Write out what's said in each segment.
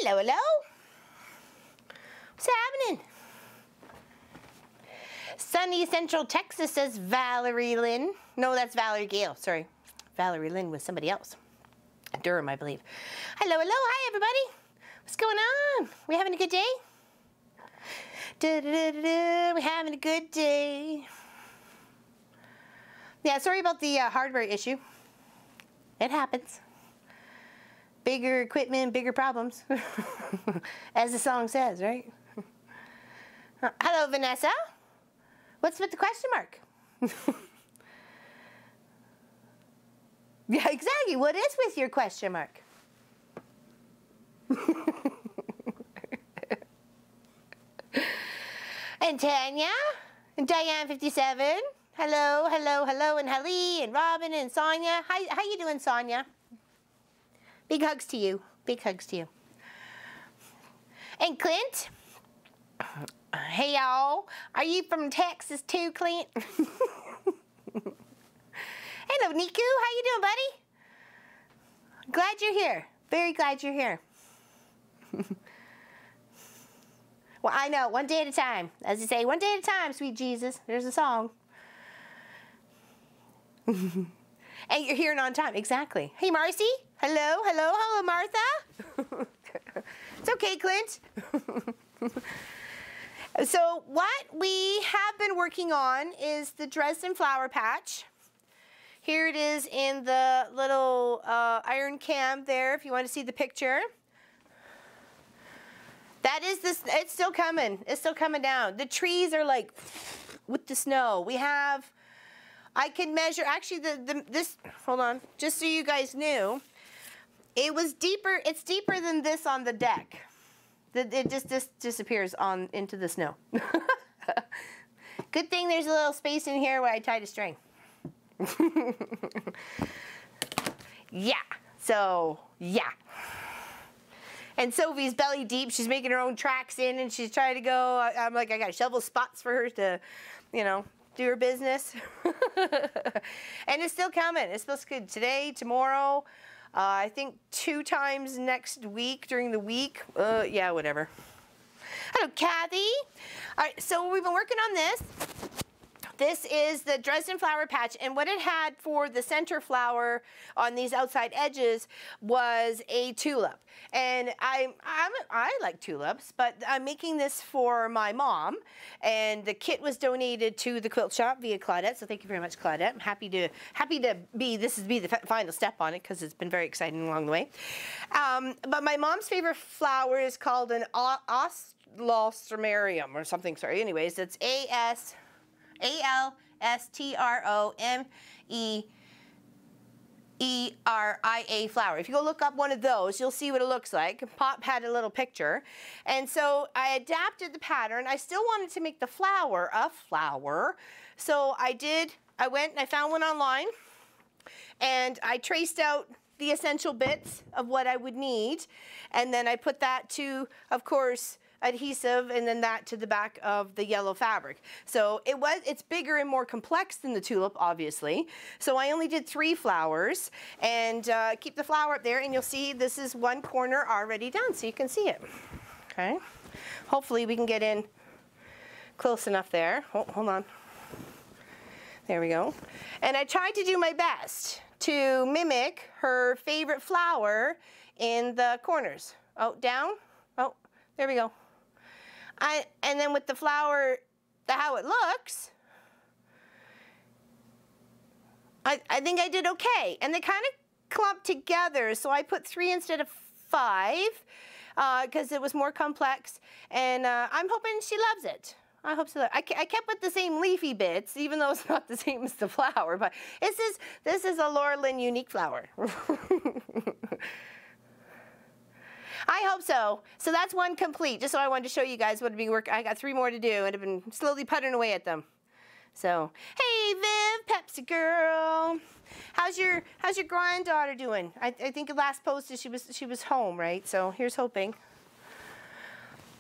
Hello, hello. What's happening? Sunny Central Texas, says Valerie Lynn. No, that's Valerie Gale. Sorry. Valerie Lynn was somebody else. Durham, I believe. Hello, hello. Hi, everybody. What's going on? We having a good day? We're having a good day. Yeah, sorry about the hardware issue. It happens. Bigger equipment, bigger problems. As the song says, right? Hello, Vanessa. What's with the question mark? Yeah, exactly. What is with your question mark? And Tanya, and Diane57. Hello, hello, hello, and Hallie, and Robin, and Sonia. How you doing, Sonia? Big hugs to you. Big hugs to you. And Clint. Hey, y'all. Are you from Texas too, Clint? Hello, Niku. How you doing, buddy? Glad you're here. Very glad you're here. Well, I know. One day at a time. As you say, one day at a time, sweet Jesus. There's a song. And you're here and on time. Exactly. Hey, Marcy. Hello, hello, hello, Martha. It's okay, Clint. So what we have been working on is the Dresden flower patch. Here it is in the little iron cam there, if you want to see the picture. That is this, it's still coming. It's still coming down. The trees are like with the snow. We have, I can measure, actually this, hold on, just so you guys knew, it was deeper, it's deeper than this on the deck. It just disappears on into the snow. Good thing there's a little space in here where I tied a string. Yeah, so, yeah. And Sophie's belly deep. She's making her own tracks in, and she's trying to go. I'm like, I got to shovel spots for her to, you know, do her business. And it's still coming. It's supposed to be today, tomorrow. I think 2 times next week during the week. Yeah, whatever. Hello, Kathy. All right, so we've been working on this. This is the Dresden flower patch, and what it had for the center flower on these outside edges was a tulip. And I like tulips, but I'm making this for my mom, and the kit was donated to the quilt shop via Claudette. So thank you very much, Claudette. I'm happy to be the final step on it because it's been very exciting along the way. But my mom's favorite flower is called an Austromerium or something. Sorry. Anyways, it's A-L-S-T-R-O-M-E-E-R-I-A flower. If you go look up one of those, you'll see what it looks like. Pop had a little picture. And so I adapted the pattern. I still wanted to make the flower a flower. So I went and I found one online, and I traced out the essential bits of what I would need. And then I put that to, of course, adhesive, and then that to the back of the yellow fabric. So it's bigger and more complex than the tulip, obviously. So I only did 3 flowers, and keep the flower up there, and you'll see this is one corner already done, so you can see it. Okay. Hopefully we can get in close enough there. Hold on. There we go. And I tried to do my best to mimic her favorite flower in the corners. Oh, down. Oh, there we go. And then with the flower, how it looks, I think I did okay. And they kind of clumped together, so I put 3 instead of 5 because it was more complex. And I'm hoping she loves it. I hope so. I kept with the same leafy bits, even though it's not the same as the flower. But this is a Laura Lynn unique flower. I hope so. So that's one complete. Just so I wanted to show you guys what it'd be work. I got 3 more to do, and I've been slowly puttering away at them. So, hey Viv, Pepsi girl, how's your granddaughter doing? I think the last posted she was home, right? So here's hoping.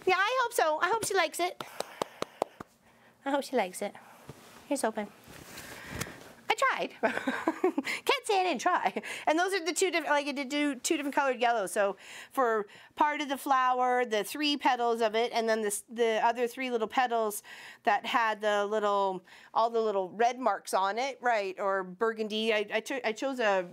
Yeah, I hope so. I hope she likes it. I hope she likes it. Here's hoping. I tried. Can't say I didn't try. And those are the two different, like I did do two different colored yellows. So for part of the flower, the 3 petals of it, and then the other 3 little petals that had the little, all the little red marks on it, right, or burgundy. I chose a,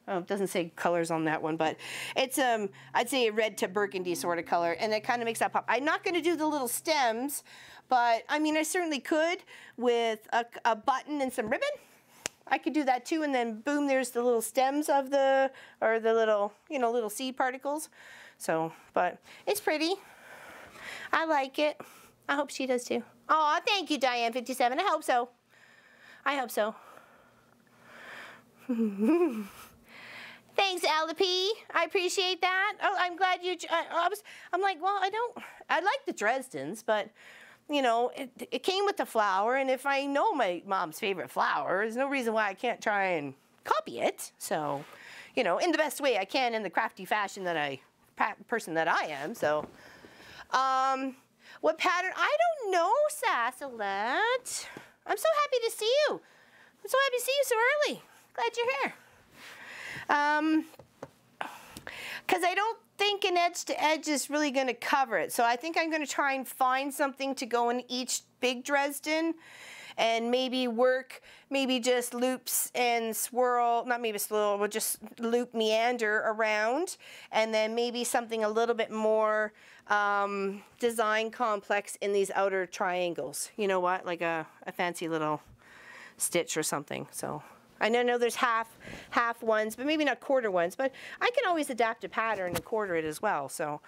oh, it doesn't say colors on that one, but it's, I'd say a red to burgundy sort of color, and it kind of makes that pop. I'm not going to do the little stems, but I mean, I certainly could with a button and some ribbon. I could do that too, and then boom, there's the little stems of the, or the little, you know, little seed particles. So, but it's pretty. I like it. I hope she does too. Oh, thank you, Diane57. I hope so. I hope so. Thanks, Applique. I appreciate that. Oh, I'm glad you, I'm like, well, I like the Dresdens, but you know, it came with the flower, and if I know my mom's favorite flower, there's no reason why I can't try and copy it. So, you know, in the best way I can, in the crafty fashion that person that I am. So, what pattern? I don't know, Sassalette. I'm so happy to see you. I'm so happy to see you so early. Glad you're here. Because I don't think an edge to edge is really going to cover it. So I think I'm going to try and find something to go in each big Dresden, and maybe work, maybe just loops and swirl, not maybe swirl, we'll just loop meander around, and then maybe something a little bit more design complex in these outer triangles. You know what, like a fancy little stitch or something. So I know there's half ones, but maybe not quarter ones, but I can always adapt a pattern and quarter it as well, so.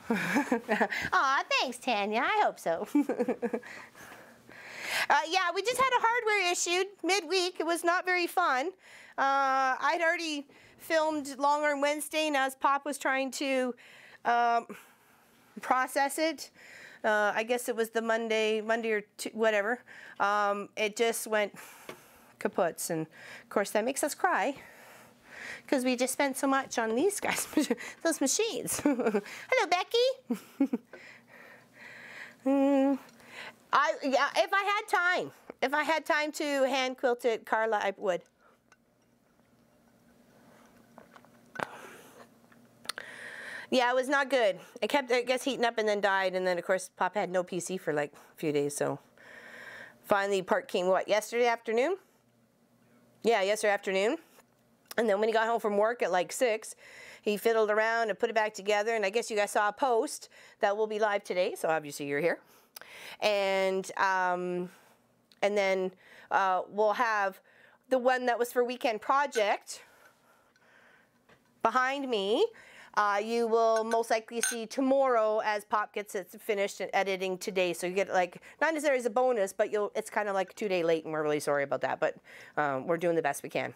Aw, thanks, Tanya. I hope so. Yeah, we just had a hardware issue midweek. It was not very fun. I'd already filmed Long Arm Wednesday, and as Pop was trying to process it, I guess it was the Monday or whatever, it just went kaputs, and of course that makes us cry because we just spent so much on these guys, those machines. Hello, Becky. Yeah, if I had time to hand quilt it, Carla, I would. Yeah, it was not good. It kept, I guess, heating up and then died, and then of course Pop had no PC for like a few days, so finally part came, what, yesterday afternoon? Yeah, yesterday afternoon. And then when he got home from work at like 6, he fiddled around and put it back together, and I guess you guys saw a post that will be live today, so obviously you're here. And then we'll have the one that was for Weekend Project behind me. You will most likely see tomorrow as Pop gets it finished and editing today. So you get, like, not necessarily as a bonus, but it's kind of like 2 day late, and we're really sorry about that, but we're doing the best we can.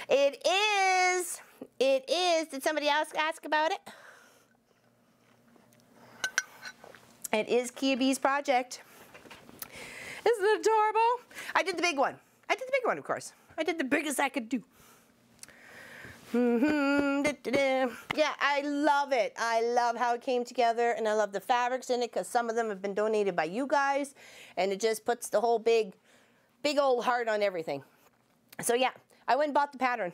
It is, did somebody else ask about it? It is Kia B's project. Isn't it adorable? I did the big one. I did the big one, of course. I did the biggest I could do. Yeah, I love it. I love how it came together, and I love the fabrics in it because some of them have been donated by you guys, and it just puts the whole big old heart on everything. So yeah, I went and bought the pattern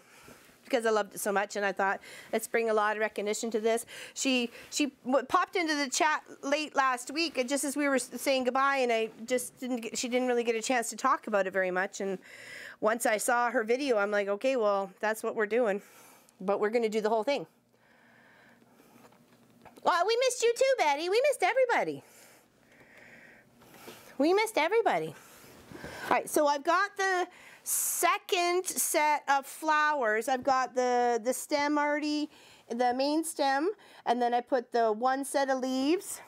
because I loved it so much, and I thought, let's bring a lot of recognition to this. She popped into the chat late last week, and just as we were saying goodbye, and she didn't really get a chance to talk about it very much, and once I saw her video, I'm like, okay, well, that's what we're doing. But we're going to do the whole thing. Well, we missed you too, Betty. We missed everybody. We missed everybody. All right, so I've got the second set of flowers. I've got the stem already, the main stem, and then I put the one set of leaves.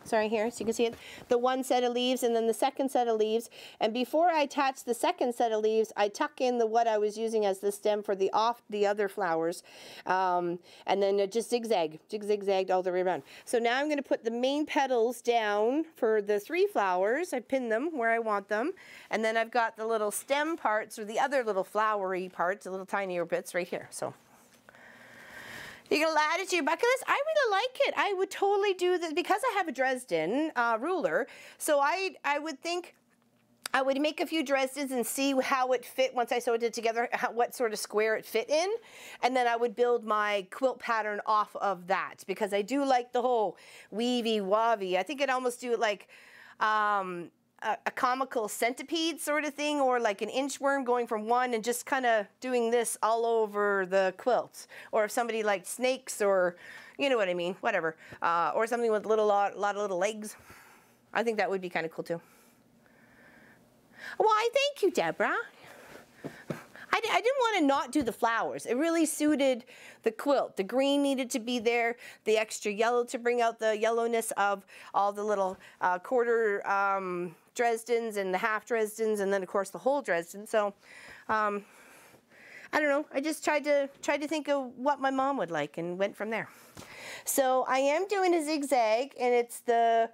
Sorry, here, so you can see it. The one set of leaves, and then the second set of leaves. And before I attach the second set of leaves, I tuck in what I was using as the stem for the other flowers. And then it just zigzagged all the way around. So now I'm going to put the main petals down for the 3 flowers. I pin them where I want them. And then I've got the little stem parts, or the other little flowery parts, the little tinier bits right here. So you're going to add it to your bucket list? I really like it. I would totally do this because I have a Dresden ruler. So I would think I would make a few Dresdens and see how it fit once I sewed it together, what sort of square it fit in. And then I would build my quilt pattern off of that, because I do like the whole weavy wavy. I think I'd almost do it like a comical centipede sort of thing, or like an inchworm going from one and just kind of doing this all over the quilt. Or if somebody liked snakes, or you know what I mean, whatever. Or something with a lot of little legs. I think that would be kind of cool too. Why, thank you, Deborah. I didn't want to not do the flowers. It really suited the quilt. The green needed to be there, the extra yellow to bring out the yellowness of all the little quarter Dresdens and the half Dresdens, and then of course the whole Dresden. So I don't know. I just tried to think of what my mom would like and went from there. So I am doing a zigzag, and it's the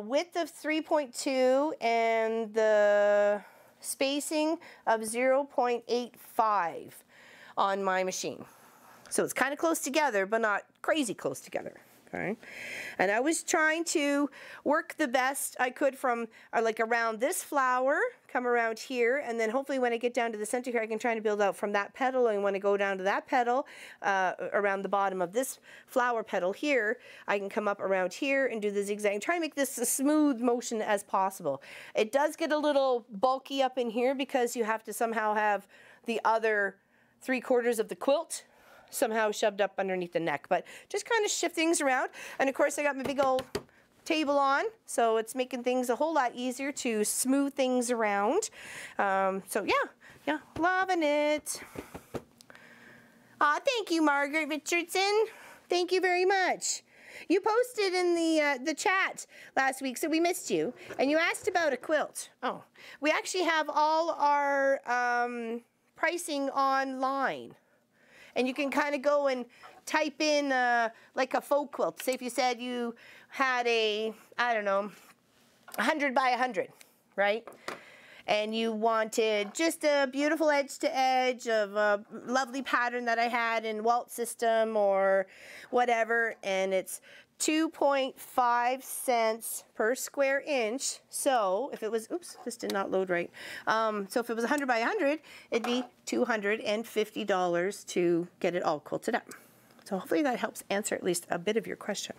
width of 3.2 and the spacing of 0.85 on my machine. So it's kind of close together, but not crazy close together. Okay. And I was trying to work the best I could from like around this flower, come around here, and then hopefully when I get down to the center here, I can try to build out from that petal, and when I go down to that petal, around the bottom of this flower petal here, I can come up around here and do the zigzag and try to make this a smooth motion as possible. It does get a little bulky up in here because you have to somehow have the other 3/4 of the quilt somehow shoved up underneath the neck, but just kind of shift things around. And of course I got my big old table on, so it's making things a whole lot easier to smooth things around. So yeah, loving it. Aw, thank you, Margaret Richardson. Thank you very much. You posted in the chat last week, so we missed you, and you asked about a quilt. Oh, we actually have all our pricing online. And you can kind of go and type in like a faux quilt. Say if you said you had a, I don't know, 100 by 100, right? And you wanted just a beautiful edge to edge of a lovely pattern that I had in Walt system or whatever, and it's 2.5 cents per square inch. So if it was, oops, this did not load right. So if it was 100 by 100, it'd be $250 to get it all quilted up. So hopefully that helps answer at least a bit of your question.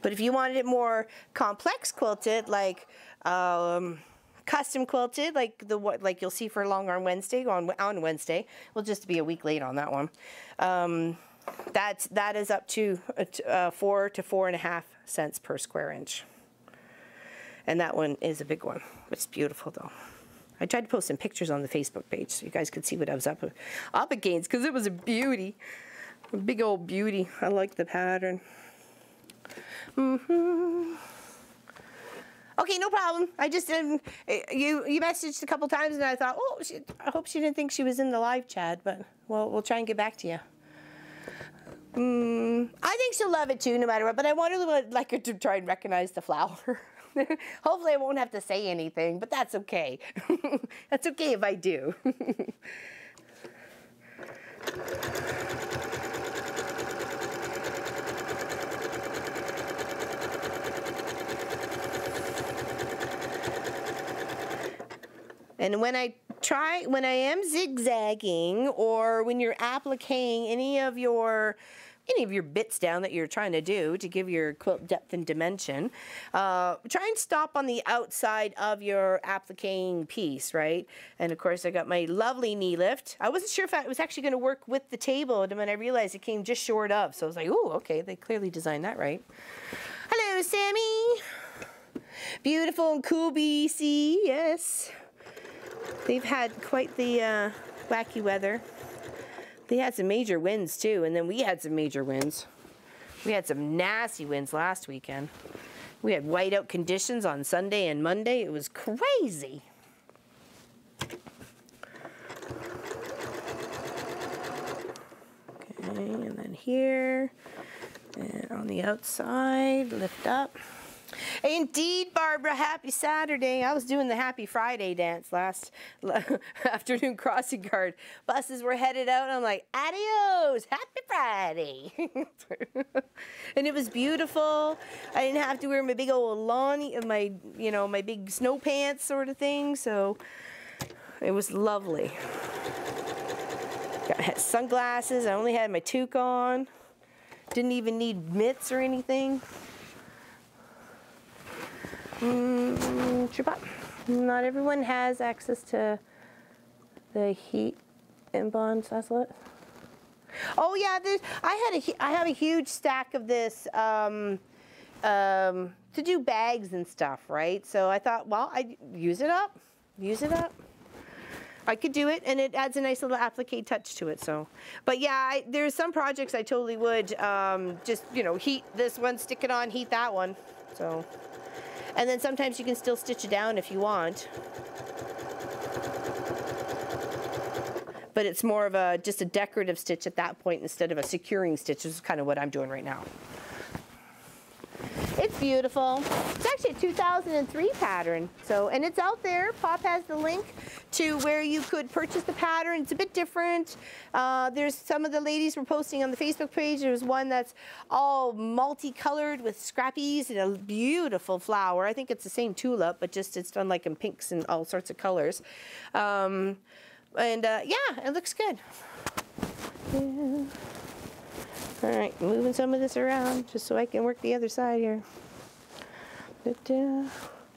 But if you wanted it more complex quilted, like custom quilted, like you'll see for Long Arm Wednesday on Wednesday, we'll just be a week late on that one. That is up to 4 to 4.5 cents per square inch. And that one is a big one. It's beautiful though. I tried to post some pictures on the Facebook page so you guys could see what I was up against, because it was a beauty. A big old beauty. I like the pattern. Okay, no problem. I just didn't, you messaged a couple times and I thought, oh, I hope she didn't think she was in the live chat, but well, we'll try and get back to you. I think she'll love it too, no matter what, but I would like her to try and recognize the flower. Hopefully I won't have to say anything, but that's okay. That's okay if I do. And when I am zigzagging, or when you're appliquing any of your bits down that you're trying to do to give your quilt depth and dimension, try and stop on the outside of your appliquing piece, right? And of course I got my lovely knee lift. I wasn't sure if it was actually going to work with the table, and when I realized it came just short of, so I was like, oh, okay, they clearly designed that right. Hello, Sammy. Beautiful and cool BC, yes. They've had quite the wacky weather. They had some major winds too, and then we had some major winds. We had some nasty winds last weekend. We had whiteout conditions on Sunday and Monday. It was crazy. Okay, and then here, and on the outside, lift up. Indeed, Barbara, happy Saturday. I was doing the happy Friday dance last afternoon crossing guard. Buses were headed out and I'm like, adios, happy Friday. And it was beautiful. I didn't have to wear my big old my big snow pants sort of thing, so it was lovely. I had sunglasses, I only had my toque on. Didn't even need mitts or anything. Not everyone has access to the heat and bond. That's what. Oh yeah, I have a huge stack of this to do bags and stuff, right? So I thought, well, I use it up. I could do it, and it adds a nice little applique touch to it. So, but yeah, there's some projects I totally would just heat this one, stick it on, heat that one. So. And then sometimes you can still stitch it down if you want. But it's more of just a decorative stitch at that point instead of a securing stitch, which is kind of what I'm doing right now. It's beautiful. It's actually a 2003 pattern. And it's out there. Pop has the link to where you could purchase the pattern. It's a bit different. There's some of the ladies were posting on the Facebook page. There's one that's all multicolored with scrappies and a beautiful flower. I think it's the same tulip, but just it's done like in pinks and all sorts of colors. Yeah, it looks good. Yeah. All right, moving some of this around just so I can work the other side here.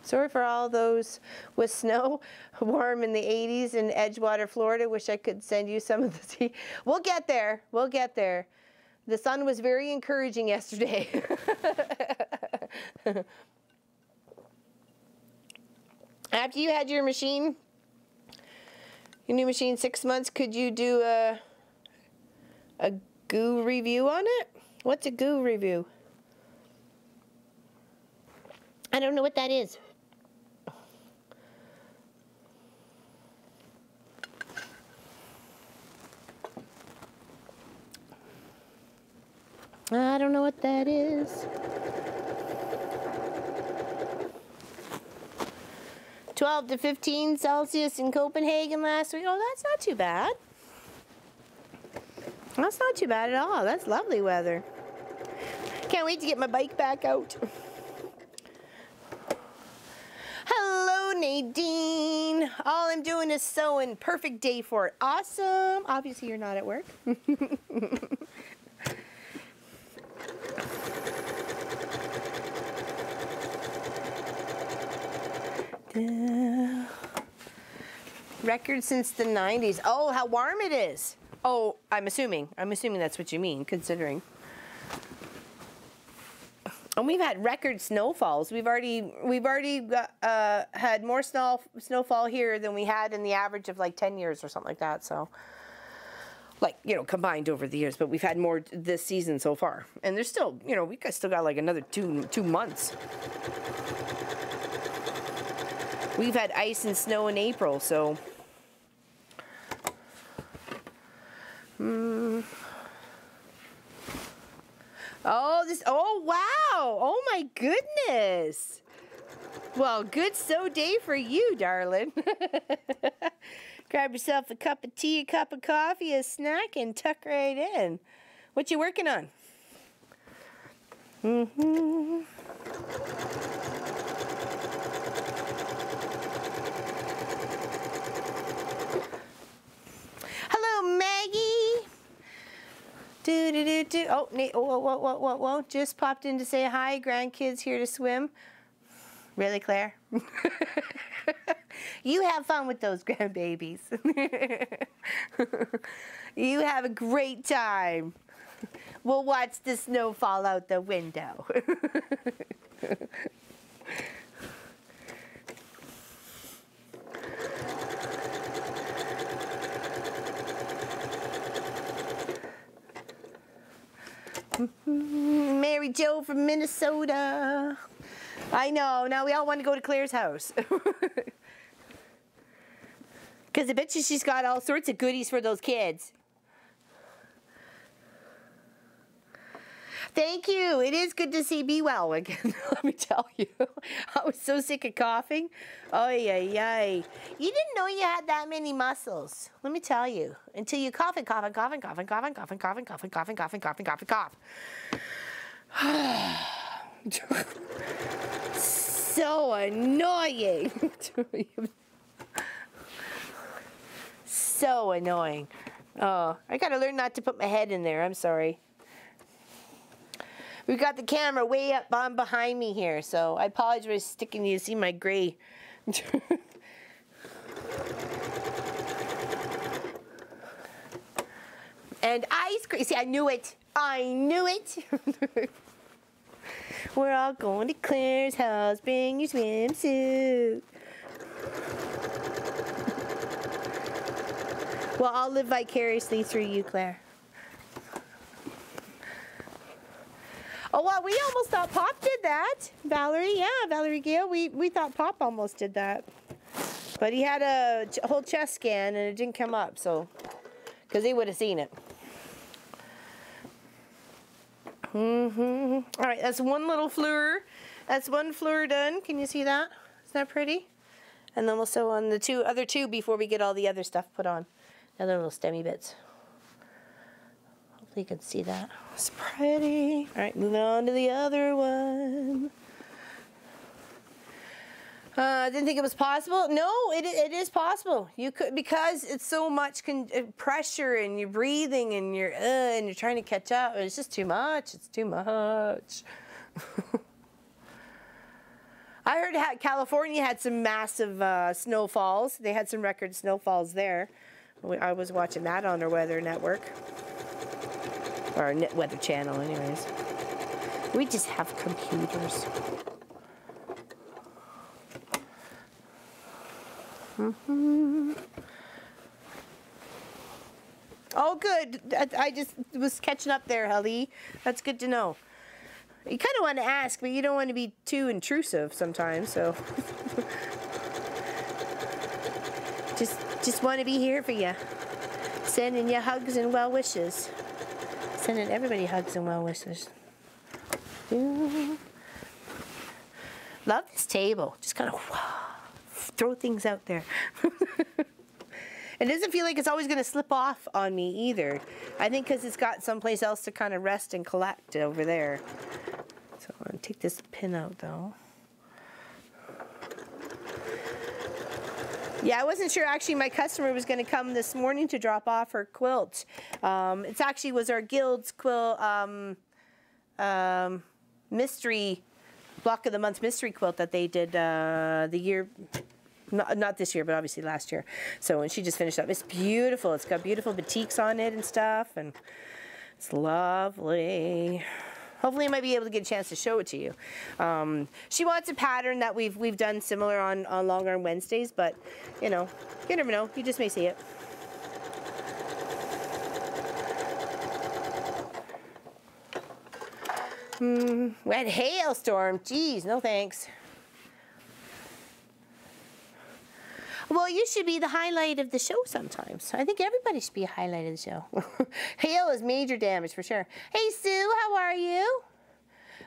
Sorry for all those with snow, warm in the 80s in Edgewater, Florida. Wish I could send you some of the tea. We'll get there. We'll get there. The sun was very encouraging yesterday. After you had your machine, your new machine, 6 months, could you do a goo review on it? What's a goo review? I don't know what that is. I don't know what that is. 12 to 15 Celsius in Copenhagen last week. Oh, that's not too bad. That's not too bad at all. That's lovely weather. Can't wait to get my bike back out. Hello, Nadine. All I'm doing is sewing. Perfect day for it. Awesome. Obviously, you're not at work. Record since the 90s. Oh, how warm it is. Oh, I'm assuming that's what you mean, considering. And we've had record snowfalls. We've already had more snowfall here than we had in the average of like 10 years or something like that. So, like, combined over the years, but we've had more this season so far. And there's still, we still got like another two months. We've had ice and snow in April, so. Oh, wow. Oh, my goodness. Well, good sew day for you, darling. Grab yourself a cup of tea, a cup of coffee, a snack, and tuck right in. What you working on? Hello, Maggie. Oh, whoa. Just popped in to say hi. Grandkids here to swim. Really, Claire? You have fun with those grandbabies. You have a great time. We'll watch the snow fall out the window. Mary Jo from Minnesota. I know. Now we all want to go to Claire's house. Because I bet you she's got all sorts of goodies for those kids. Thank you. It is good to see Be Well again. Let me tell you. I was so sick of coughing. Ay, ay, ay. You didn't know you had that many muscles. Let me tell you. Until you cough and cough and cough and cough and cough and cough and cough and cough and cough and cough and cough and cough and cough. So annoying. So annoying. Oh, I gotta learn not to put my head in there. I'm sorry. We've got the camera way up on behind me here, so I apologize for sticking you to see my gray. And ice cream. See, I knew it. I knew it. We're all going to Claire's house. Bring your swimsuit. Well, I'll live vicariously through you, Claire. Oh, well, we almost thought Pop did that. Valerie, yeah, Valerie Gale. We thought Pop almost did that. But he had a whole chest scan and it didn't come up, so, because they would have seen it. All right, that's one little fleur. That's one fleur done. Can you see that? Isn't that pretty? And then we'll sew on the other two before we get all the other stuff put on. The other little stemmy bits. Hopefully you can see that. It's pretty. All right, moving on to the other one. I didn't think it was possible. No, it is possible. You could, because it's so much pressure and you're breathing and you're trying to catch up. It's just too much. It's too much. I heard California had some massive snowfalls. They had some record snowfalls there. I was watching that on our weather network. Or our weather channel, anyways. We just have computers. Oh, good. I just was catching up there, Helly. That's good to know. You kind of want to ask, but you don't want to be too intrusive sometimes, so. just want to be here for you. Sending you hugs and well wishes. Sending everybody hugs and well wishes. Love this table. Just kind of throw things out there. It doesn't feel like it's always going to slip off on me either. I think because it's got someplace else to kind of rest and collect over there. So I'm going to take this pin out though. Yeah, I wasn't sure actually my customer was going to come this morning to drop off her quilt. It actually was our Guild's quilt mystery, block of the month mystery quilt that they did the year, not this year, but obviously last year. So when she just finished up, it's beautiful. It's got beautiful batiks on it and stuff, and it's lovely. Hopefully I might be able to get a chance to show it to you. She wants a pattern that we've done similar on Long Arm Wednesdays, but you know, you never know. You just may see it. Wet hailstorm. Jeez, no thanks. Well, you should be the highlight of the show sometimes. I think everybody should be a highlight of the show. Hail is major damage for sure. Hey, Sue, how are you?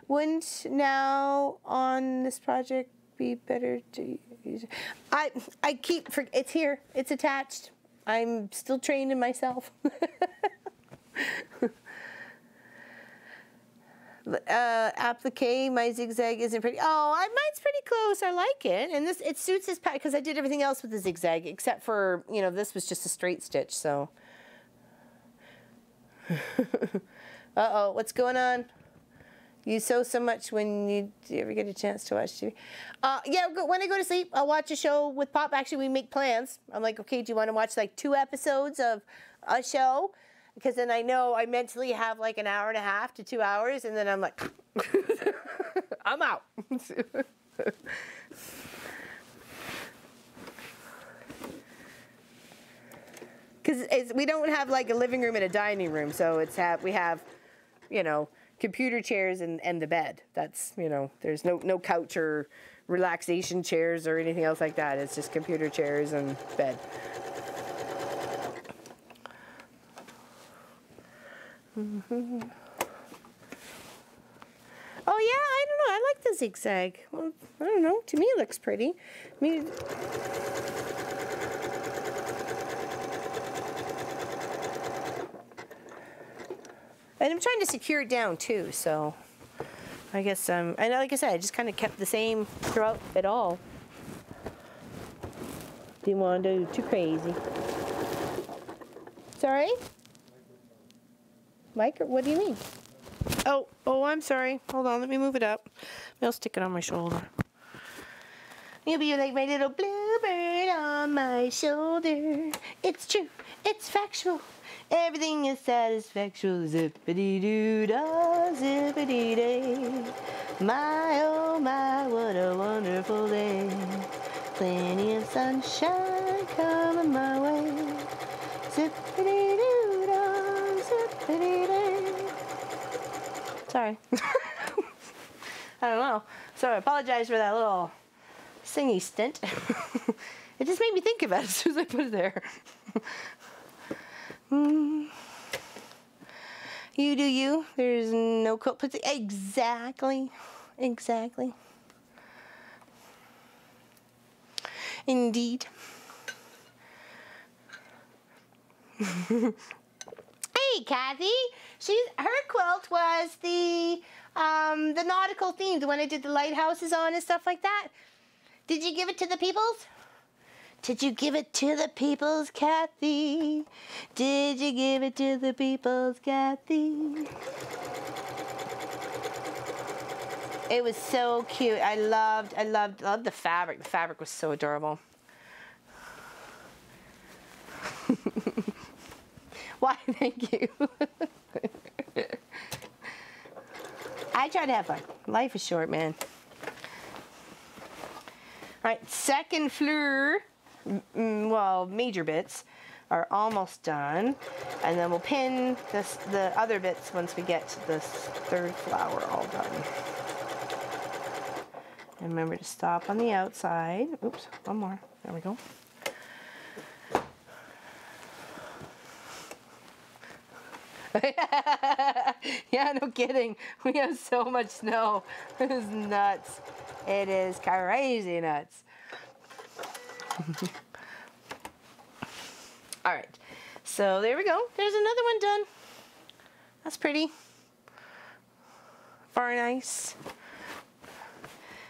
Wouldn't now on this project be better to use it? I keep, it's here, it's attached. I'm still training myself. Applique, my zigzag isn't pretty. Oh, mine's pretty close. I like it, and it suits this pattern because I did everything else with the zigzag except for, you know, this was just a straight stitch. So, uh-oh, what's going on? You sew so much when you ever get a chance to watch TV. Yeah, when I go to sleep, I'll watch a show with Pop. Actually, we make plans. I'm like, okay, do you want to watch like 2 episodes of a show? Because then I know I mentally have like an hour and a half to 2 hours, and then I'm like, I'm out. Because we don't have like a living room and a dining room, so we have, you know, computer chairs and the bed. That's, you know, there's no couch or relaxation chairs or anything else like that. It's just computer chairs and bed. Oh yeah, I don't know. I like the zigzag. Well, I don't know. To me, it looks pretty. I mean, and I'm trying to secure it down too, so I guess and like I said, I just kind of kept the same throughout it all. Didn't want to do too crazy. Sorry? Mike, what do you mean? Oh, I'm sorry. Hold on, let me move it up. Maybe I'll stick it on my shoulder. You'll be like my little bluebird on my shoulder. It's true, it's factual. Everything is satisfactual. Zippity-doo-dah, zippity-day. My, oh my, what a wonderful day. Plenty of sunshine coming my way. Zippity-doo-dah, zippity-day. Sorry. I don't know. So I apologize for that little singy stint. It just made me think about it as soon as I put it there. You do you. There's no quilt. Exactly. Exactly. Indeed. Hey, Kathy. Her quilt was the nautical theme, the one I did the lighthouses on and stuff like that. Did you give it to the peoples? Did you give it to the peoples, Kathy? Did you give it to the peoples, Kathy? It was so cute. I loved the fabric. The fabric was so adorable. Why, thank you. I try to have fun. Life is short, man. All right, second floor, well, major bits are almost done. And then we'll pin the other bits once we get to this third flower all done. And remember to stop on the outside. Oops, one more. There we go. Yeah, no kidding. We have so much snow. It is nuts. It is crazy nuts. All right. So there we go. There's another one done. That's pretty. Very nice.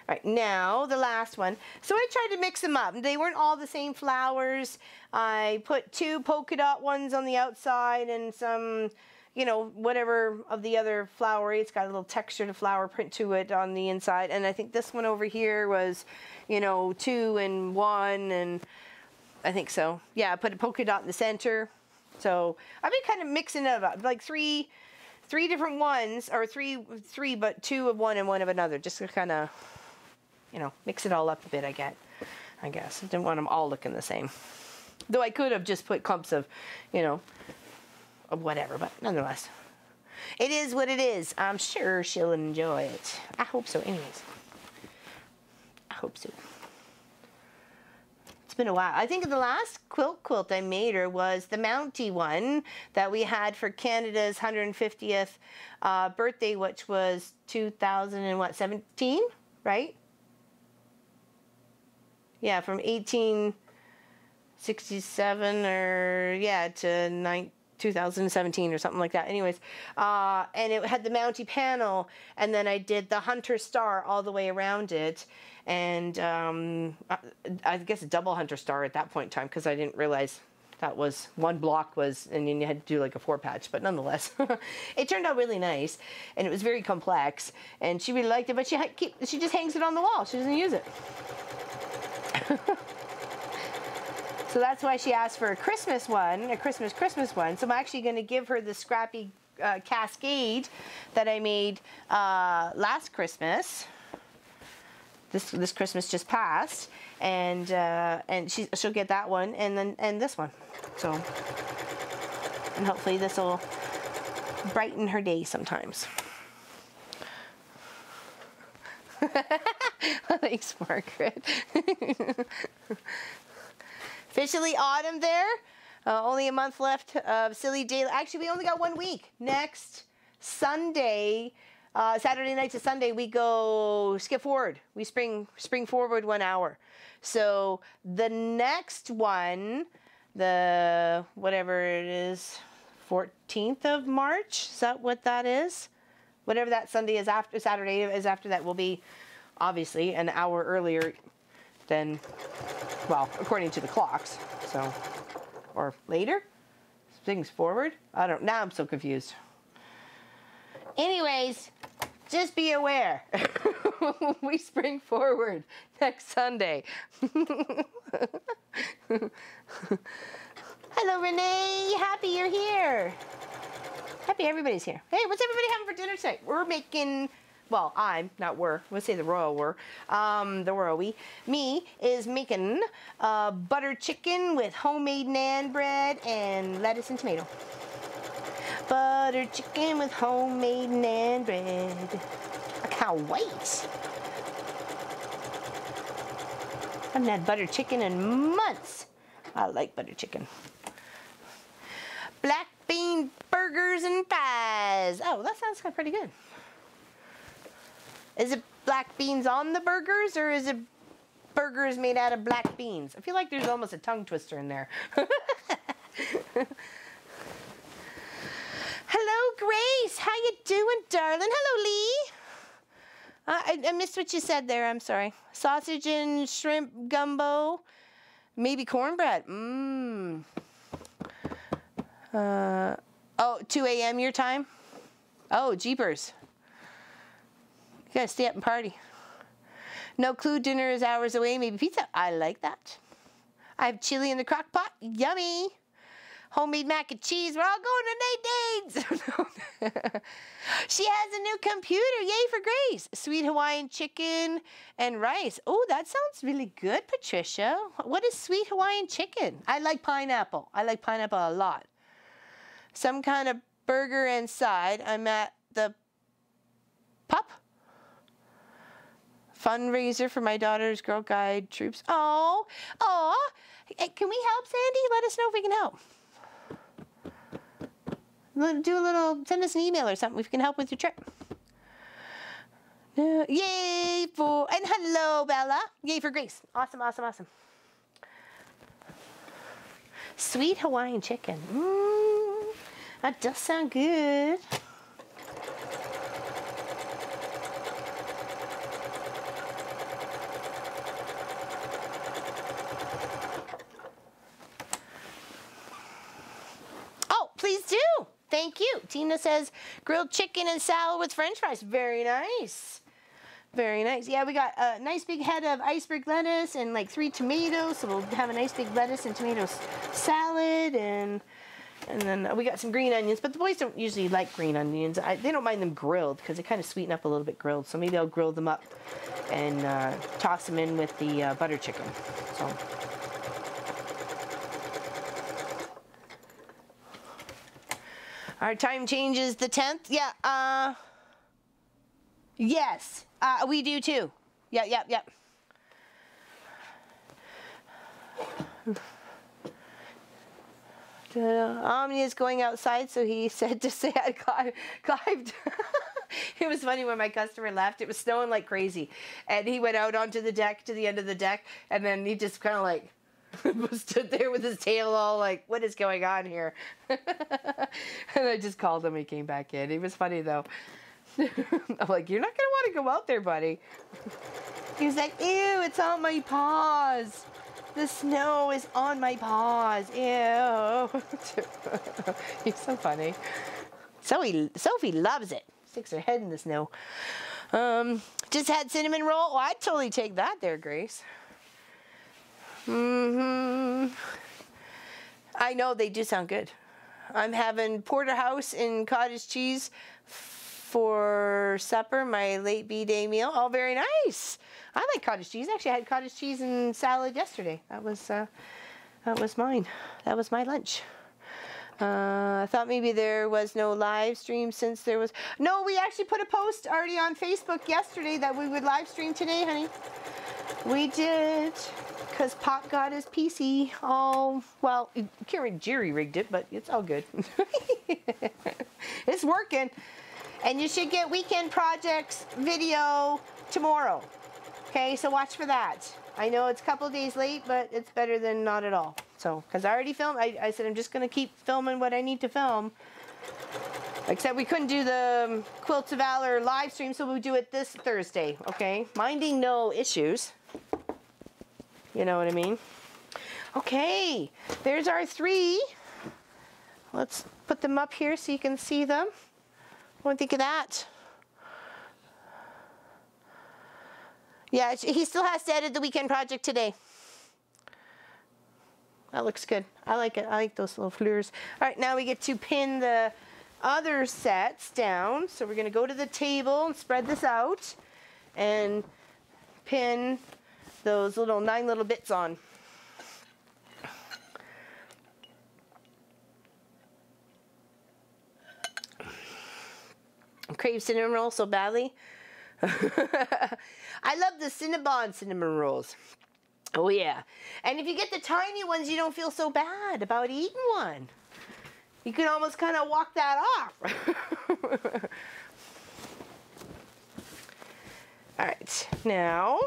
All right, now the last one. So I tried to mix them up. They weren't all the same flowers. I put 2 polka dot ones on the outside and some, you know, whatever of the other flowery. It's got a little texture to flower print to it on the inside. And I think this one over here was, you know, 2 and 1, and I think so. Yeah, I put a polka dot in the center. So I've been kind of mixing it up, like three different ones, or three, but 2 of one and 1 of another, just to kind of, you know, mix it all up a bit. I guess I didn't want them all looking the same. Though I could have just put clumps of, you know, of whatever, but nonetheless, it is what it is. I'm sure she'll enjoy it. I hope so. Anyways, I hope so. It's been a while. I think the last quilt I made her was the Mountie one that we had for Canada's 150th birthday, which was 2017, right? Yeah, from 1867 or yeah to 2017 or something like that. Anyways, and it had the Mountie panel, and then I did the Hunter Star all the way around it, and I guess a double Hunter Star at that point in time, because I didn't realize that was one block was, and then you had to do like a 4-patch, but nonetheless, it turned out really nice, and it was very complex, and she really liked it, but she just hangs it on the wall. She doesn't use it. So that's why she asked for a Christmas one, a Christmas one. So I'm actually going to give her the scrappy cascade that I made last Christmas. This Christmas just passed, and she'll get that one, and this one. So, and hopefully this will brighten her day sometimes. Thanks, Margaret. Officially autumn there. Only a month left of Silly Day. Actually, we only got 1 week. Next Sunday, Saturday night to Sunday, we go skip forward. We spring forward 1 hour. So the next one, the whatever it is, 14th of March, is that what that is? Whatever that Sunday is after, Saturday is after that, will be obviously an hour earlier than, well, according to the clocks. So, or later? Things forward? I don't, now I'm so confused. Anyways, just be aware. We spring forward next Sunday. Hello, Renee. Happy you're here. Happy everybody's here. Hey, what's everybody having for dinner tonight? We're making, well, I'm, not we're, let's say the royal we're, the royal we, me is making butter chicken with homemade naan bread and lettuce and tomato. Butter chicken with homemade naan bread. I can't wait. I haven't had butter chicken in months. I like butter chicken. Black bean burgers and fries. Oh, that sounds kind of pretty good. Is it black beans on the burgers, or is it burgers made out of black beans? I feel like there's almost a tongue twister in there. Hello, Grace. How you doing, darling? Hello, Lee. I missed what you said there. I'm sorry. Sausage and shrimp gumbo. Maybe cornbread. Oh, 2 a.m. your time? Oh, jeepers. You gotta stay up and party. No clue, dinner is hours away. Maybe pizza. I like that. I have chili in the crock pot. Yummy. Homemade mac and cheese. We're all going to Nate Danes. She has a new computer. Yay for Grace. Sweet Hawaiian chicken and rice. Oh, that sounds really good, Patricia. What is sweet Hawaiian chicken? I like pineapple. I like pineapple a lot. Some kind of burger and side. I'm at the pup fundraiser for my daughter's Girl Guide troops. Oh, can we help, Sandy? Let us know if we can help. Do a little, send us an email or something if we can help with your trip. Yay for, and hello, Bella. Yay for Grace. Awesome, awesome, awesome. Sweet Hawaiian chicken. That does sound good. Oh, please do. Thank you. Tina says grilled chicken and salad with French fries. Very nice. Very nice. Yeah, we got a nice big head of iceberg lettuce and like 3 tomatoes. So we'll have a nice big lettuce and tomato salad, and then we got some green onions. But the boys don't usually like green onions. They don't mind them grilled because they kind of sweeten up a little bit grilled. So maybe I'll grill them up and toss them in with the butter chicken. So. Our time changes the 10th. Yeah. Yes. We do too. Yeah. Omni is going outside, so he said to say I climbed. It was funny when my customer left. It was snowing like crazy, and he went out onto the deck to the end of the deck, and then he just kind of like stood there with his tail all like, what is going on here? And I just called him. He came back in. It was funny though. I'm like, you're not gonna want to go out there, buddy. He was like, ew, it's on my paws. The snow is on my paws. Ew. He's so funny. Sophie loves it. Sticks her head in the snow. Just had cinnamon roll. Oh, I'd totally take that there, Grace. I know they do sound good. I'm having porterhouse and cottage cheese for supper, my late B-day meal. Oh, very nice. I like cottage cheese. Actually, I had cottage cheese and salad yesterday. That was mine. That was my lunch. I thought maybe there was no live stream since there was. No, we actually put a post already on Facebook yesterday that we would live stream today, honey. We did. Because Pop got his PC all, well, Jerry rigged it, but it's all good. It's working. And you should get weekend projects video tomorrow. Okay, so watch for that. I know it's a couple days late, but it's better than not at all. So, because I already filmed, I said I'm just going to keep filming what I need to film. Except we couldn't do the Quilts of Valor live stream, so we'll do it this Thursday, okay? Minding no issues. You know what I mean? Okay, there's our 3. Let's put them up here so you can see them. What do you think of that? Yeah, he still has to edit the weekend project today. That looks good. I like it. I like those little fleurs. All right, now we get to pin the other sets down. So we're going to go to the table and spread this out and pin those 9 little bits on. I crave cinnamon rolls so badly. I love the Cinnabon cinnamon rolls. Oh yeah. And if you get the tiny ones, you don't feel so bad about eating one. You can almost kind of walk that off. All right, now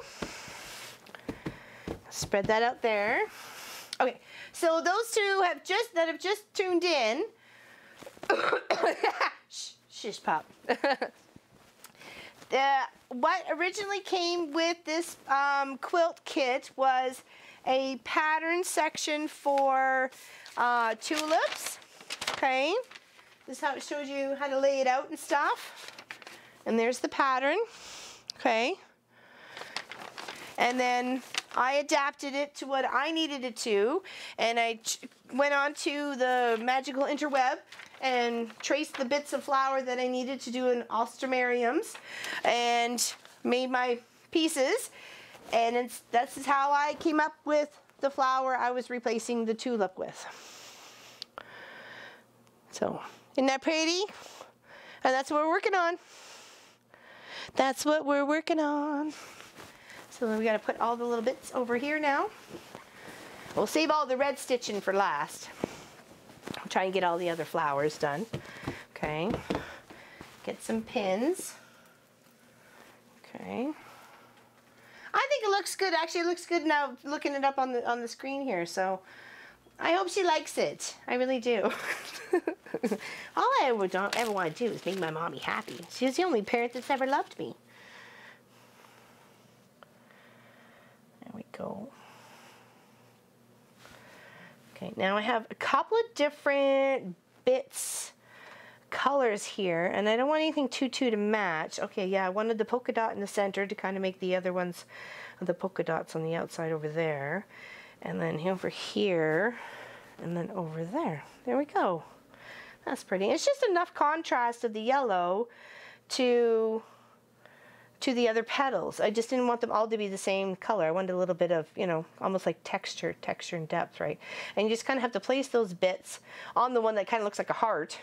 spread that out there. Okay, so those two have just tuned in. Shish pop. What originally came with this quilt kit was a pattern section for tulips. Okay, this is how it shows you how to lay it out and stuff. And there's the pattern. Okay, and then I adapted it to what I needed it to, and I went on to the magical interweb and traced the bits of flower that I needed to do in alstroemeriums and made my pieces, and this is how I came up with the flower I was replacing the tulip with. So, isn't that pretty? And that's what we're working on. That's what we're working on. So then we got to put all the little bits over here now. We'll save all the red stitching for last. I'll try and get all the other flowers done. Okay. Get some pins. Okay. I think it looks good. Actually, it looks good now looking it up on the screen here. So I hope she likes it. I really do. All I ever want to do is make my mommy happy. She's the only parent that's ever loved me. There we go. Okay, now I have a couple of different bits, colors here, and I don't want anything too to match. Okay, yeah, I wanted the polka dot in the center to kind of make the other ones, the polka dots on the outside over there. And then over here, and then over there. There we go. That's pretty. It's just enough contrast of the yellow to the other petals. I just didn't want them all to be the same color. I wanted a little bit of, you know, almost like texture and depth, right? And you just kind of have to place those bits on the one that kind of looks like a heart.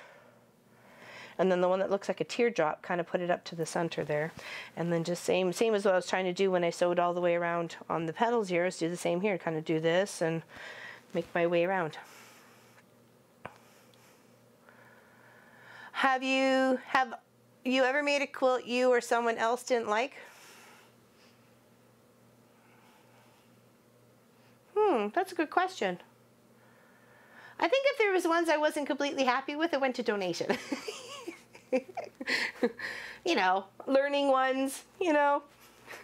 And then the one that looks like a teardrop, kind of put it up to the center there. And then just same as what I was trying to do when I sewed all the way around on the petals here, is do the same here, kind of do this and make my way around. Have you ever made a quilt you or someone else didn't like? That's a good question. I think if there was ones I wasn't completely happy with, it went to donation. You know, learning ones, you know.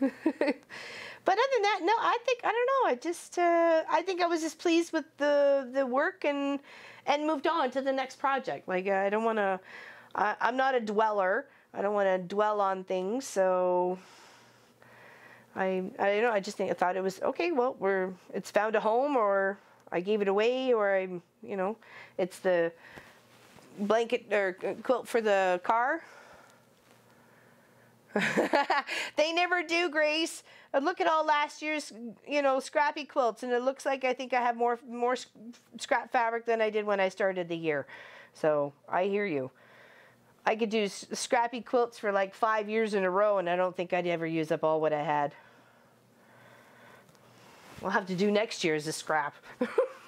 But other than that, no, I don't know. I think I was just pleased with the work and moved on to the next project. Like, I don't want to, I'm not a dweller. I don't want to dwell on things. So I don't know. I just thought it was okay. Well, it's found a home, or I gave it away, or you know, it's the blanket or quilt for the car. They never do, Grace. Look at all last year's, you know, scrappy quilts, and it looks like I think I have more scrap fabric than I did when I started the year. So I hear you. I could do scrappy quilts for like 5 years in a row, and I don't think I'd ever use up all what I had. We'll have to do next year's a scrap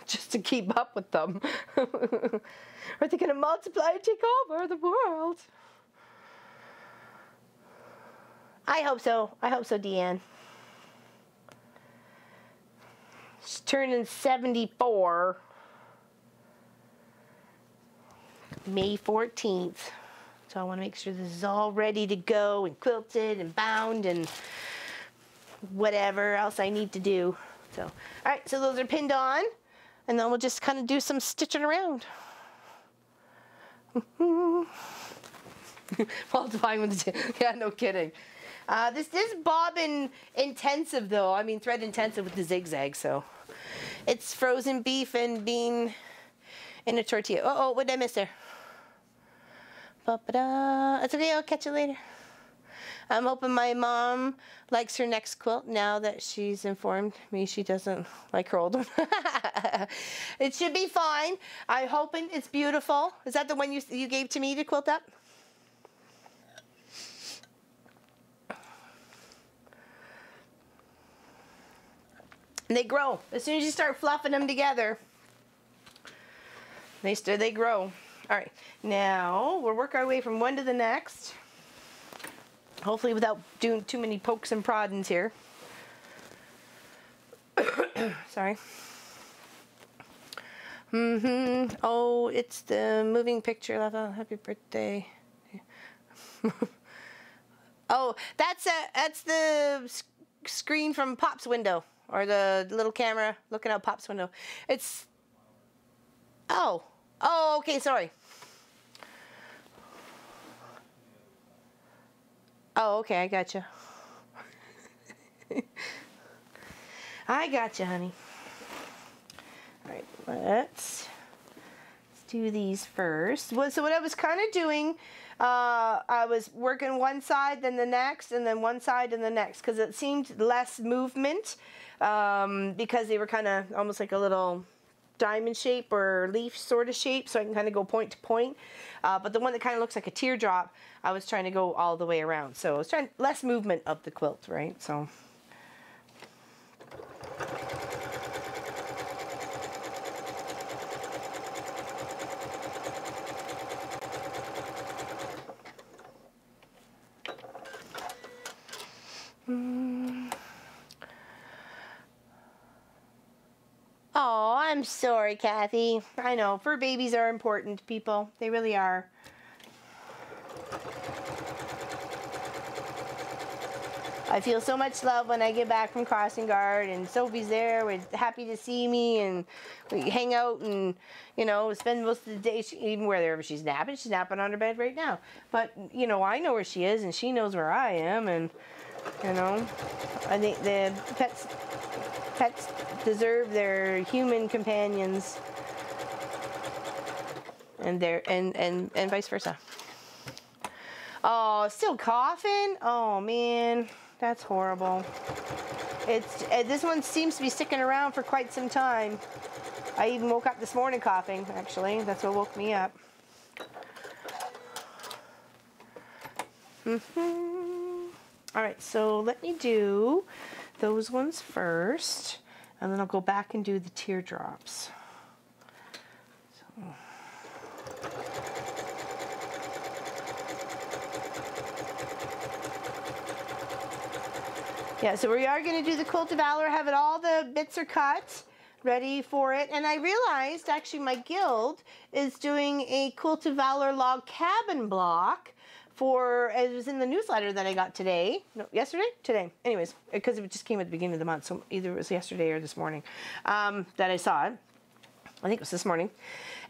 just to keep up with them. Are they going to multiply and take over the world? I hope so. I hope so, Deanne. She's turning 74. May 14th. So I want to make sure this is all ready to go and quilted and bound and whatever else I need to do. So, all right, so those are pinned on, and then we'll just kind of do some stitching around. Multiplying with the yeah, no kidding. This is bobbin intensive though. I mean thread intensive with the zigzag. So it's frozen beef and bean in a tortilla. Oh, what did I miss there? Ba-ba-da. It's okay. I'll catch you later. I'm hoping my mom likes her next quilt now that she's informed me she doesn't like her old one. It should be fine. I'm hoping it's beautiful. Is that the one you gave to me to quilt up? And they grow. As soon as you start fluffing them together, they grow. All right, now we'll work our way from one to the next. Hopefully without doing too many pokes and proddings here. Sorry. Oh, it's the moving picture. Happy birthday. Oh, that's the screen from Pop's window, or the little camera looking out Pop's window. It's, oh, okay, sorry. Oh, okay, I gotcha. I gotcha, honey. All right, let's do these first. So what I was kind of doing, I was working one side, then the next, and then one side and the next, because it seemed less movement, because they were kind of almost like a little diamond shape or leaf sort of shape, so I can kind of go point to point. But the one that kind of looks like a teardrop, I was trying to go all the way around. So I was trying less movement of the quilt, right? So. Oh, I'm sorry, Kathy. I know, fur babies are important, people. They really are. I feel so much love when I get back from crossing guard and Sophie's there, we're happy to see me, and we hang out and, you know, spend most of the day, even wherever she's napping on her bed right now. But, you know, I know where she is and she knows where I am, and, you know, I think the pets deserve their human companions, and and vice versa. Oh, still coughing? Oh man, that's horrible. This one seems to be sticking around for quite some time. I even woke up this morning coughing, actually. That's what woke me up. All right, so let me do those ones first, and then I'll go back and do the teardrops. So. Yeah, so we are going to do the Quilt of Valor. Have it, all the bits are cut, ready for it. And I realized, actually, my guild is doing a Quilt of Valor log cabin block for, it was in the newsletter that I got today. No, yesterday? Today. Anyways, because it just came at the beginning of the month, so either it was yesterday or this morning that I saw it. I think it was this morning.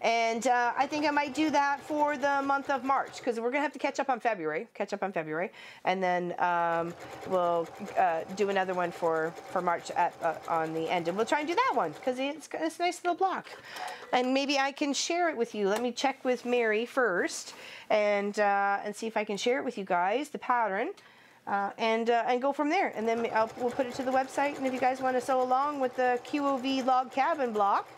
And I think I might do that for the month of March, because we're going to have to catch up on February, and then we'll do another one for March on the end. And we'll try and do that one, because it's a nice little block. And maybe I can share it with you. Let me check with Mary first and see if I can share it with you guys, the pattern. And go from there. And then we'll put it to the website. And if you guys want to sew along with the QOV log cabin block,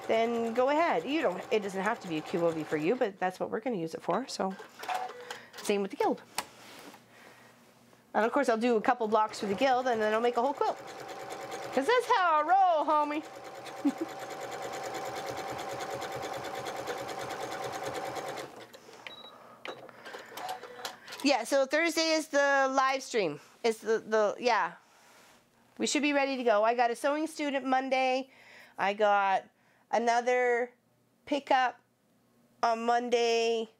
then go ahead. It doesn't have to be a QOV for you, but that's what we're going to use it for. So same with the guild. And of course I'll do a couple blocks for the guild, and then I'll make a whole quilt. Because that's how I roll, homie. Yeah, so Thursday is the live stream. It's yeah. We should be ready to go. I got a sewing student Monday. I got another pickup on Monday.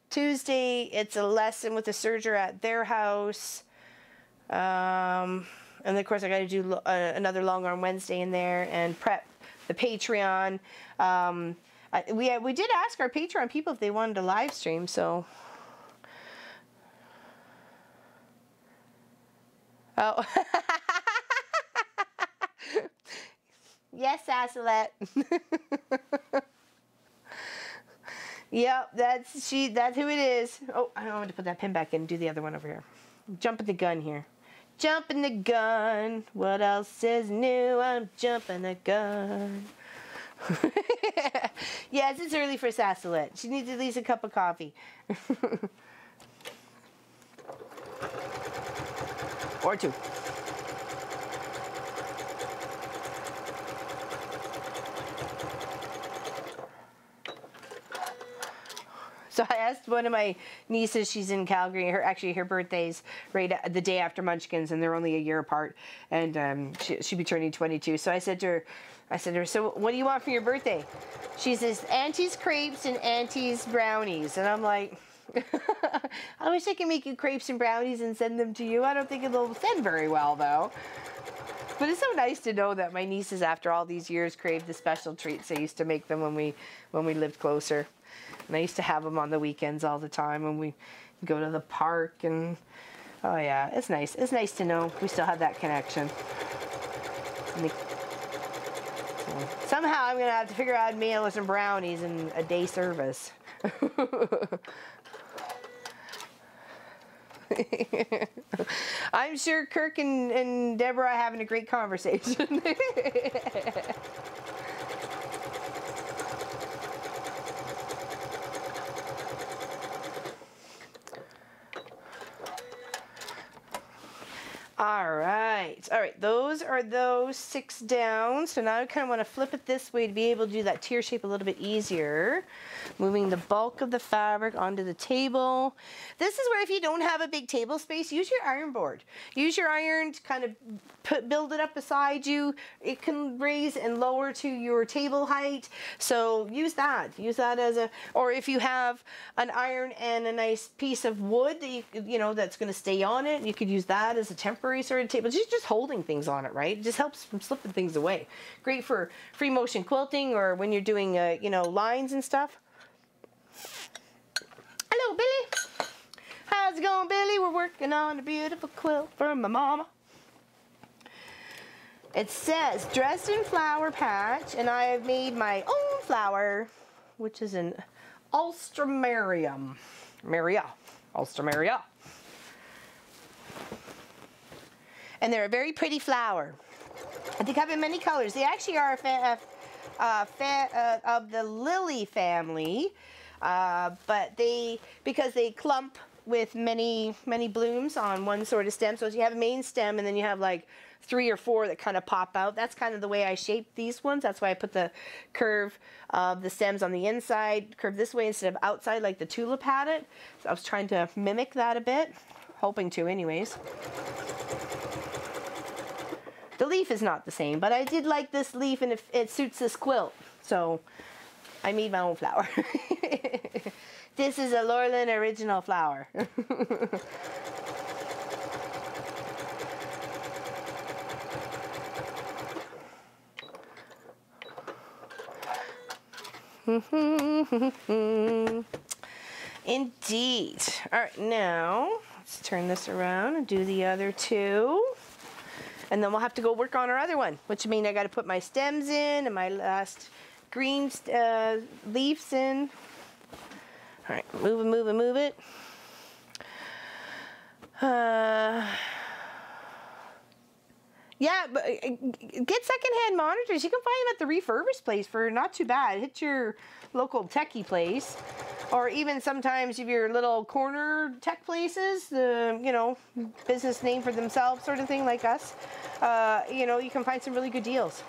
Tuesday, it's a lesson with a serger at their house. And of course, I got to do another long arm Wednesday in there and prep the Patreon. We did ask our Patreon people if they wanted to live stream, so. Oh. Yes, Asselet. Yep, that's who it is. Oh, I want to put that pin back in and do the other one over here. Jumping the gun here. Jumping the gun. What else is new? I'm jumping the gun. Yes, it's early for Sasselet. She needs at least a cup of coffee. Or two. So I asked one of my nieces, she's in Calgary, her birthday's right the day after Munchkins, and they're only a year apart, and she'll be turning 22. So I said to her, so what do you want for your birthday? She says, Auntie's crepes and Auntie's brownies. And I'm like, I wish I could make you crepes and brownies and send them to you. I don't think it'll send very well, though. But it's so nice to know that my nieces, after all these years, crave the special treats I used to make them when we lived closer. And I used to have them on the weekends all the time when we go to the park. And oh yeah, it's nice. It's nice to know we still have that connection. So somehow I'm gonna have to figure out how to mail her some brownies in a day service. I'm sure Kirk and Deborah are having a great conversation. All right, those are those 6 down. So now I kind of want to flip it this way to be able to do that tier shape a little bit easier. Moving the bulk of the fabric onto the table. This is where if you don't have a big table space, use your iron board. Use your iron to kind of build it up beside you. It can raise and lower to your table height. So use that. Use that as a, or if you have an iron and a nice piece of wood that you know that's going to stay on it, you could use that as a temporary sort of table. Just holding things on it, right? It just helps from slipping things away. Great for free motion quilting or when you're doing you know, lines and stuff. Hello, Billy. How's it going, Billy? We're working on a beautiful quilt for my mama. It says Dresden flower patch, and I have made my own flower, which is an Ulstramarium. Ulstramaria. And they're a very pretty flower. They come in many colors. They actually are of the lily family, but because they clump with many blooms on one sort of stem. So you have a main stem, and then you have like 3 or 4 that kind of pop out. That's kind of the way I shaped these ones. That's why I put the curve of the stems on the inside, curve this way instead of outside like the tulip had it. So I was trying to mimic that a bit, hoping to anyways. The leaf is not the same, but I did like this leaf, and it suits this quilt. So I made my own flower. This is a Lorland original flower. Indeed. All right, now let's turn this around and do the other 2. And then we'll have to go work on our other one, which means I got to put my stems in and my last green leaves in. All right, move it. Yeah, but get secondhand monitors. You can find them at the refurbished place for not too bad. Hit your local techie place. Or even sometimes if your little corner tech places, you know, business name for themselves sort of thing like us, you know, you can find some really good deals.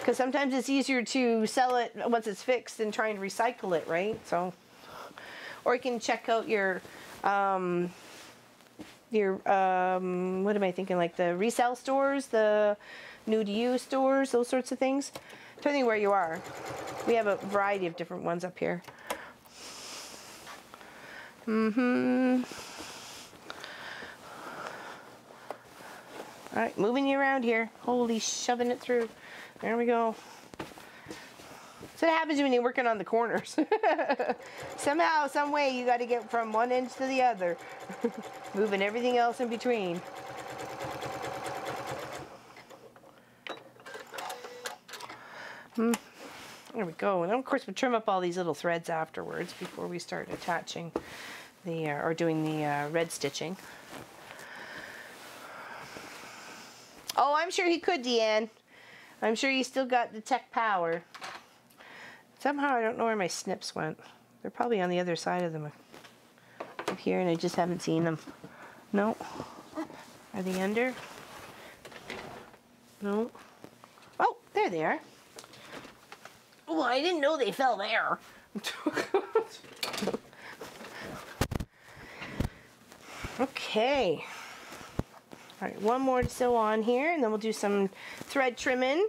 Because sometimes it's easier to sell it once it's fixed than trying to recycle it, right? So, Or you can check out your what am I thinking, like the resale stores, the new to you stores, those sorts of things, depending where you are. We have a variety of different ones up here. All right, moving you around here. Holy, shoving it through. There we go. So what happens when you're working on the corners. Somehow, some way, you got to get from one edge to the other. Moving everything else in between. There we go. And of course, we trim up all these little threads afterwards before we start attaching the, or doing the red stitching. Oh, I'm sure he could, Deanne. I'm sure you still got the tech power. Somehow I don't know where my snips went. They're probably on the other side of them up here, and I just haven't seen them. No. Are they under? No. Oh, there they are. Oh, I didn't know they fell there. Okay. All right, one more to sew on here, and then we'll do some thread trimming,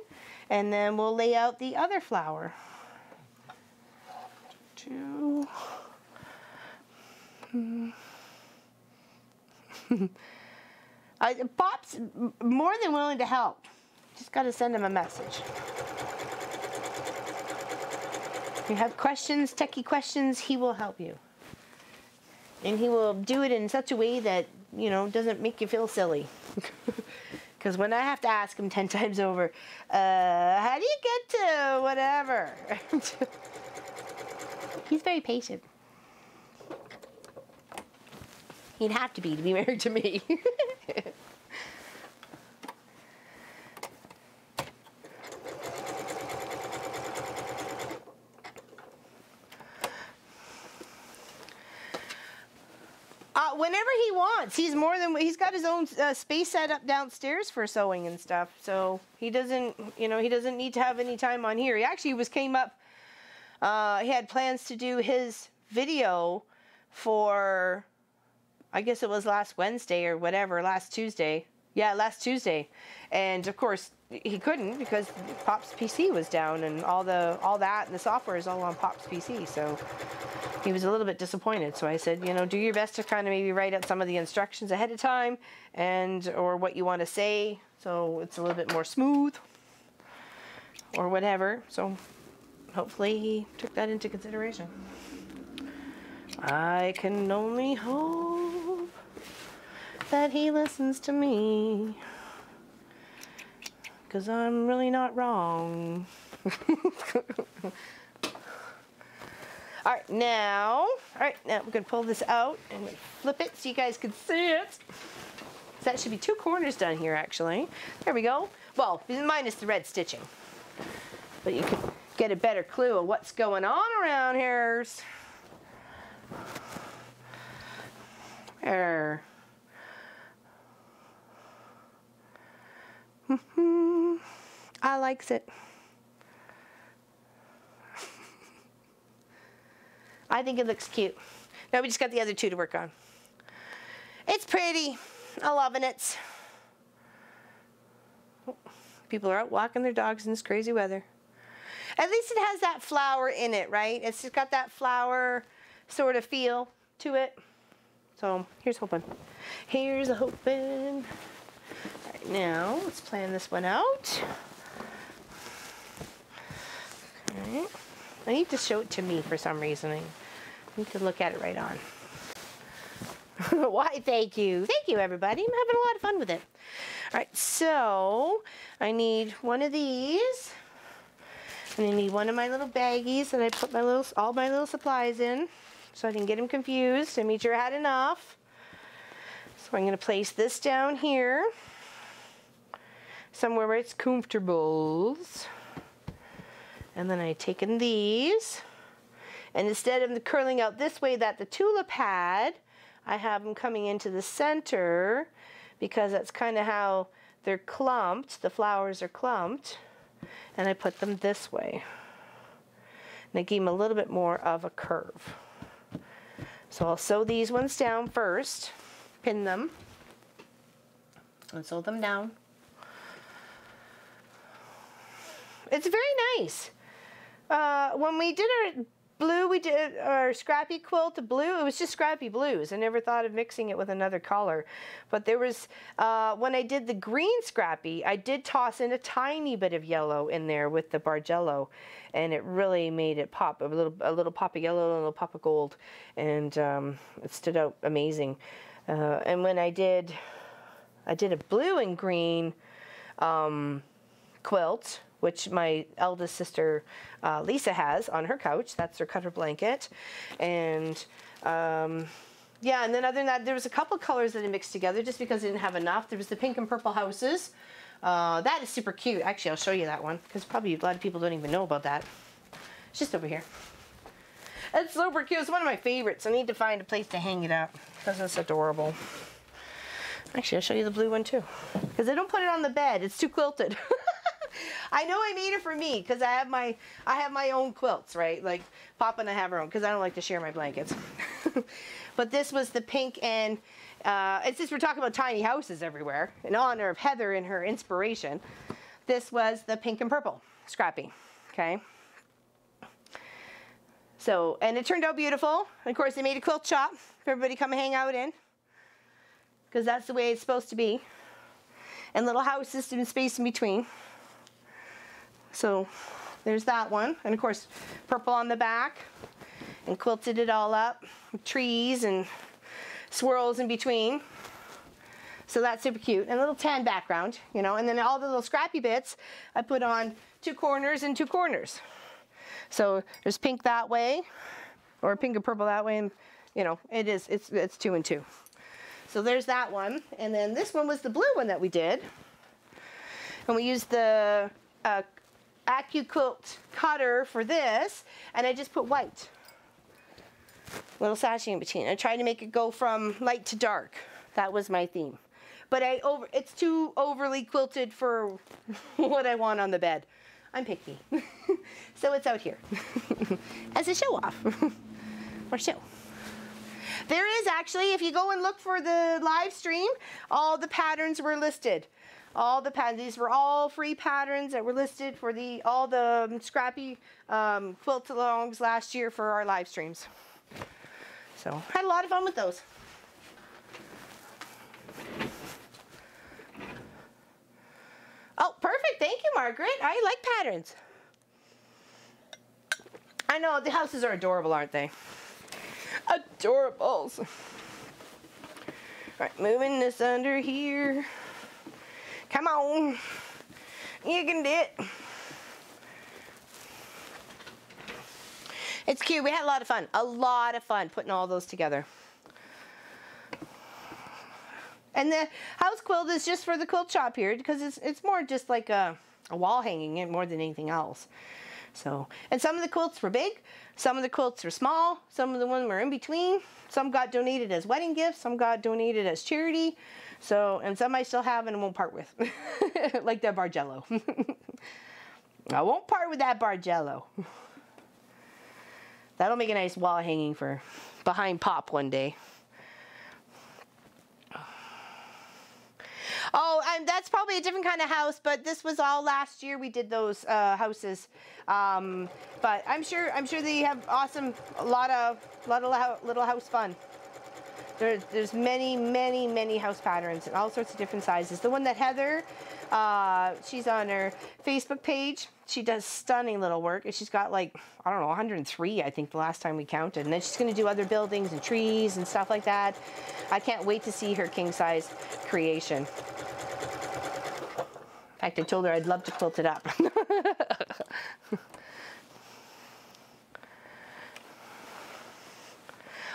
and then we'll lay out the other flower. Two. Pop's more than willing to help. Just got to send him a message. If you have questions, techie questions, he will help you. And he will do it in such a way that, you know, doesn't make you feel silly. Because when I have to ask him 10 times over, how do you get to whatever? He's very patient. He'd have to be married to me. Whenever he wants. He's got his own space set up downstairs for sewing and stuff. So he doesn't, you know, he doesn't need to have any time on here. He actually came up, he had plans to do his video for, I guess it was last Wednesday or whatever, last Tuesday. Yeah, last Tuesday. And of course he couldn't because Pop's PC was down, and all that and the software is all on Pop's PC. So he was a little bit disappointed. So I said, you know, do your best to kind of maybe write out some of the instructions ahead of time, or what you want to say, so it's a little bit more smooth or whatever. So hopefully he took that into consideration. I can only hope that he listens to me, because I'm really not wrong. All right, now we're gonna pull this out and flip it so you guys can see it. So that should be 2 corners done here, actually. There we go. Well, minus the red stitching, but you can get a better clue of what's going on around here. There. I likes it. I think it looks cute. Now we just got the other 2 to work on. It's pretty. I'm loving it. People are out walking their dogs in this crazy weather. At least it has that flower in it, right? It's just got that flower sort of feel to it. So here's hoping. Here's a hoping. All right, now let's plan this one out. Okay. I need to show it to me for some reason. I need to look at it right on. Why, thank you. Thank you, everybody. I'm having a lot of fun with it. All right, so I need one of these. And I need one of my little baggies that I put all my little supplies in, so I didn't get them confused and made sure I had enough. So I'm going to place this down here, somewhere where it's comfortable. And then I've taken these, and instead of curling out this way that the tulip had, I have them coming into the center, because that's kind of how they're clumped. The flowers are clumped, and I put them this way. And I gave them a little bit more of a curve. So I'll sew these ones down first, pin them, and sew them down. It's very nice. When we did our blue, we did our scrappy quilt blue, it was just scrappy blues. I never thought of mixing it with another color. But there was, when I did the green scrappy, I did toss in a tiny bit of yellow in there with the Bargello, and it really made it pop, a little pop of yellow, a little pop of gold, and it stood out amazing. And when I did a blue and green quilt, which my eldest sister Lisa has on her couch. That's her cutter blanket. And yeah, and then other than that, there was a couple colors that I mixed together just because I didn't have enough. There was the pink and purple houses. That is super cute. Actually, I'll show you that one because probably a lot of people don't even know about that. It's just over here. It's super cute. It's one of my favorites. I need to find a place to hang it up because it's adorable. Actually, I'll show you the blue one too because I don't put it on the bed. It's too quilted. I know I made it for me because I have my own quilts, right? Like Papa and I have our own because I don't like to share my blankets. But this was the pink, and it's just we're talking about tiny houses everywhere in honor of Heather and her inspiration. This was the pink and purple scrappy, okay? So, and it turned out beautiful. And of course, they made a quilt shop for everybody to come and hang out in because that's the way it's supposed to be. And little houses and space in between. So there's that one, and of course purple on the back, and quilted it all up, trees and swirls in between. So that's super cute, and a little tan background, you know, and then all the little scrappy bits I put on 2 corners and 2 corners. So there's pink that way, or pink and purple that way, and you know, it's 2 and 2. So there's that one, and then this one was the blue one that we did, and we used the Applique cutter for this, and I just put white, little sashing in between. I tried to make it go from light to dark. That was my theme, but it's too overly quilted for what I want on the bed. I'm picky. So it's out here as a show off or show. There is actually, if you go and look for the live stream, all the patterns were listed. All the patterns, these were all free patterns that were listed for all the scrappy quilt alongs last year for our live streams. So had a lot of fun with those. Oh, perfect. Thank you, Margaret. I like patterns. I know, the houses are adorable, aren't they? Adorables. All right, moving this under here. Come on, you can do it. It's cute. We had a lot of fun putting all those together. And the house quilt is just for the quilt shop here because it's more just like a wall hanging more than anything else. So, and some of the quilts were big, some of the quilts were small, some of the ones were in between. Some got donated as wedding gifts, some got donated as charity. So, and some I still have and won't part with, like that Bargello. I won't part with that Bargello. That'll make a nice wall hanging for behind Pop one day. Oh, and that's probably a different kind of house, but this was all last year we did those houses. But I'm sure they have awesome, a lot of little house fun. There's many house patterns and all sorts of different sizes. The one that Heather, she's on her Facebook page. She does stunning little work. And she's got like, I don't know, 103, I think the last time we counted. And then she's going to do other buildings and trees and stuff like that. I can't wait to see her king size creation. In fact, I told her I'd love to quilt it up.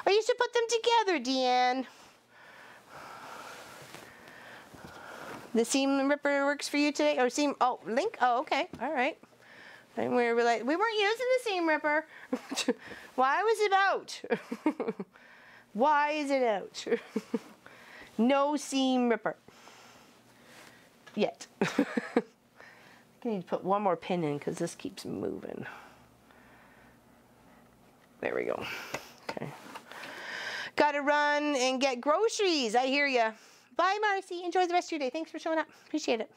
Oh, you should put them together, Deanne. The seam ripper works for you today? Or seam, oh, link? Oh, okay, all right. And we were like, we weren't using the seam ripper. Why was it out? Why is it out? No seam ripper. Yet. I need to put one more pin in because this keeps moving. There we go. Okay. Gotta run and get groceries. I hear ya. Bye, Marcy. Enjoy the rest of your day. Thanks for showing up. Appreciate it.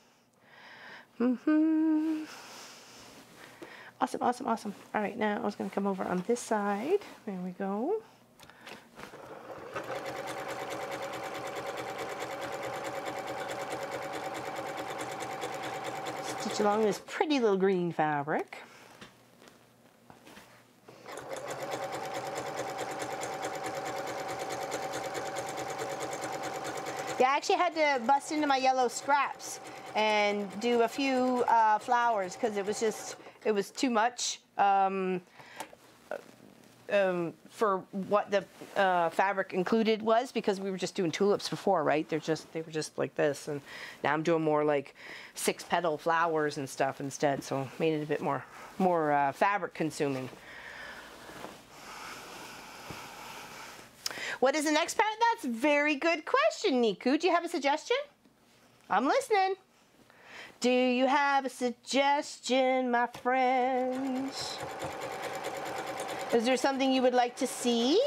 Awesome, awesome, awesome. All right, now I was going to come over on this side. There we go. Stitch along this pretty little green fabric. Yeah, I actually had to bust into my yellow scraps and do a few flowers because it was too much for what the fabric included was, because we were just doing tulips before, right? They were just like this, and now I'm doing more like 6-petal flowers and stuff instead, so made it a bit more fabric consuming. What is the next pattern? That's a very good question, Niku. Do you have a suggestion? I'm listening. Do you have a suggestion, my friends? Is there something you would like to see?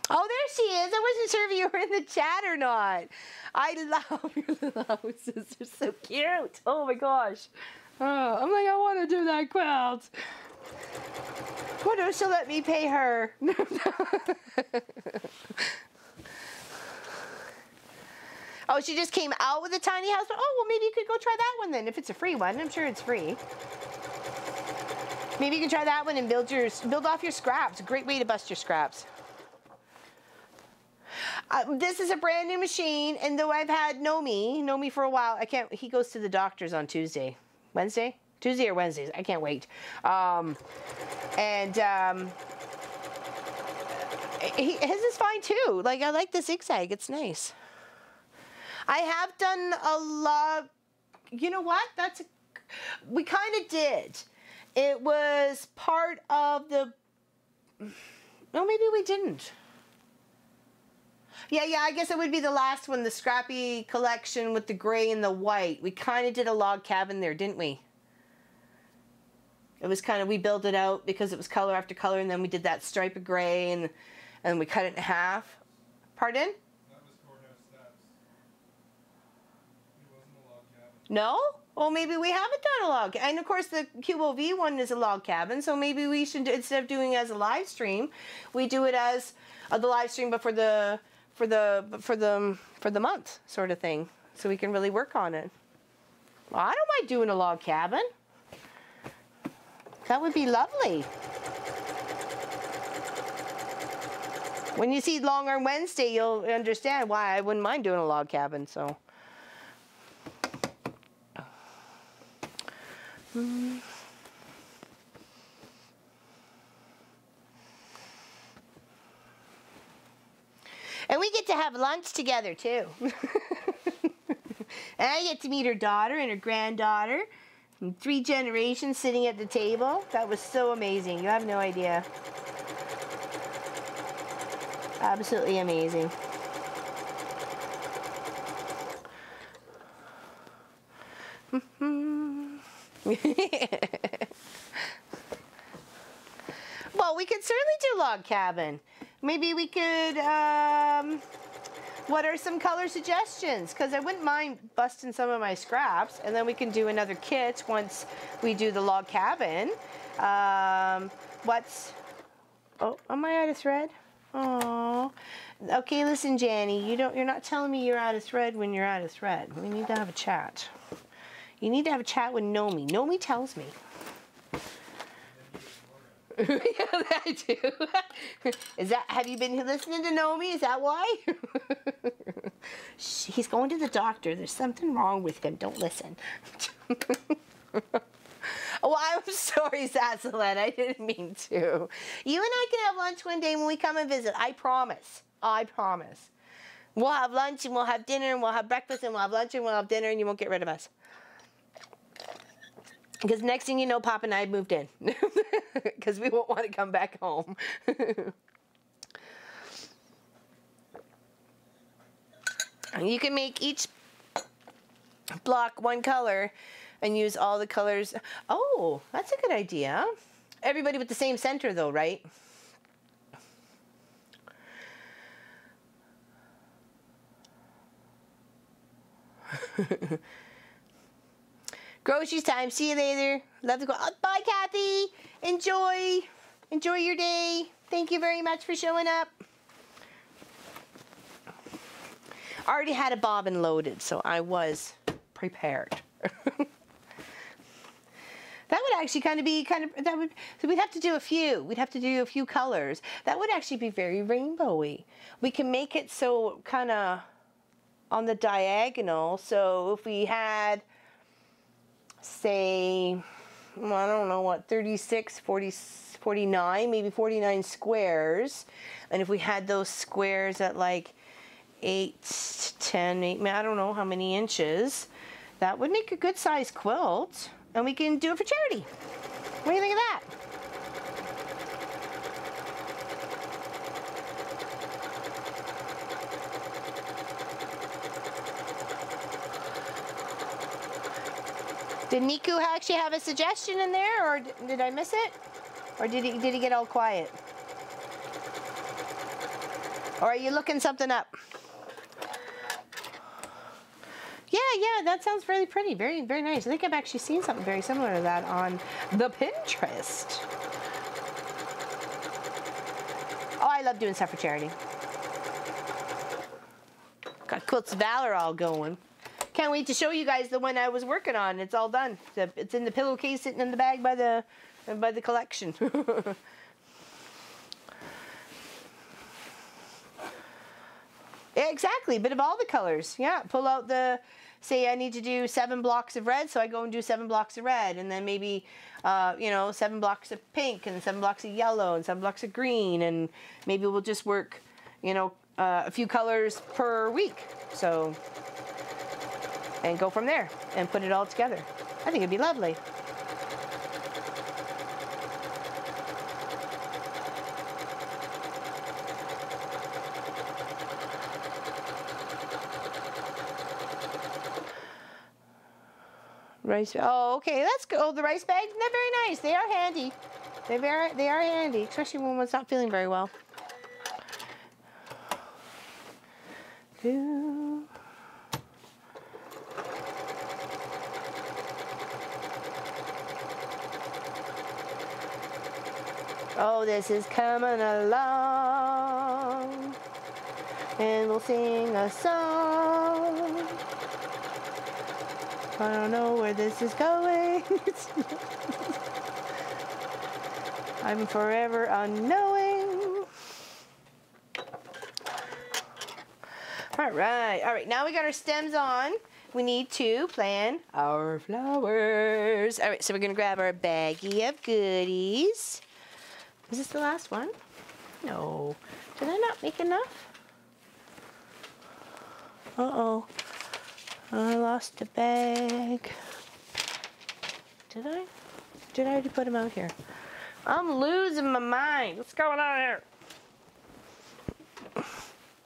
Oh, there she is. I wasn't sure if you were in the chat or not. I love your little houses. They're so cute. Oh my gosh. Oh, I'm like, I want to do that quilt. What if she'll let me pay her? Oh, she just came out with a tiny house. Oh, well, maybe you could go try that one then, if it's a free one. I'm sure it's free. Maybe you can try that one and build off your scraps. Great way to bust your scraps. This is a brand new machine, and though I've had Nomi for a while, he goes to the doctor's on Tuesday. Wednesday? Tuesday or Wednesdays. I can't wait. His is fine too. Like, I like the zigzag. It's nice. I have done a lot. You know what? We kind of did. It was part of the... No, maybe we didn't. Yeah, I guess it would be the last one, the Scrappy collection with the gray and the white. We kind of did a log cabin there, didn't we? It was kind of, we built it out because it was color after color, and then we did that stripe of gray, and we cut it in half. Pardon? That was Courthouse Steps. It wasn't a log cabin. No? Well, maybe we haven't done a log. And of course, the QOV one is a log cabin, so maybe we should, instead of doing it as a live stream, we do it as the live stream, but for the month sort of thing, so we can really work on it. Well, I don't mind doing a log cabin. That would be lovely. When you see Long Arm Wednesday, you'll understand why I wouldn't mind doing a log cabin. So. And we get to have lunch together, too. And I get to meet her daughter and her granddaughter. And 3 generations sitting at the table. That was so amazing. You have no idea. Absolutely amazing. Well, we could certainly do log cabin. Maybe we could, what are some color suggestions? Because I wouldn't mind busting some of my scraps, and then we can do another kit once we do the log cabin. Oh, am I out of thread? Oh, okay. Listen, Janny, you're not telling me you're out of thread when you're out of thread. We need to have a chat. You need to have a chat with Nomi. Nomi tells me. Yeah, I do. Have you been listening to Nomi? Is that why? He's going to the doctor. There's something wrong with him. Don't listen. Oh, I'm sorry, Sassalette. I didn't mean to. You and I can have lunch one day when we come and visit. I promise. I promise. We'll have lunch and we'll have dinner and we'll have breakfast and we'll have lunch and we'll have dinner and you won't get rid of us. Because next thing you know, Pop and I moved in. Because we won't want to come back home. You can make each block one color and use all the colors. Oh, that's a good idea. Everybody with the same center though, right? Groceries time. See you later. Love to go. Oh, bye, Kathy. Enjoy your day. Thank you very much for showing up. I already had a bobbin loaded, so I was prepared. That would actually so we'd have to do a few. We'd have to do a few colors. That would actually be very rainbowy. We can make it so kind of on the diagonal. So if we had, say, well, I don't know what, 36, 40, 49, maybe 49 squares. And if we had those squares at like 8, 10, 8, I don't know how many inches, that would make a good size quilt. And we can do it for charity. What do you think of that? Did Niku actually have a suggestion in there, or did I miss it? Or did he get all quiet? Or are you looking something up? Yeah, that sounds really pretty. Very, very nice. I think I've actually seen something very similar to that on the Pinterest. Oh, I love doing stuff for charity. Got Quilts of Valor all going. Can't wait to show you guys the one I was working on. It's all done. It's in the pillowcase sitting in the bag by the collection. Yeah, exactly. Bit of all the colors. Yeah, pull out the, say I need to do 7 blocks of red, so I go and do 7 blocks of red, and then maybe, 7 blocks of pink, and 7 blocks of yellow, and 7 blocks of green, and maybe we'll just work, a few colors per week. So, and go from there and put it all together. I think it'd be lovely. Rice. Oh, okay. Let's go. The rice bags. They're very nice. They are handy. They are handy, especially when one's not feeling very well. Oh, this is coming along, and we'll sing a song. I don't know where this is going. I'm forever unknowing. All right. Now we got our stems on. We need to plant our flowers. All right, so we're gonna grab our baggie of goodies. Is this the last one? No. Did I not make enough? Uh-oh. I lost a bag. Did I? Did I already put them out here? I'm losing my mind. What's going on here?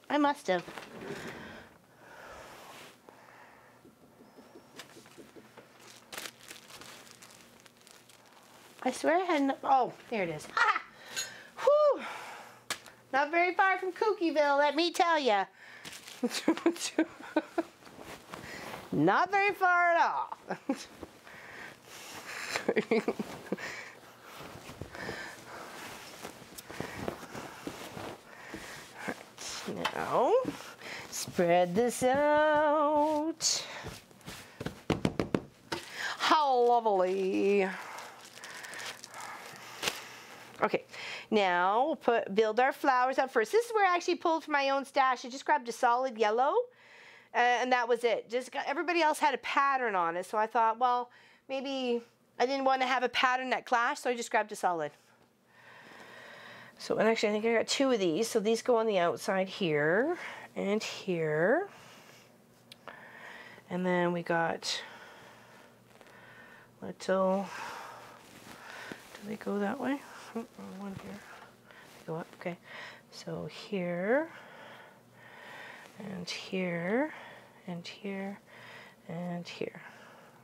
I must have. I swear I had no, oh, there it is. Ah! Whew! Not very far from Kookyville, let me tell you. Not very far at all. Right, now, spread this out. How lovely. Okay, now we'll build our flowers up first. This is where I actually pulled from my own stash. I just grabbed a solid yellow. And that was it. Everybody else had a pattern on it, so I thought, well, maybe I didn't want to have a pattern that clashed, so I just grabbed a solid. So, and actually, I think I got 2 of these. So these go on the outside here and here. And then we got little, do they go that way? One here. They go up, okay. So here. And here, and here, and and here.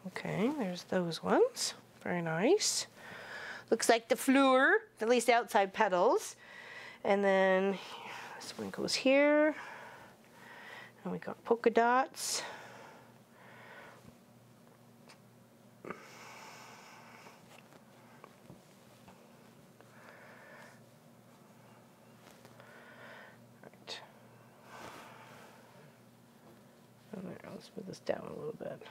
Okay, there's those ones. Very nice. Looks like the flower, at least the outside petals. And then this one goes here. And we got polka dots. Right. And there, let's move this down a little bit.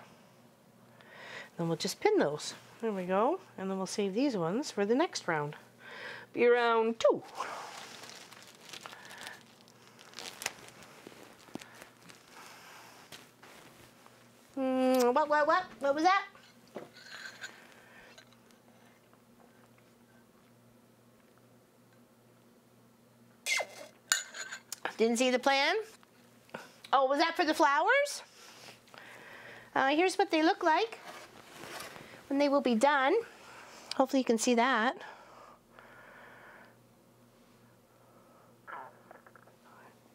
Then we'll just pin those. There we go. And then we'll save these ones for the next round. Be round 2. What was that? Didn't see the plan? Oh, was that for the flowers? Here's what they look like when they will be done. Hopefully you can see that.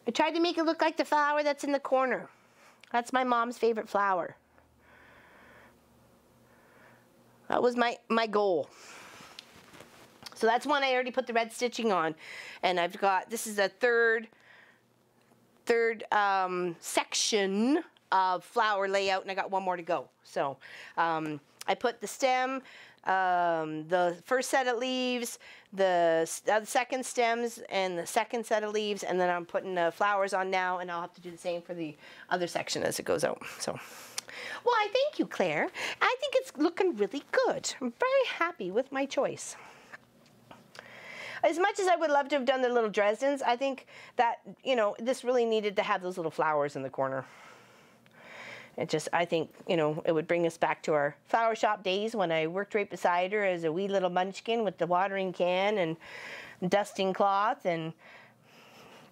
I tried to make it look like the flower that's in the corner. That's my mom's favorite flower. That was my goal. So that's one I already put the red stitching on. And I've got, this is a third section of flower layout, and I got one more to go. So I put the stem, the first set of leaves, the second stems, and the second set of leaves, and then I'm putting the flowers on now, and I'll have to do the same for the other section as it goes out. So, well, I thank you, Claire. I think it's looking really good. I'm very happy with my choice. As much as I would love to have done the little Dresdens, I think that, you know, this really needed to have those little flowers in the corner. It just, I think, you know, it would bring us back to our flower shop days when I worked right beside her as a wee little munchkin with the watering can and dusting cloth and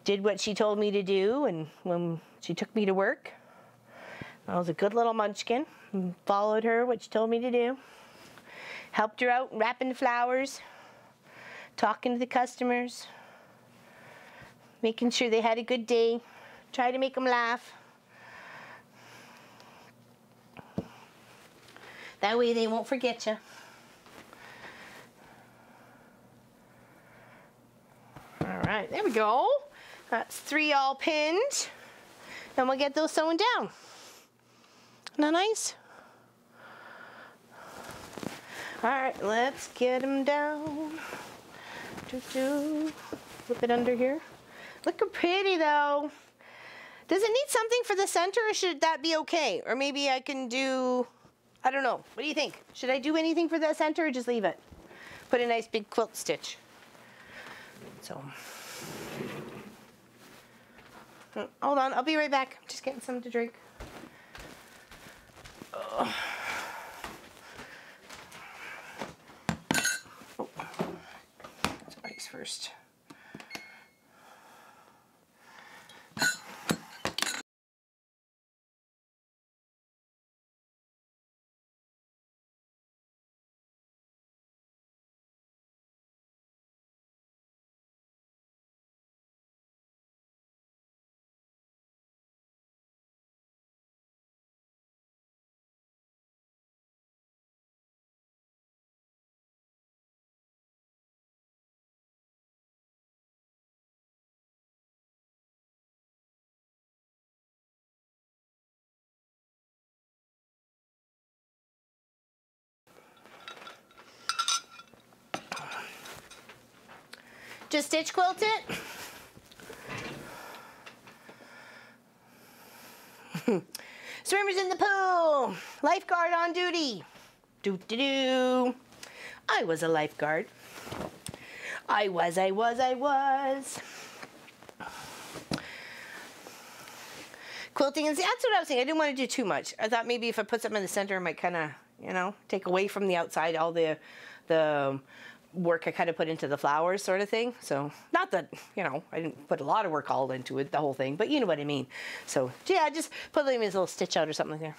did what she told me to do. And when she took me to work, I was a good little munchkin and followed her, what she told me to do. Helped her out wrapping the flowers, talking to the customers, making sure they had a good day, try to make them laugh. That way they won't forget you. All right, there we go. That's 3 all pinned. And we'll get those sewn down. Isn't that nice? All right, let's get them down. Flip it under here. Looking pretty though. Does it need something for the center, or should that be okay? Or maybe I can do, I don't know. What do you think? Should I do anything for the center or just leave it? Put a nice big quilt stitch. So, hold on, I'll be right back. I'm just getting something to drink. Oh. Ice first. Just stitch quilt it. Swimmers in the pool. Lifeguard on duty. Doo-doo-doo. I was a lifeguard. I was. Quilting, and see, that's what I was thinking. I didn't want to do too much. I thought maybe if I put something in the center, it might kind of, you know, take away from the outside all the work I kind of put into the flowers sort of thing. So not that, you know, I didn't put a lot of work all into it, the whole thing, but you know what I mean. So yeah, just put maybe a little stitch out or something there.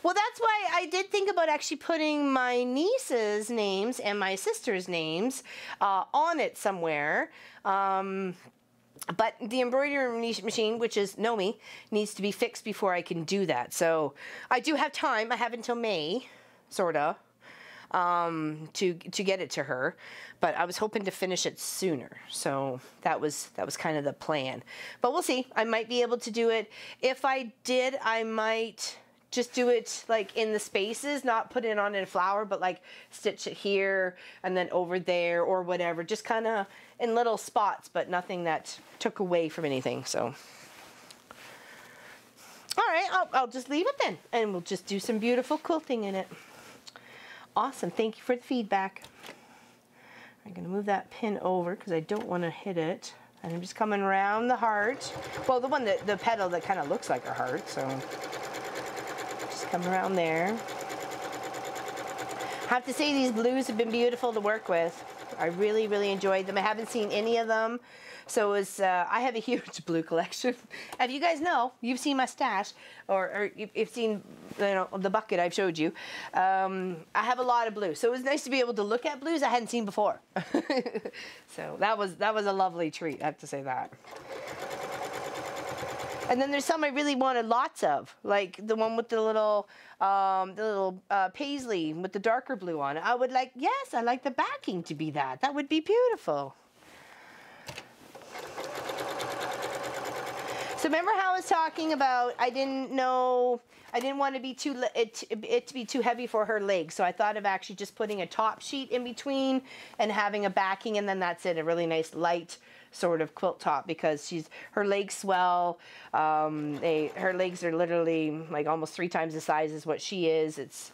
Well, that's why I did think about actually putting my niece's names and my sister's names on it somewhere. But the embroidery machine, which is Nomi, needs to be fixed before I can do that. So I do have time. I have until May, sorta, to get it to her. But I was hoping to finish it sooner. So that was kind of the plan. But we'll see. I might be able to do it. If I did, I might just do it like in the spaces, not put it on in a flower, but like stitch it here and then over there or whatever, just kind of in little spots, but nothing that took away from anything. So, all right, I'll just leave it then, and we'll just do some beautiful quilting in it. Awesome, thank you for the feedback. I'm gonna move that pin over because I don't want to hit it. And I'm just coming around the heart. Well, the petal that kind of looks like a heart, so. Come around there. I have to say these blues have been beautiful to work with. I really, really enjoyed them. I haven't seen any of them. So I have a huge blue collection. If you guys know, you've seen my stash, or you've seen the bucket I've showed you. I have a lot of blue. So it was nice to be able to look at blues I hadn't seen before. So that was a lovely treat, I have to say that. And then there's some I really wanted lots of, like the one with the little paisley with the darker blue on it. I would like, yes, I like the backing to be that. That would be beautiful. So remember how I was talking about I didn't want to be it to be too heavy for her legs. So I thought of actually just putting a top sheet in between and having a backing, and then that's it, a really nice light sort of quilt top, because her legs swell. Her legs are literally like almost 3 times the size as what she is. It's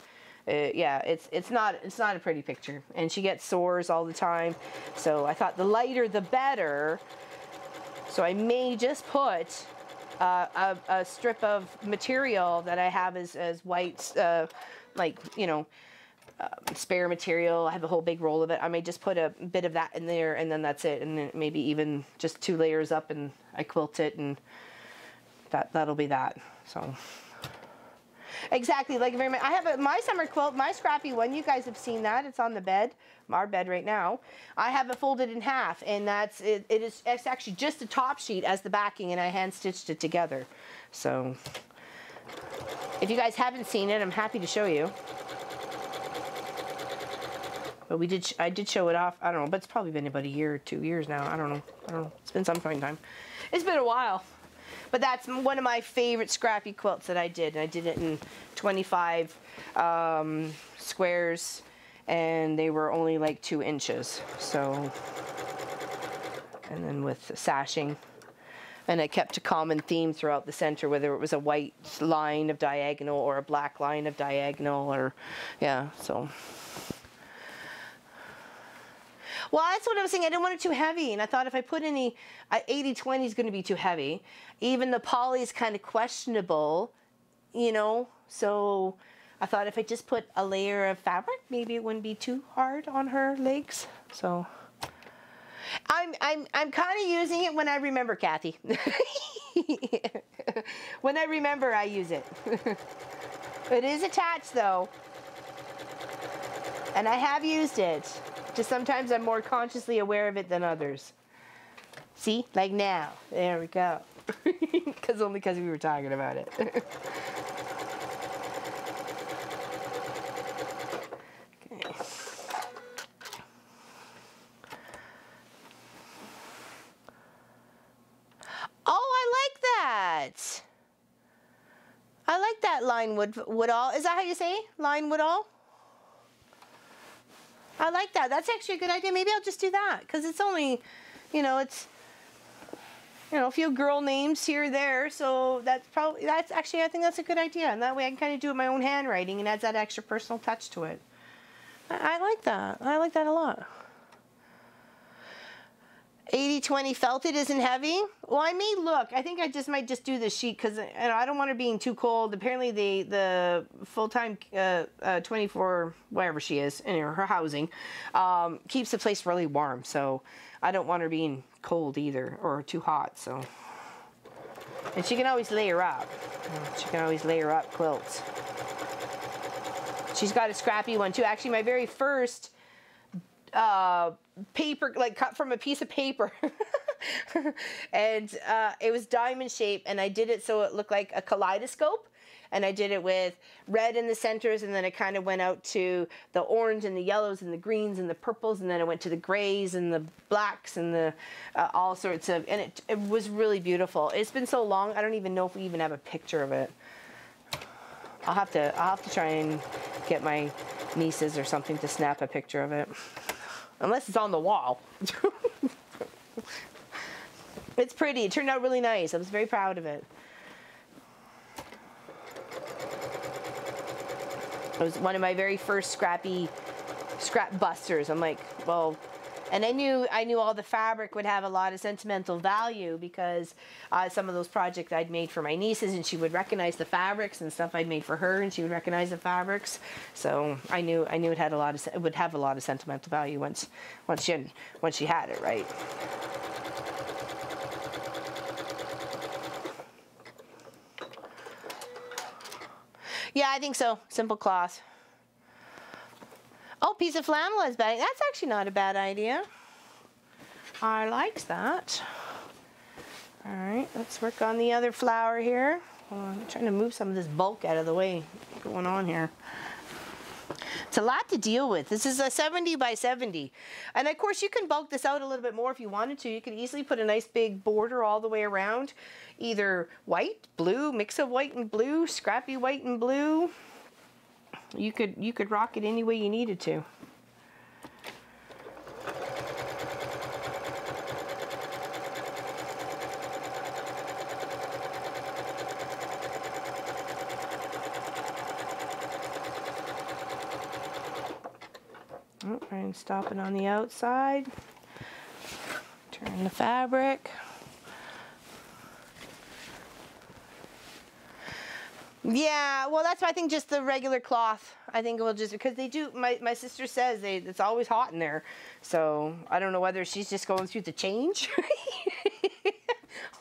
not a pretty picture, and she gets sores all the time. So I thought the lighter the better. So I may just put a strip of material that I have as white, spare material. I have a whole big roll of it. I may just put a bit of that in there, and then that's it. And then maybe even just 2 layers up, and I quilt it, and that'll be that. So exactly, like very much. I have my summer quilt, my scrappy one. You guys have seen that. It's on the bed, our bed right now. I have it folded in half, and it's actually just a top sheet as the backing, and I hand stitched it together. So if you guys haven't seen it, I'm happy to show you. But I did show it off. I don't know, but it's probably been about a year or 2 years now. I don't know. It's been some point in time. It's been a while. But that's one of my favorite scrappy quilts that I did. And I did it in 25 squares, and they were only like 2 inches. So, and then with sashing. And I kept a common theme throughout the center, whether it was a white line of diagonal or a black line of diagonal, or, yeah, so. Well, that's what I was saying. I didn't want it too heavy, and I thought if I put any 80-20 is going to be too heavy. Even the poly is kind of questionable, so I thought if I just put a layer of fabric, maybe it wouldn't be too hard on her legs. So I'm kind of using it when I remember, Kathy. When I remember, I use it. It is attached though, and I have used it. Just sometimes I'm more consciously aware of it than others. See? Like now. There we go. Only because we were talking about it. Okay. Oh, I like that. I like that line woodall. Is that how you say? Line woodall? I like that. That's actually a good idea. Maybe I'll just do that, because it's only, it's, a few girl names here or there. So that's actually, I think that's a good idea. And that way I can kind of do it in my own handwriting, and adds that extra personal touch to it. I like that. I like that a lot. 80-20 felted isn't heavy. Well, I may look. I think I might just do this sheet, because I don't want her being too cold. Apparently the full-time 24, wherever she is, in her housing, keeps the place really warm. So I don't want her being cold either, or too hot. So, and she can always layer up. She can always layer up quilts. She's got a scrappy one too. Actually, my very first paper, like cut from a piece of paper. And it was diamond shaped, and I did it so it looked like a kaleidoscope. And I did it with red in the centers, and then it kind of went out to the orange and the yellows and the greens and the purples, and then it went to the grays and the blacks and the all sorts of, and it was really beautiful. It's been so long, I don't even know if we even have a picture of it. I'll have to try and get my nieces or something to snap a picture of it, unless it's on the wall. It's pretty. It turned out really nice. I was very proud of it. It was one of my very first scrap busters. I'm like, well, and I knew all the fabric would have a lot of sentimental value because some of those projects I'd made for my nieces, and she would recognize the fabrics, and stuff I'd made for her, and she would recognize the fabrics. So I knew it had it would have a lot of sentimental value once she had it, right? Yeah, I think so. Simple cloth. Oh, piece of flannel is bad. That's actually not a bad idea. I like that. All right, let's work on the other flower here. I'm trying to move some of this bulk out of the way going on here. It's a lot to deal with. This is a 70 by 70. And of course you can bulk this out a little bit more if you wanted to. You could easily put a nice big border all the way around. Either white, blue, mix of white and blue, scrappy white and blue. You could rock it any way you needed to. Oh, I'm stopping on the outside. Turn the fabric. Yeah, well, that's why I think just the regular cloth. I think it will just, because they do, my sister says it's always hot in there. So I don't know whether she's just going through the change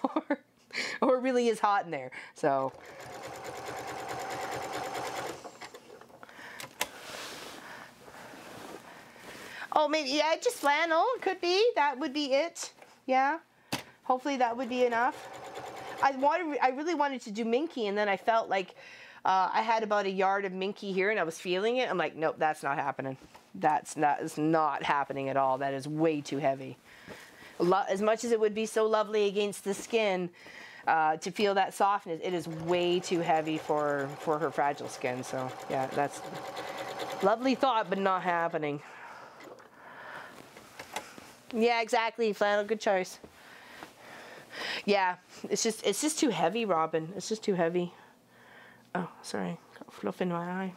or it really is hot in there. So. Oh, maybe, yeah, just flannel. Could be. That would be it. Yeah. Hopefully that would be enough. I really wanted to do minky, and then I felt like I had about a yard of minky here, and I was feeling it. I'm like, nope, that's not happening. That's not happening at all. That is way too heavy. As much as it would be so lovely against the skin to feel that softness, it is way too heavy for her fragile skin. So yeah, that's lovely thought, but not happening. Yeah, exactly. Flannel, good choice. Yeah, it's just too heavy, Robin. It's just too heavy. Oh, sorry, got fluff in my eye.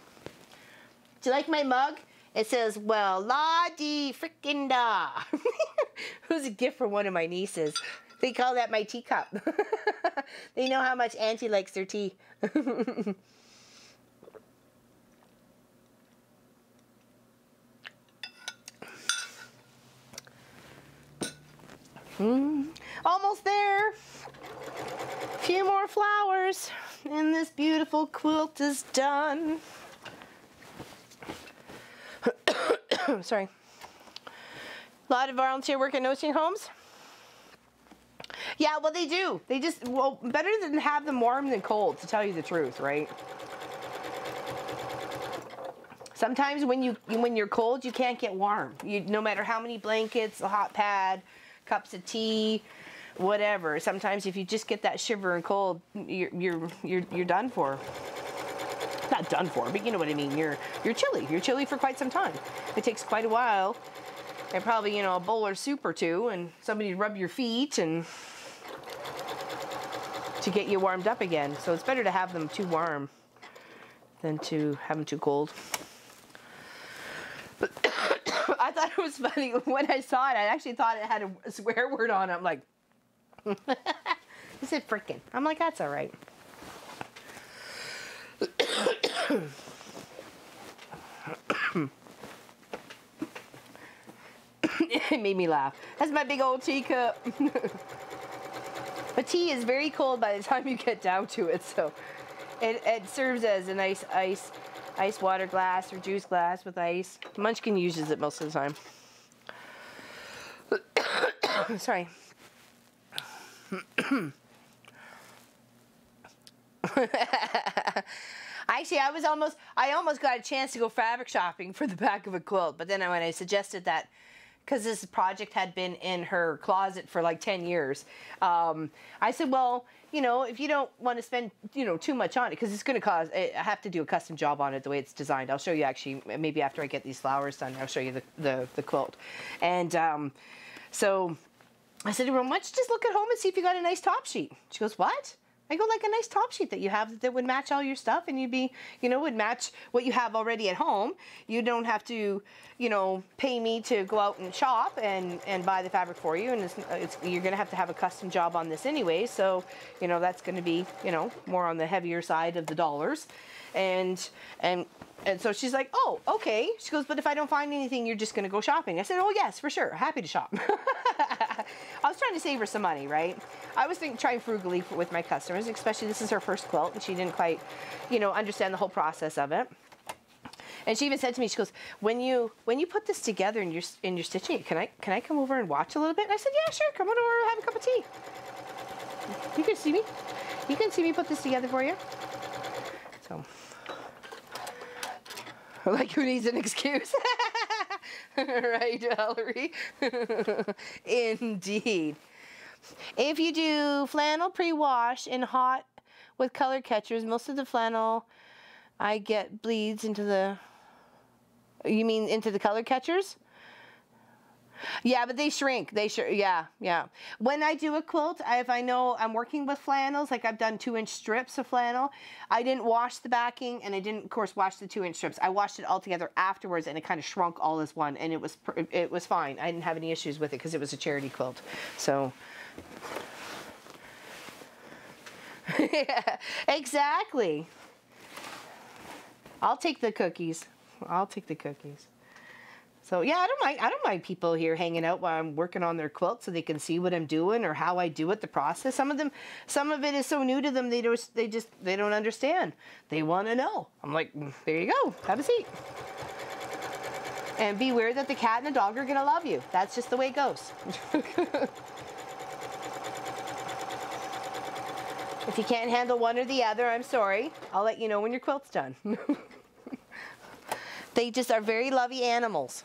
Do you like my mug? It says, well, la-dee frickin' da. It was a gift from one of my nieces. They call that my teacup. They know how much Auntie likes their tea. Almost there. A few more flowers, and this beautiful quilt is done. Sorry. A lot of volunteer work at nursing homes. Yeah, well, they do. They just, well, better than have them warm than cold, to tell you the truth, right? Sometimes when you're cold, you can't get warm. No matter how many blankets, a hot pad, cups of tea, whatever. Sometimes if you just get that shiver and cold, you're done for. Not done for, but you know what I mean. You're chilly. You're chilly for quite some time. It takes quite a while, and probably, you know, a bowl of soup or two, and somebody to rub your feet and to get you warmed up again. So it's better to have them too warm than to have them too cold. But I thought it was funny when I saw it. I actually thought it had a swear word on it. I'm like, is it frickin'? I'm like, that's all right. It made me laugh. That's my big old teacup. But tea is very cold by the time you get down to it, so it serves as a nice ice water glass or juice glass with ice. Munchkin uses it most of the time. Sorry. Actually, I almost got a chance to go fabric shopping for the back of a quilt, but then when I suggested that, because this project had been in her closet for like 10 years, I said, well, you know, if you don't want to spend, you know, too much on it, because it's going to cost, I have to do a custom job on it the way it's designed. I'll show you actually, maybe after I get these flowers done, I'll show you the quilt. And so I said to her, why don't you just look at home and see if you got a nice top sheet? She goes, what? I go, like a nice top sheet that you have that would match all your stuff, and you'd be, you know, would match what you have already at home. You don't have to, you know, pay me to go out and shop and buy the fabric for you, and you're going to have a custom job on this anyway, so, you know, that's going to be, you know, more on the heavier side of the dollars. And so she's like, oh, okay. She goes, but if I don't find anything, you're just going to go shopping. I said, oh, yes, for sure. Happy to shop. I was trying to save her some money, right? I was trying frugally with my customers, especially this is her first quilt, and she didn't quite, you know, understand the whole process of it. And she even said to me, she goes, when you put this together and you're stitching it, can I come over and watch a little bit? And I said, yeah, sure. Come on over, have a cup of tea. You can see me. You can see me put this together for you. So, like, who needs an excuse? Right, Valerie? Indeed. If you do flannel pre-wash in hot with color catchers, most of the flannel I get bleeds into the, you mean into the color catchers? Yeah, but they shrink. Yeah. When I do a quilt, if I know I'm working with flannels, like I've done 2-inch strips of flannel, I didn't wash the backing, and I didn't, of course, wash the 2-inch strips. I washed it all together afterwards, and it kind of shrunk all as one, and it was fine. I didn't have any issues with it because it was a charity quilt. So, yeah, exactly. I'll take the cookies. I'll take the cookies. So yeah, I don't mind people here hanging out while I'm working on their quilt so they can see what I'm doing or how I do it, the process. Some of it is so new to them they don't understand. They want to know. I'm like, there you go, have a seat. And be aware that the cat and the dog are gonna love you. That's just the way it goes. If you can't handle one or the other, I'm sorry. I'll let you know when your quilt's done. They just are very lovey animals.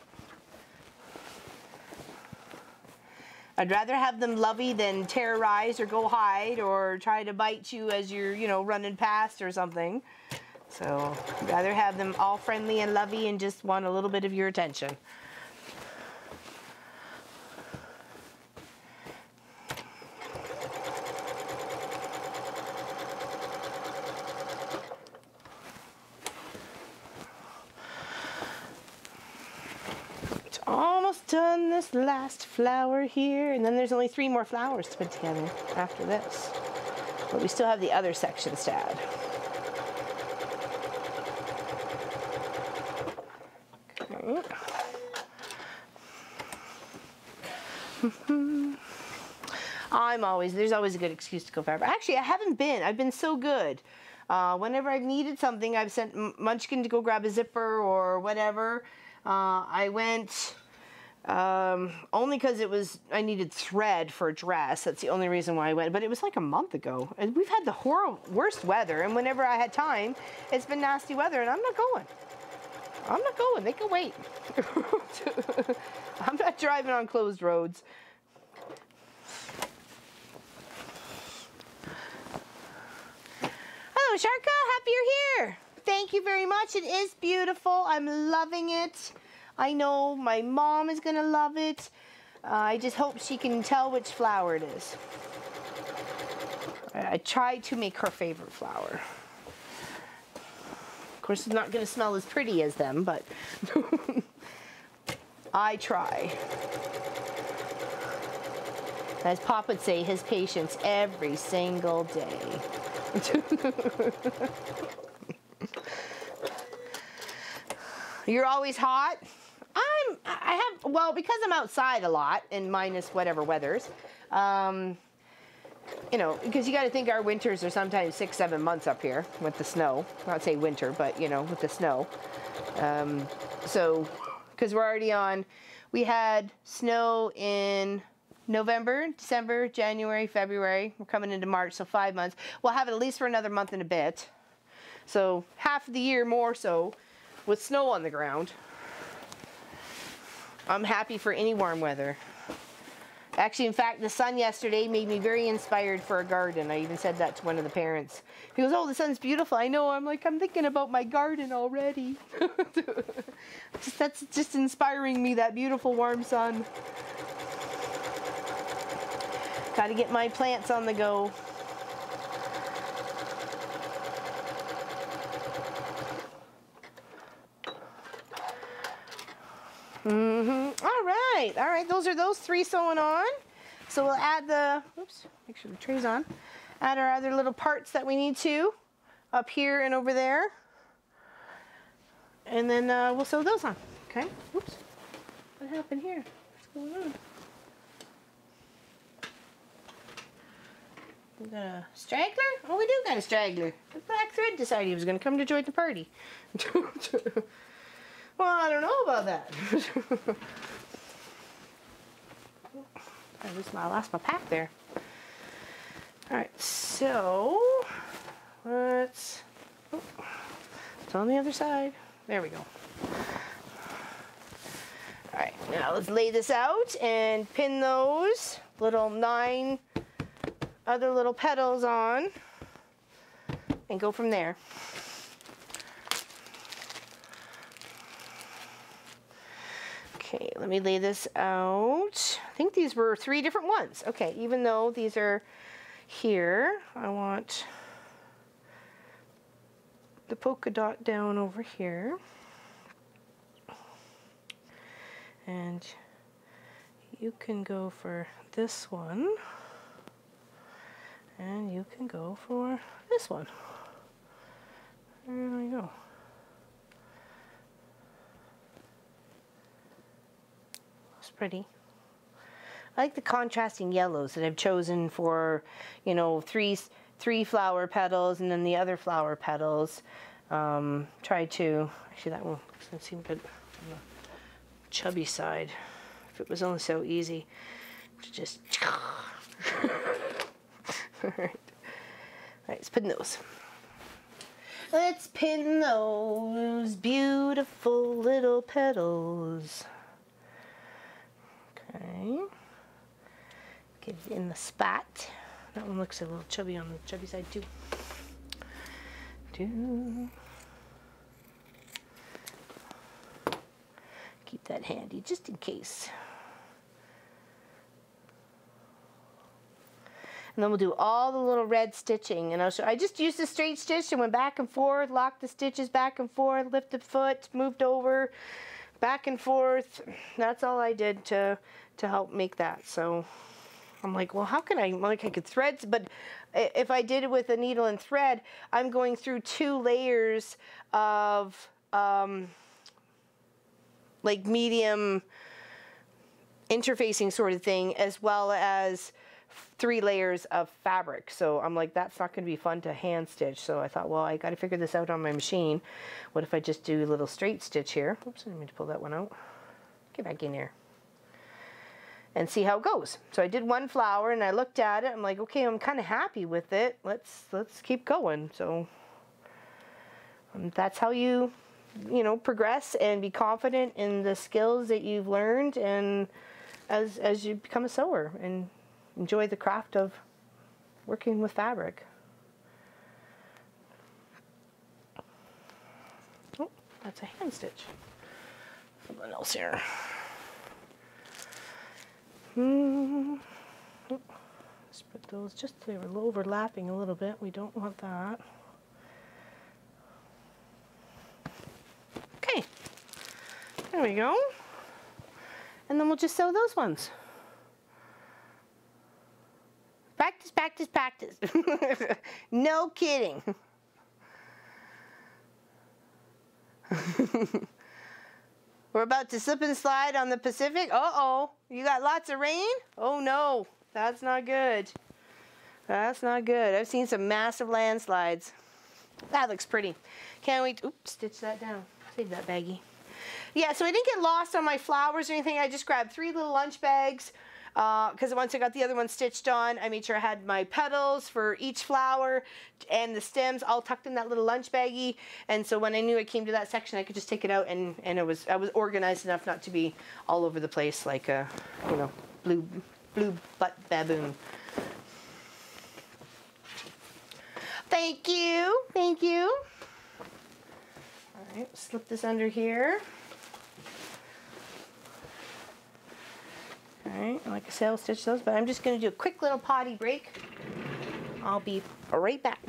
I'd rather have them lovey than terrorize or go hide or try to bite you as you're, you know, running past or something. So I'd rather have them all friendly and lovey and just want a little bit of your attention. Almost done this last flower here, and then there's only 3 more flowers to put together after this, but we still have the other sections to add. Okay. There's always a good excuse to go fabric. Actually, I've been so good. Whenever I've needed something, I've sent Munchkin to go grab a zipper or whatever. I went only because I needed thread for a dress. That's the only reason why I went. But it was like a month ago. And we've had the worst weather. And whenever I had time, it's been nasty weather. And I'm not going. I'm not going. They can wait. I'm not driving on closed roads. Hello, Sharka. Happy you're here. Thank you very much. It is beautiful. I'm loving it. I know my mom is going to love it. I just hope she can tell which flower it is. I tried to make her favorite flower. Of course, it's not going to smell as pretty as them, but I try. As Pop would say, his patience every single day. You're always hot? Well, because I'm outside a lot, and minus whatever weathers, you know, because you got to think our winters are sometimes 6-7 months up here with the snow. Not say winter, but, you know, with the snow. So, because we're already we had snow in November, December, January, February. We're coming into March, so 5 months. We'll have it at least for another month and a bit. So half of the year more so with snow on the ground. I'm happy for any warm weather. Actually, in fact, the sun yesterday made me very inspired for a garden. I even said that to one of the parents. He goes, oh, the sun's beautiful. I know. I'm like, I'm thinking about my garden already. That's just inspiring me, that beautiful warm sun. Got to get my plants on the go. All right, those are those 3 sewing on. So we'll add the, oops, make sure the tray's on. Add our other little parts that we need to up here and over there. And then we'll sew those on, okay? Oops, what happened here? What's going on? We got a straggler? Oh, we do got a straggler. The black thread decided he was going to come to join the party. Well, I don't know about that. I lost my pack there. All right, so let's, oh, it's on the other side. There we go. All right, now let's lay this out and pin those little 9 other little petals on and go from there. Okay, let me lay this out. I think these were 3 different ones. Okay, even though these are here, I want the polka dot down over here. And you can go for this one. And you can go for this one. There we go. Pretty. I like the contrasting yellows that I've chosen for, you know, three flower petals and then the other flower petals. Try to, actually that one doesn't seem good on the chubby side. If it was only so easy to just, all right, let's pin those. Let's pin those beautiful little petals. Okay, get it in the spot. That one looks a little chubby on the chubby side too. Keep that handy just in case. And then we'll do all the little red stitching. And I just used a straight stitch and went back and forth, locked the stitches back and forth, lifted foot, moved over, back and forth. That's all I did to help make that. So I'm like, well, how can I, like I could thread, but if I did it with a needle and thread, I'm going through 2 layers of like medium interfacing sort of thing, as well as 3 layers of fabric. So I'm like, that's not going to be fun to hand stitch. So I thought, well, I got to figure this out on my machine. What if I just do a little straight stitch here? Oops, I didn't mean to pull that one out. Get back in there. And see how it goes. So I did 1 flower and I looked at it. I'm like, okay, I'm kind of happy with it. Let's keep going. So that's how you know, progress and be confident in the skills that you've learned, and as you become a sewer and enjoy the craft of working with fabric. Oh, that's a hand stitch. Something else here. Let's put those, just they were overlapping a little bit. We don't want that. Okay, there we go. And then we'll just sew those ones. Practice, practice, practice. No kidding. We're about to slip and slide on the Pacific. Uh-oh, you got lots of rain? Oh no, that's not good. That's not good. I've seen some massive landslides. That looks pretty. Can't wait. Oops, stitch that down. Save that baggie. Yeah, so I didn't get lost on my flowers or anything. I just grabbed 3 little lunch bags. because once I got the other one stitched on, I made sure I had my petals for each flower and the stems all tucked in that little lunch baggie. And so when I knew I came to that section, I could just take it out, and I was organized enough not to be all over the place like a, you know, blue butt baboon. Thank you. Thank you. All right, slip this under here. All right, like I said, I'll stitch those, but I'm just going to do a quick little potty break. I'll be right back.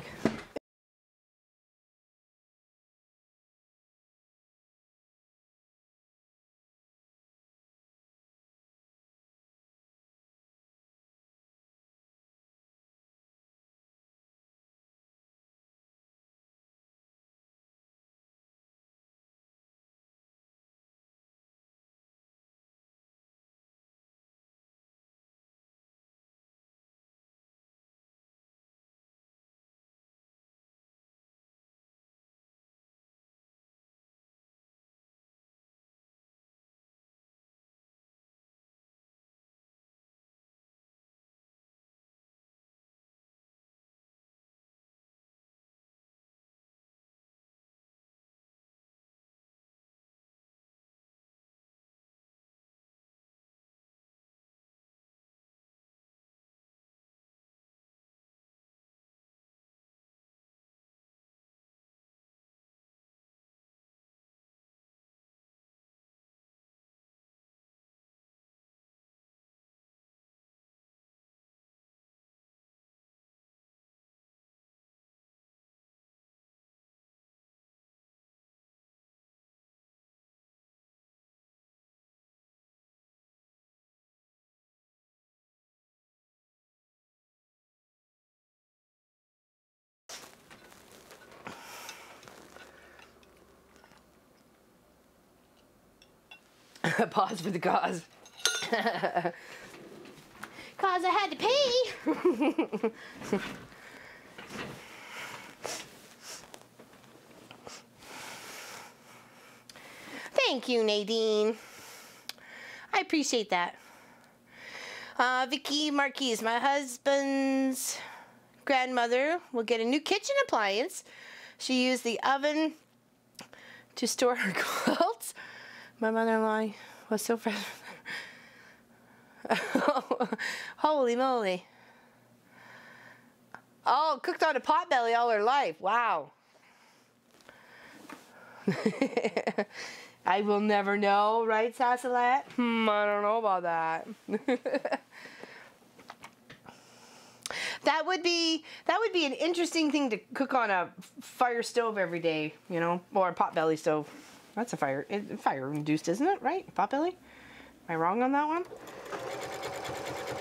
Pause for the cause. Cause I had to pee. Thank you, Nadine. I appreciate that. Vicky Marquise, my husband's grandmother will get a new kitchen appliance. She used the oven to store her quilts. My mother-in-law was so frustrated. Holy moly. Oh, cooked on a potbelly all her life. Wow. I will never know, right, Sassalat? I don't know about that. That would be an interesting thing to cook on a fire stove every day, you know, or a potbelly stove. That's a fire induced, isn't it? Right? Potbelly? Am I wrong on that one?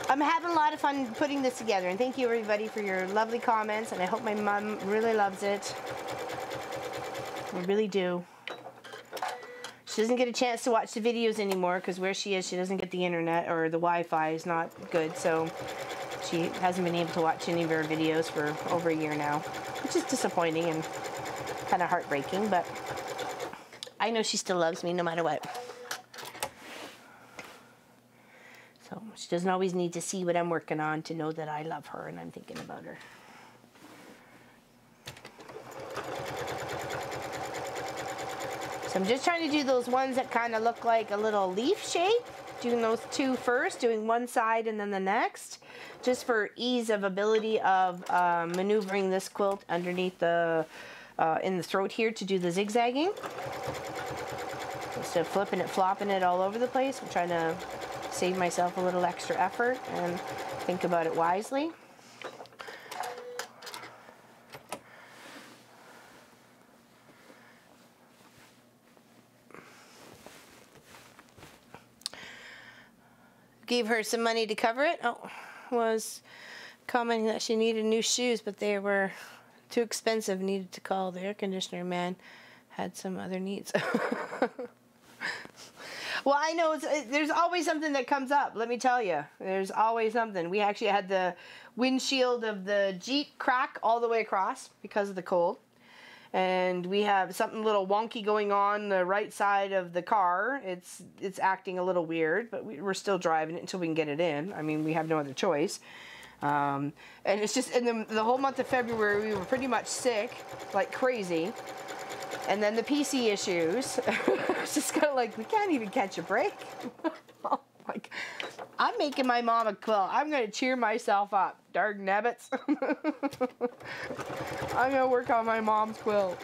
I'm having a lot of fun putting this together, and thank you everybody for your lovely comments, and I hope my mom really loves it. I really do. She doesn't get a chance to watch the videos anymore because where she is, she doesn't get the internet, or the Wi-Fi is not good, so she hasn't been able to watch any of her videos for over a year now, which is disappointing and kind of heartbreaking, but I know she still loves me no matter what. So she doesn't always need to see what I'm working on to know that I love her and I'm thinking about her. So I'm just trying to do those ones that kind of look like a little leaf shape. Doing those two first, doing one side and then the next, just for ease of ability of maneuvering this quilt underneath the in the throat here to do the zigzagging. Instead of flipping it, flopping it all over the place, I'm trying to save myself a little extra effort and think about it wisely. Gave her some money to cover it. Oh, was commenting that she needed new shoes, but they were too expensive, needed to call the air conditioner man, had some other needs. Well, I know there's always something that comes up, let me tell you. There's always something. We actually had the windshield of the Jeep crack all the way across because of the cold. and we have something a little wonky going on the right side of the car. It's acting a little weird, but we're still driving it until we can get it in. I mean, we have no other choice. And it's just, and the whole month of February, we were pretty much sick, like crazy. And then the PC issues. It's just kind of like, we can't even catch a break. Oh, like, I'm making my mom a quilt. I'm going to cheer myself up. Dark nabbits. I'm going to work on my mom's quilt.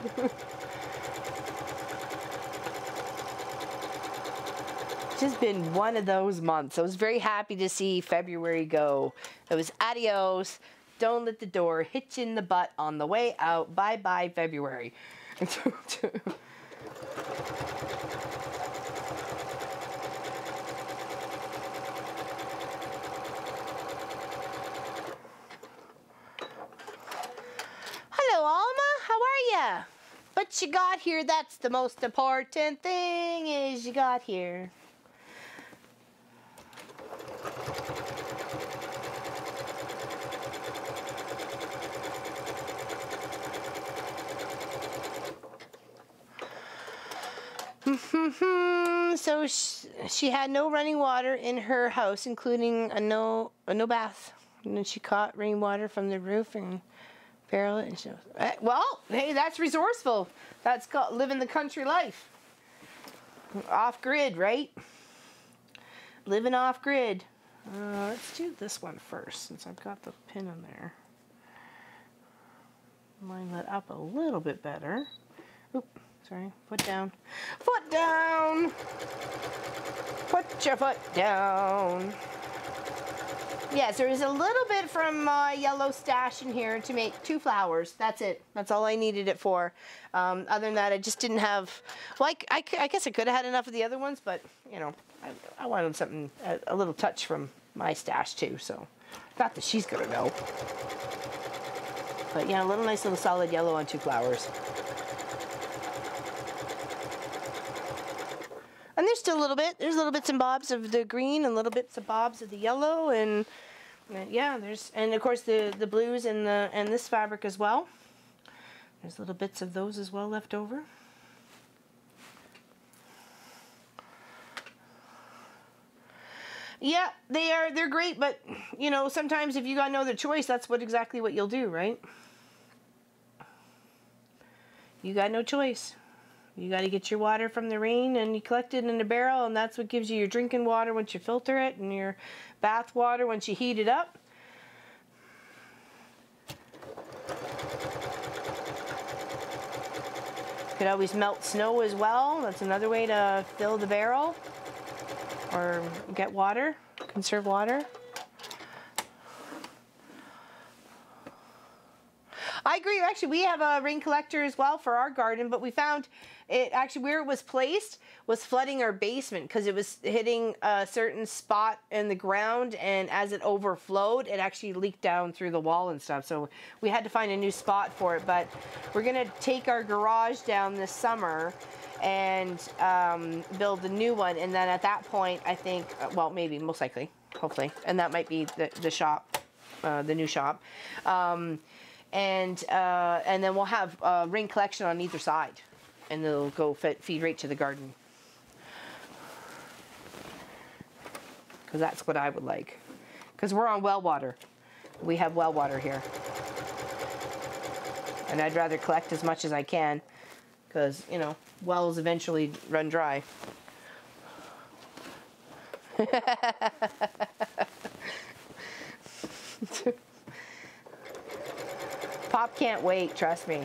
It's just been one of those months. I was very happy to see February go. It was adios. Don't let the door hit you in the butt on the way out. Bye-bye, February. Hello, Alma. How are ya? But you got here. That's the most important thing, is you got here. So she had no running water in her house, including a no bath. And then she caught rainwater from the roof and barrel it. And she was, well, hey, that's resourceful. That's called living the country life. Off grid, right? Living off grid. Let's do this one first, since I've got the pin in there. Line that up a little bit better. Oop. Sorry, foot down. Foot down! Put your foot down. Yes, there is a little bit from my yellow stash in here to make 2 flowers. That's it. That's all I needed it for. Other than that, I just didn't have... Well, I guess I could have had enough of the other ones, but, you know, I wanted something, a little touch from my stash, too. So, not that she's going to know. But, yeah, a little nice little solid yellow on 2 flowers. And there's still a little bit. There's little bits and bobs of the green and little bits and bobs of the yellow, and yeah, and of course the blues and this fabric as well. There's little bits of those as well left over. Yeah, they're great, but you know, sometimes if you got no other choice, that's exactly what you'll do, right? You got no choice. You got to get your water from the rain and you collect it in a barrel, and that's what gives you your drinking water once you filter it, and your bath water once you heat it up. Could always melt snow as well. That's another way to fill the barrel or get water, conserve water. I agree. Actually, we have a rain collector as well for our garden, but we found it actually where it was placed was flooding our basement because it was hitting a certain spot in the ground, and as it overflowed, it actually leaked down through the wall and stuff. So we had to find a new spot for it, but we're going to take our garage down this summer and build a new one, and then at that point, I think, well, maybe, most likely, hopefully, and that might be the shop, the new shop. And then we'll have rain collection on either side, and they'll go feed right to the garden. Because that's what I would like. Because we're on well water. We have well water here. And I'd rather collect as much as I can, because, you know, wells eventually run dry. Pop can't wait, trust me.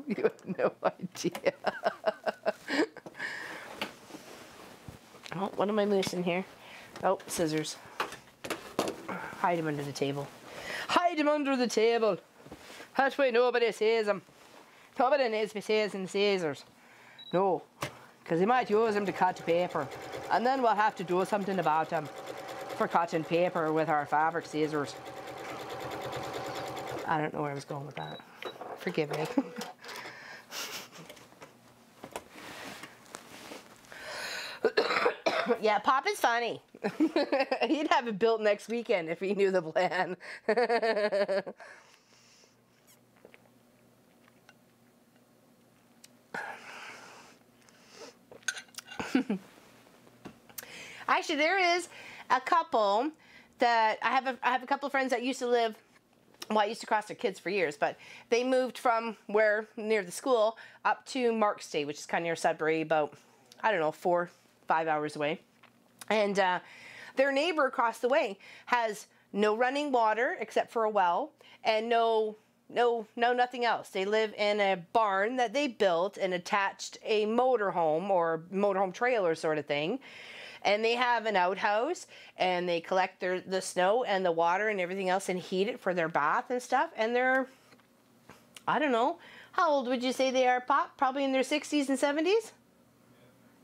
You have no idea. Oh, what am I missing here? Oh, scissors. Hide them under the table. Hide them under the table. That way nobody sees them. Nobody needs me seeing the scissors. No, because they might use them to cut paper. And then we'll have to do something about them for cutting paper with our fabric scissors. I don't know where I was going with that. Forgive me. Yeah, Pop is funny. He'd have it built next weekend if he knew the plan. Actually, there is a couple that I have a couple of friends that used to live. Well, I used to cross their kids for years, but they moved from where near the school up to Markstay, which is kind of near Sudbury, about, I don't know, 4-5 hours away. And their neighbor across the way has no running water except for a well, and no nothing else. They live in a barn that they built and attached a motorhome or motorhome trailer sort of thing. And they have an outhouse, and they collect the snow and the water and everything else and heat it for their bath and stuff. And they're, I don't know, how old would you say they are, Pop? Probably in their 60s and 70s?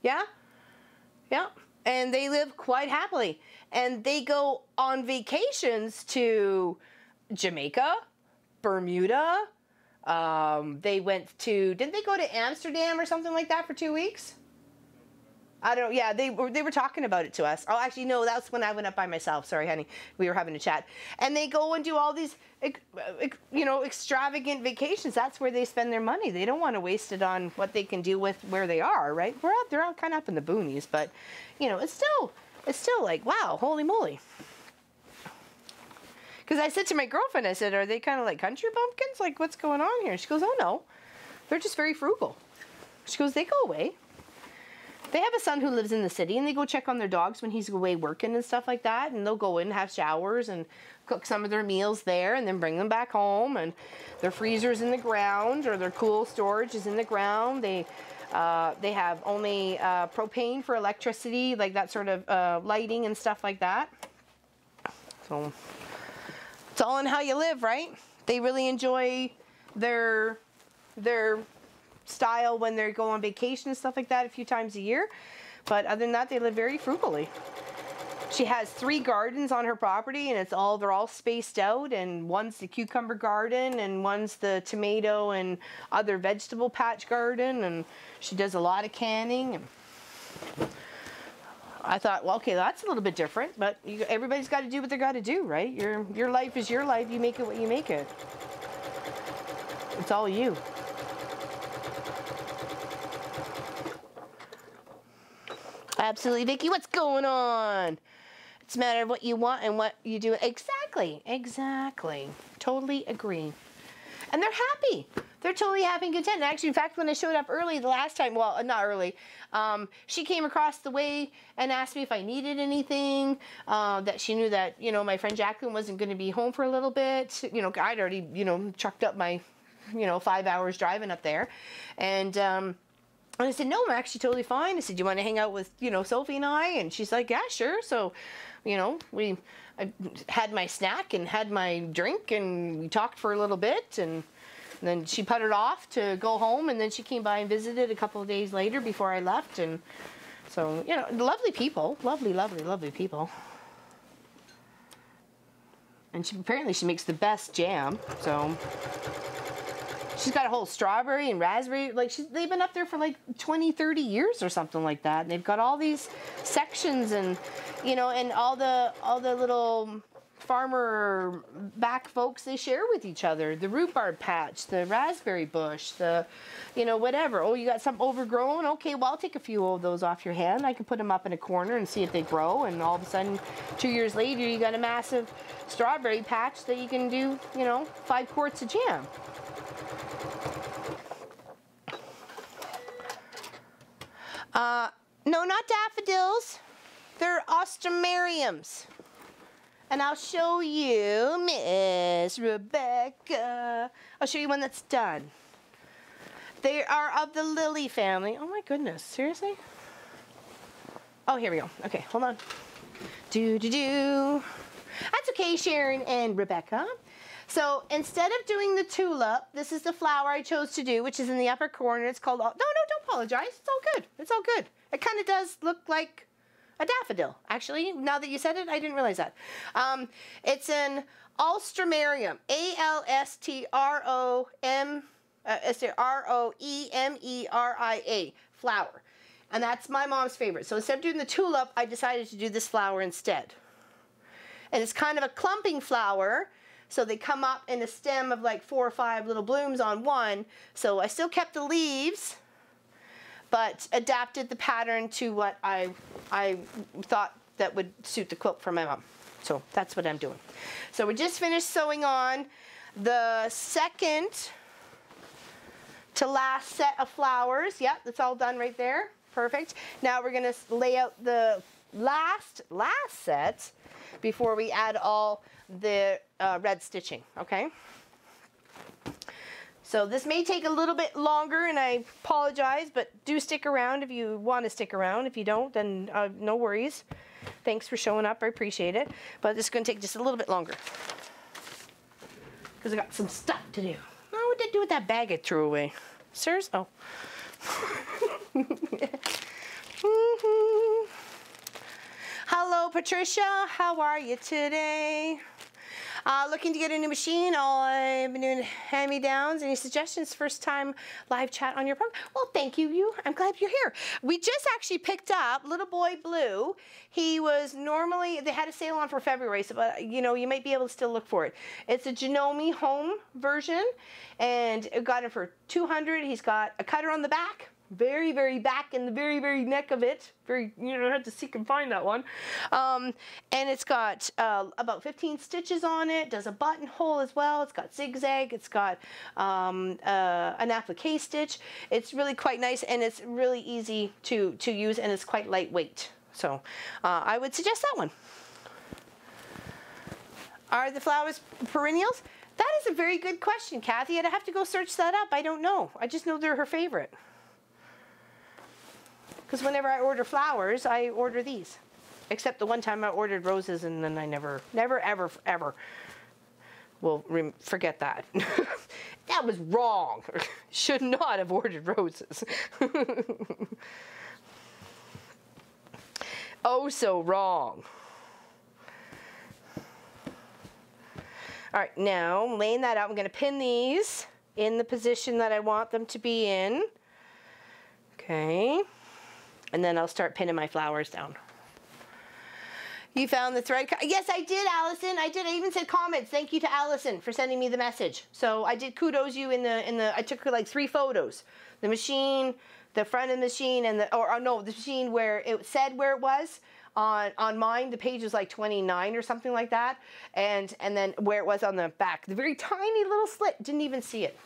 Yeah? Yeah. And they live quite happily. And they go on vacations to Jamaica, Bermuda. They went to, didn't they go to Amsterdam or something like that for 2 weeks? I don't know. Yeah, they were talking about it to us. Oh, actually, no, that's when I went up by myself. Sorry, honey. We were having a chat. And they go and do all these, you know, extravagant vacations. That's where they spend their money. They don't want to waste it on what they can do with where they are, right? They're out kind of up in the boonies, but, you know, it's still like, wow, holy moly. Because I said to my girlfriend, I said, are they kind of like country bumpkins? Like, what's going on here? She goes, oh, no. They're just very frugal. She goes, they go away. They have a son who lives in the city, and they go check on their dogs when he's away working and stuff like that, and they'll go in and have showers and cook some of their meals there and then bring them back home, and their freezer's in the ground, or their cool storage is in the ground. They have only propane for electricity, like that sort of lighting and stuff like that. So it's all in how you live, right? They really enjoy their style when they go on vacation and stuff like that a few times a year, but other than that, they live very frugally. She has 3 gardens on her property, and they're all spaced out, and one's the cucumber garden, and one's the tomato and other vegetable patch garden, and she does a lot of canning. And I thought, well, okay, that's a little bit different, but everybody's got to do what they got to do, right? Your life is your life. You make it what you make it. It's all you. Absolutely, Vicki. What's going on? It's a matter of what you want and what you do. Exactly. Exactly. Totally agree. And they're happy. They're totally happy and content. Actually, in fact, when I showed up early the last time, well, not early, she came across the way and asked me if I needed anything, that she knew that, you know, my friend Jacqueline wasn't going to be home for a little bit. You know, I'd already, you know, chucked up my, 5 hours driving up there. And I said, no, I'm actually totally fine. I said, do you want to hang out with, Sophie and I? And she's like, yeah, sure. So, I had my snack and had my drink, and we talked for a little bit, and then she puttered off to go home, and then she came by and visited a couple of days later before I left. And so, lovely people, lovely, lovely, lovely people. And apparently she makes the best jam, so... She's got a whole strawberry and raspberry, like they've been up there for like 20, 30 years or something like that. And they've got all these sections, and, and all the little farmer back folks, they share with each other. The rhubarb patch, the raspberry bush, the, whatever. Oh, you got some overgrown? Okay, well, I'll take a few of those off your hand. I can put them up in a corner and see if they grow. And all of a sudden, 2 years later, you got a massive strawberry patch that you can do, 5 quarts of jam. No, not daffodils. They're ostomeriums. And I'll show you, Miss Rebecca. I'll show you one that's done. They are of the lily family. Oh my goodness, seriously? Oh, here we go. Okay, hold on. That's okay, Sharon and Rebecca. So instead of doing the tulip, this is the flower I chose to do, which is in the upper corner. It's called, no, don't apologize. It's all good. It's all good. It kind of does look like a daffodil. Actually, now that you said it, I didn't realize that. It's an alstromerium, Alstromemia flower. And that's my mom's favorite. So instead of doing the tulip, I decided to do this flower instead. And it's kind of a clumping flower. So they come up in a stem of like 4 or 5 little blooms on one. So I still kept the leaves, but adapted the pattern to what I thought that would suit the quilt for my mom. So that's what I'm doing. So we just finished sewing on the second to last set of flowers. Yep, that's all done right there. Perfect. Now we're going to lay out the last set before we add all the red stitching, okay? So this may take a little bit longer, and I apologize, but do stick around if you want to stick around. If you don't, then no worries. Thanks for showing up. I appreciate it. But it's going to take just a little bit longer because I got some stuff to do. Oh, what did I do with that bag I threw away? Sirs? Oh. Hello, Patricia. How are you today? Looking to get a new machine. I've been doing hand-me-downs. Any suggestions? First time live chat on your program. Well, thank you. I'm glad you're here. We just actually picked up Little Boy Blue. He was normally, they had a sale on for February, so but you know, you might be able to still look for it. It's a Janome home version, and it got it for $200. He's got a cutter on the back. Very, very back in the very, very neck of it. Very, you know, I have to seek and find that one. And it's got about 15 stitches on it. Does a buttonhole as well. It's got zigzag. It's got an applique stitch. It's really quite nice, and it's really easy to use, and it's quite lightweight. So I would suggest that one. Are the flowers perennials? That is a very good question, Kathy. I'd have to go search that up. I don't know. I just know they're her favorite. Because whenever I order flowers, I order these. Except the one time I ordered roses, and then I never, ever will forget that. That was wrong. Should not have ordered roses. Oh, so wrong. All right, now I'm laying that out. I'm going to pin these in the position that I want them to be in. Okay. And then I'll start pinning my flowers down. You found the thread? Yes, I did, Allison. I did. I even said comments. Thank you to Allison for sending me the message. So I did kudos you in the. I took like 3 photos: the machine, the front of the machine, and the no, the machine where it said where it was. On mine, the page was like 29 or something like that, and then where it was on the back, the very tiny little slit. Didn't even see it.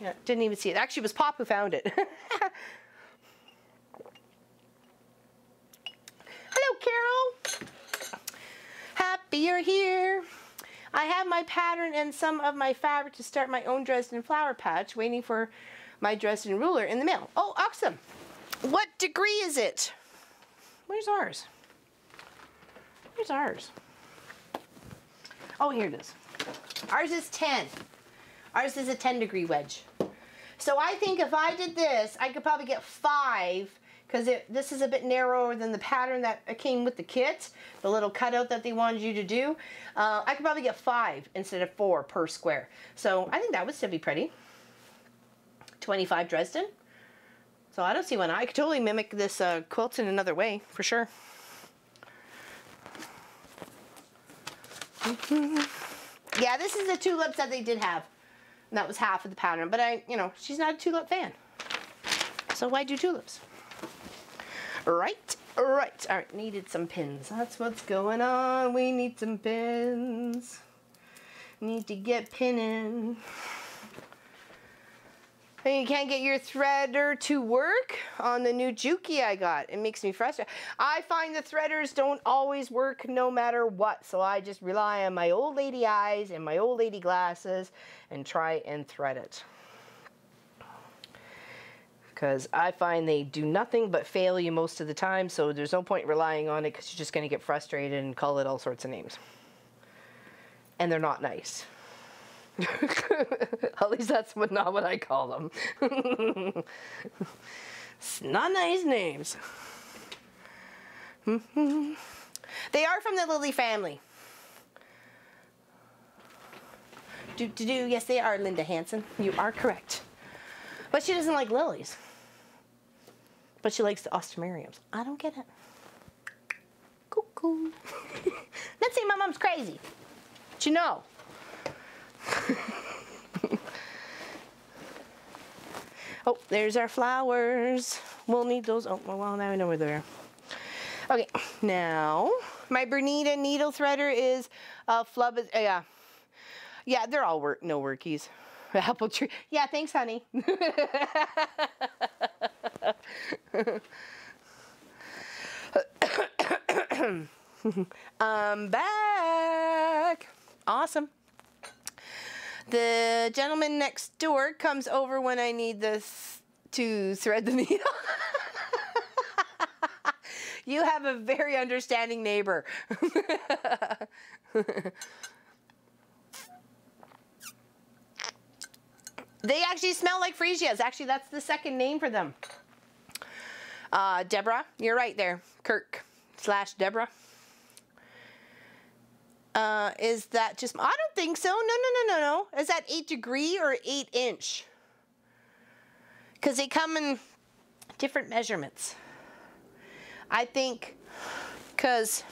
Yeah, didn't even see it. Actually, it was Pop who found it. Hello, Carol. Happy you're here. I have my pattern and some of my fabric to start my own Dresden flower patch, waiting for my Dresden ruler in the mail. Oh, awesome. What degree is it? Where's ours? Where's ours? Oh, here it is. Ours is 10. Ours is a 10-degree wedge. So I think if I did this, I could probably get 5, because this is a bit narrower than the pattern that came with the kit, the little cutout that they wanted you to do. I could probably get 5 instead of 4 per square. So I think that would still be pretty. 25 Dresden. So I don't see why not. I could totally mimic this quilt in another way, for sure. Yeah, this is the tulips that they did have. And that was half of the pattern. But you know, she's not a tulip fan. So why do tulips? Right. All right, needed some pins. That's what's going on. We need some pins. Need to get pinning. And you can't get your threader to work on the new Juki I got. It makes me frustrated. I find the threaders don't always work no matter what, so I just rely on my old lady eyes and my old lady glasses and try and thread it. Because I find they do nothing but fail you most of the time, so there's no point relying on it because you're just going to get frustrated and call it all sorts of names. And they're not nice. At least that's not what I call them. It's not nice names. They are from the lily family. Yes, they are, Linda Hansen. You are correct. But she doesn't like lilies. But she likes the ostomeriums. I don't get it. Cuckoo. Let's say my mom's crazy. But you know. Oh, there's our flowers. We'll need those. Oh, well, now I know where they're. Okay, now my Bernita needle threader is flub. Yeah, yeah, they're all no workies. Apple tree. Yeah, thanks, honey. I'm back. Awesome. The gentleman next door comes over when I need this to thread the needle. You have a very understanding neighbor. They actually smell like freesias. Actually, that's the second name for them. Deborah, you're right there. Kirk / Deborah. Is that just, I don't think so. No. Is that 8 degree or 8 inch? Because they come in different measurements. I think because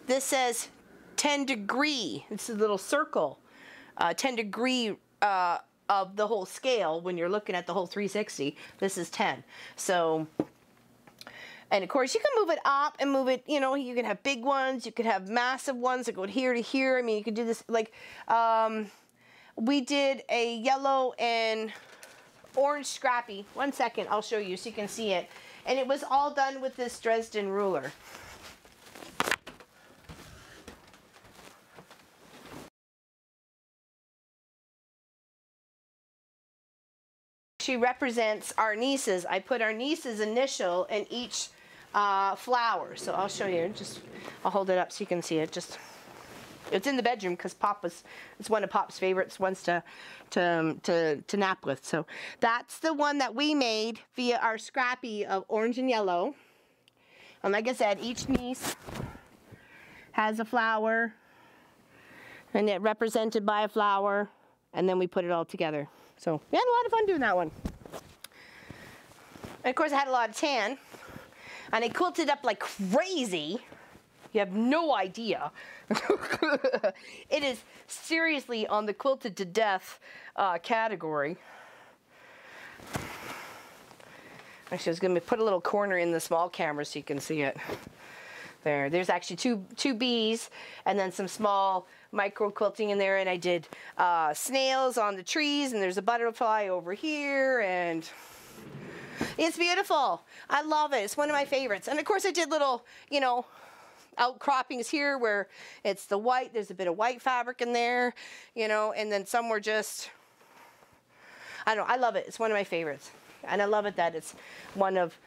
this says 10 degree. It's a little circle. 10 degree of the whole scale when you're looking at the whole 360. This is 10. So, and of course you can move it up and move it, you know, you can have big ones, you could have massive ones that go here to here. I mean, you could do this like, we did a yellow and orange scrappy. 1 second, I'll show you so you can see it. And it was all done with this Dresden ruler. She represents our niece's. I put our niece's initial in each flower. So I'll show you. I'll hold it up so you can see it. It's in the bedroom because it's one of Pop's favorites. Ones to nap with. So that's the one that we made via our scrappy of orange and yellow. And like I said, each niece has a flower, and it represented by a flower, and then we put it all together. So we had a lot of fun doing that one. And of course I had a lot of tan, and I quilted up like crazy. You have no idea. It is seriously on the quilted to death category. Actually, I was going to put a little corner in the small camera so you can see it. There's actually two bees and then some small micro quilting in there, and I did snails on the trees, and there's a butterfly over here, and it's beautiful. I love it. It's one of my favorites. And of course I did little, you know, outcroppings here where it's the white, there's a bit of white fabric in there, you know, and then some were just, I don't know, I love it. It's one of my favorites. And I love it that it's one of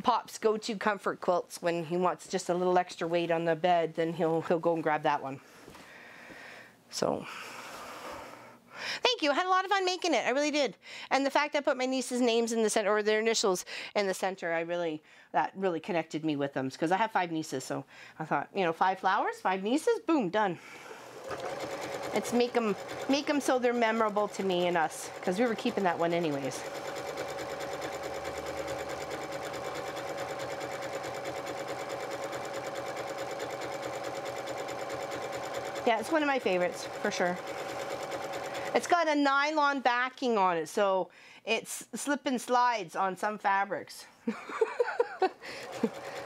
Pop's go-to comfort quilts. When he wants just a little extra weight on the bed, then he'll go and grab that one. So thank you. I had a lot of fun making it. I really did. And the fact I put my niece's names in the center, or their initials in the center, that really connected me with them, because I have 5 nieces. So I thought, you know, 5 flowers, 5 nieces, boom, done. It's make them so they're memorable to me and us, because we were keeping that one anyways. Yeah, it's one of my favorites, for sure. It's got a nylon backing on it, so it's slip and slides on some fabrics.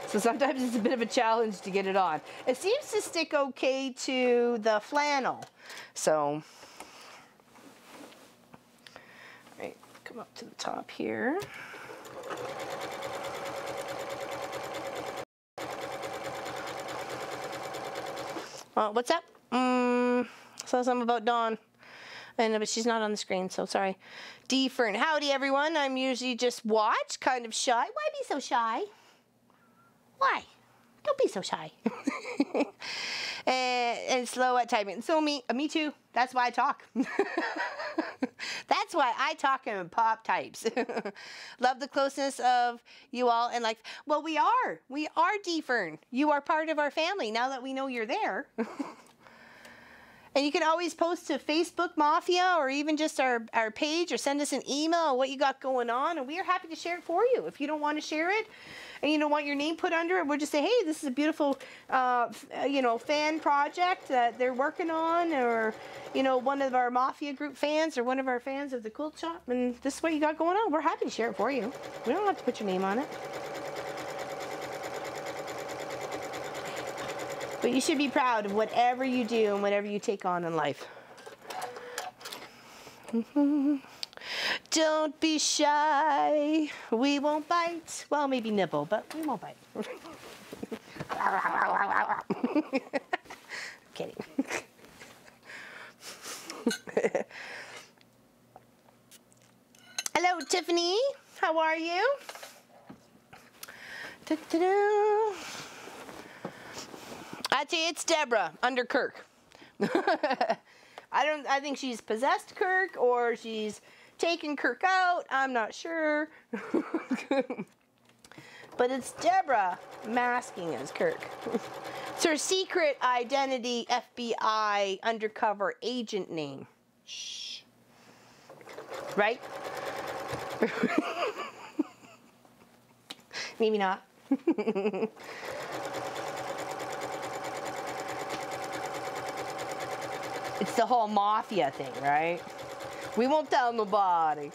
So sometimes it's a bit of a challenge to get it on. It seems to stick okay to the flannel. So, right, come up to the top here. What's up? Saw something about Dawn. But she's not on the screen, so sorry. D Fern. Howdy, everyone. I'm usually just watch, kind of shy. Why be so shy? Why? Don't be so shy. and slow at typing. So me too. That's why I talk. That's why I talk and Pop types. Love the closeness of you all, and like, well, we are D Fern. You are part of our family now that we know you're there. And you can always post to Facebook Mafia or even just our page, or send us an email on what you got going on, and we are happy to share it for you. If you don't want to share it and you don't want your name put under it, we'll just say, hey, this is a beautiful fan project that they're working on, or one of our Mafia group fans or one of our fans of the Quilt Shop, and this is what you got going on. We're happy to share it for you. We don't have to put your name on it. But you should be proud of whatever you do and whatever you take on in life. Don't be shy. We won't bite. Well, maybe nibble, but we won't bite. Kidding. Hello, Tiffany. How are you? Da-da-da. I'd say it's Deborah under Kirk. I think she's possessed Kirk, or she's taken Kirk out. I'm not sure. But it's Deborah masking as Kirk. It's her secret identity FBI undercover agent name. Shh. Right? Maybe not. It's the whole Mafia thing, right? We won't tell nobody.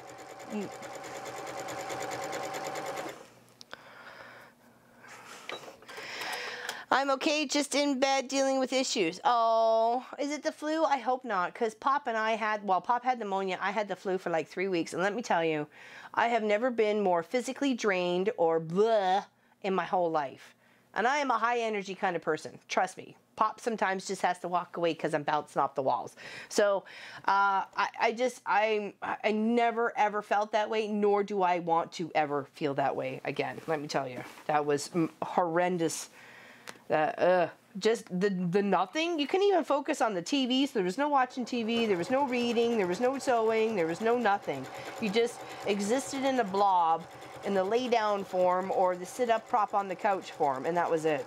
I'm okay, just in bed dealing with issues. Oh, is it the flu? I hope not, because Pop and I had, well, Pop had pneumonia. I had the flu for like 3 weeks, and let me tell you, I have never been more physically drained or bleh in my whole life. And I am a high energy kind of person, trust me. Pop sometimes just has to walk away because I'm bouncing off the walls. So I never ever felt that way, nor do I want to ever feel that way again. Let me tell you, that was horrendous. Just the nothing. You couldn't even focus on the TV. So there was no watching TV. There was no reading. There was no sewing. There was no nothing. You just existed in a blob, in the lay down form or the sit up prop on the couch form, and that was it.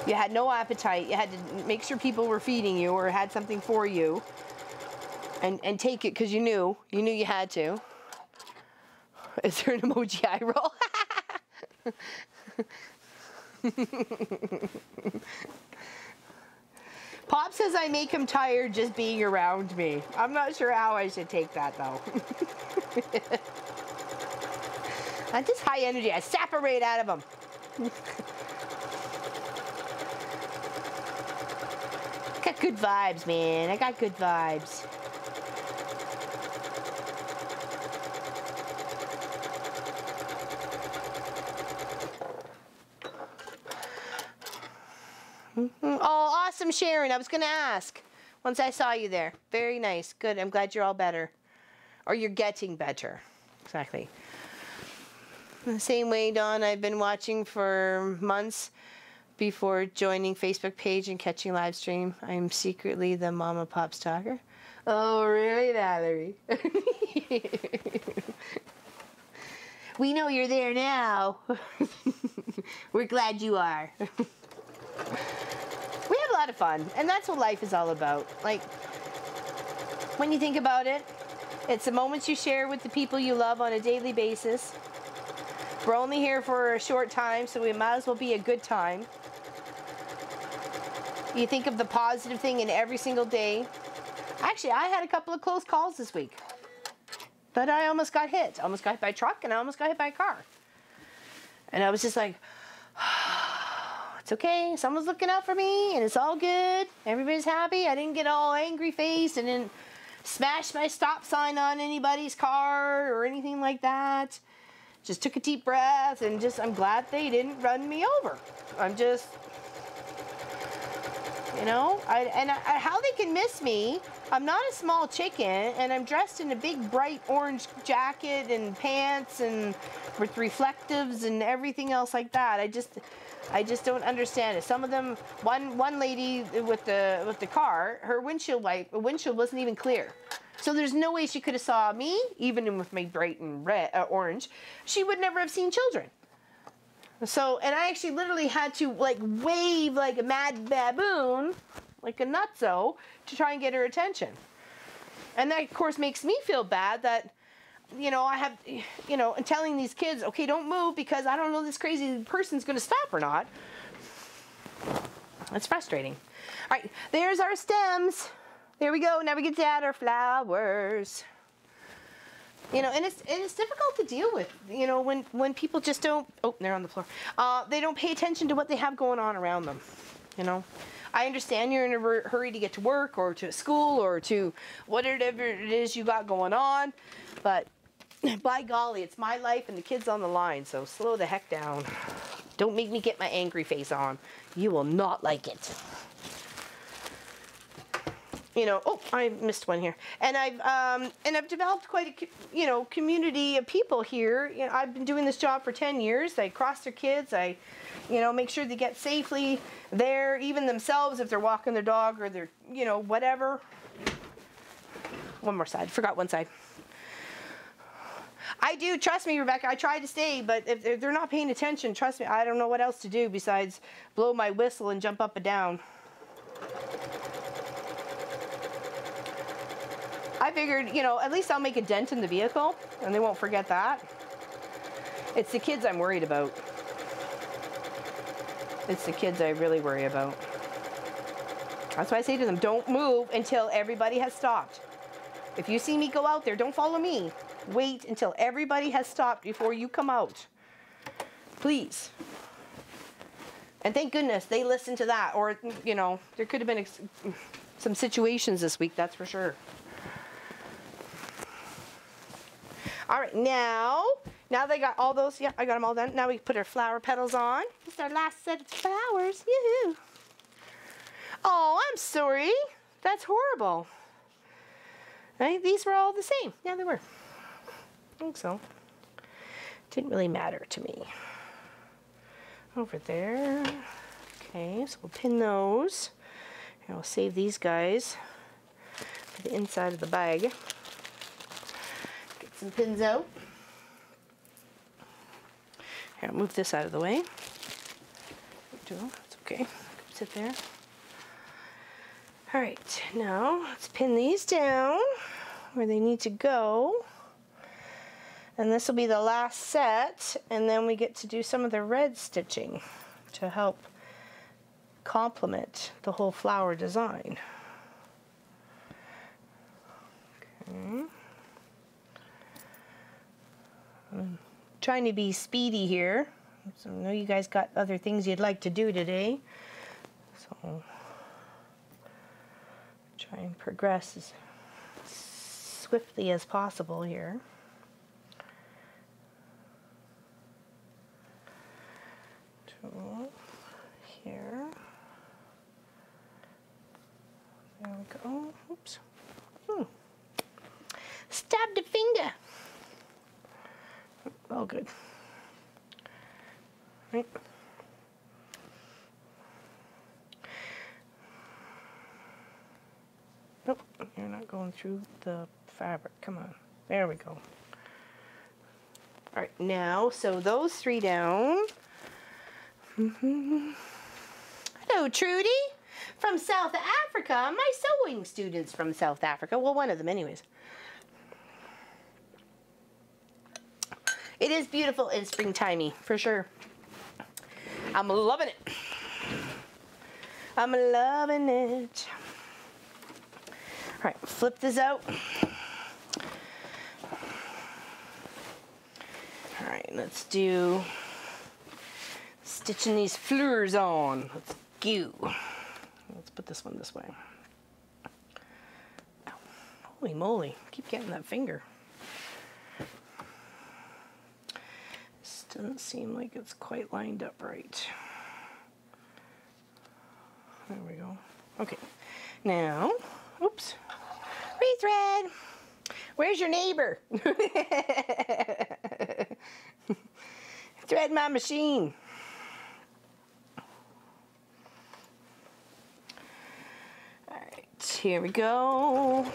You had no appetite. You had to make sure people were feeding you or had something for you, and take it because you knew you had to. Is there an emoji eye roll? Pop says I make him tired just being around me. I'm not sure how I should take that though. I'm just high energy. I separate out of him. Got good vibes, man. I got good vibes. Oh, awesome, Sharon. I was going to ask once I saw you there. Very nice. Good. I'm glad you're all better. Or you're getting better. Exactly. The same way, Dawn, I've been watching for months before joining Facebook page and catching live stream. I'm secretly the Mama Pop stalker. Oh, really, Valerie? We know you're there now. We're glad you are. We have a lot of fun, and that's what life is all about. Like, when you think about it, it's the moments you share with the people you love on a daily basis. We're only here for a short time, so we might as well be a good time. You think of the positive thing in every single day. Actually, I had a couple of close calls this week. But I almost got hit. I almost got hit by a truck, and I almost got hit by a car. And I was just like, it's okay. Someone's looking out for me, and it's all good. Everybody's happy. I didn't get all angry faced and didn't smash my stop sign on anybody's car or anything like that. Just took a deep breath and just, I'm glad they didn't run me over. I'm just, you know, how they can miss me. I'm not a small chicken, and I'm dressed in a big bright orange jacket and pants and with reflectives and everything else like that. I just don't understand it. Some of them, one lady with the car, her windshield wasn't even clear. So there's no way she could have saw me, even with my bright and orange. She would never have seen children. So, and I actually literally had to like wave like a mad baboon like a nutso to try and get her attention. And that, of course, makes me feel bad that, you know, I have, you know, and telling these kids, okay, don't move because I don't know this crazy person's going to stop or not. It's frustrating. All right, there's our stems. There we go. Now we get to add our flowers. You know, and it's difficult to deal with, you know, when people just don't, oh, they're on the floor. They don't pay attention to what they have going on around them, you know. I understand you're in a hurry to get to work or to school or to whatever it is you got going on, but by golly, it's my life and the kids on the line, so slow the heck down. Don't make me get my angry face on. You will not like it. You know, oh, I missed one here. And I've developed quite a, you know, community of people here. You know, I've been doing this job for 10 years. I cross their kids. I, you know, make sure they get safely there, even themselves if they're walking their dog or they're, you know, whatever. One more side. Forgot one side. I do, trust me, Rebecca, I try to stay, but if they're not paying attention, trust me, I don't know what else to do besides blow my whistle and jump up and down. I figured, you know, at least I'll make a dent in the vehicle, and they won't forget that. It's the kids I'm worried about. It's the kids I really worry about. That's why I say to them, don't move until everybody has stopped. If you see me go out there, don't follow me. Wait until everybody has stopped before you come out. Please. And thank goodness they listened to that. Or, you know, there could have been some situations this week, that's for sure. All right, now they got all those, yeah, I got them all done. Now we put our flower petals on. This is our last set of flowers. Yoo-hoo. Oh, I'm sorry. That's horrible. Right? These were all the same. Yeah, they were. I think so. Didn't really matter to me. Over there. Okay, so we'll pin those. And we'll save these guys for the inside of the bag. Get some pins out. Here, I'll move this out of the way. It's okay. Sit there. All right, now let's pin these down where they need to go. And this will be the last set, and then we get to do some of the red stitching to help complement the whole flower design. Okay. I'm trying to be speedy here. So I know you guys got other things you'd like to do today. So try and progress as swiftly as possible here. So here. There we go. Oops. Stabbed a finger. All good. Right. Nope, you're not going through the fabric. Come on. There we go. All right, now, so those three down. Hello, Trudy. From South Africa. My sewing student's from South Africa. Well, one of them anyways. It is beautiful and springtimey, for sure. I'm loving it. I'm loving it. All right, flip this out. All right, let's do stitching these fleurs on. Let's go. Let's put this one this way. Ow. Holy moly, keep getting that finger. This doesn't seem like it's quite lined up right. There we go. Okay, now, oops, rethread. Where's your neighbor? Thread my machine. All right, here we go.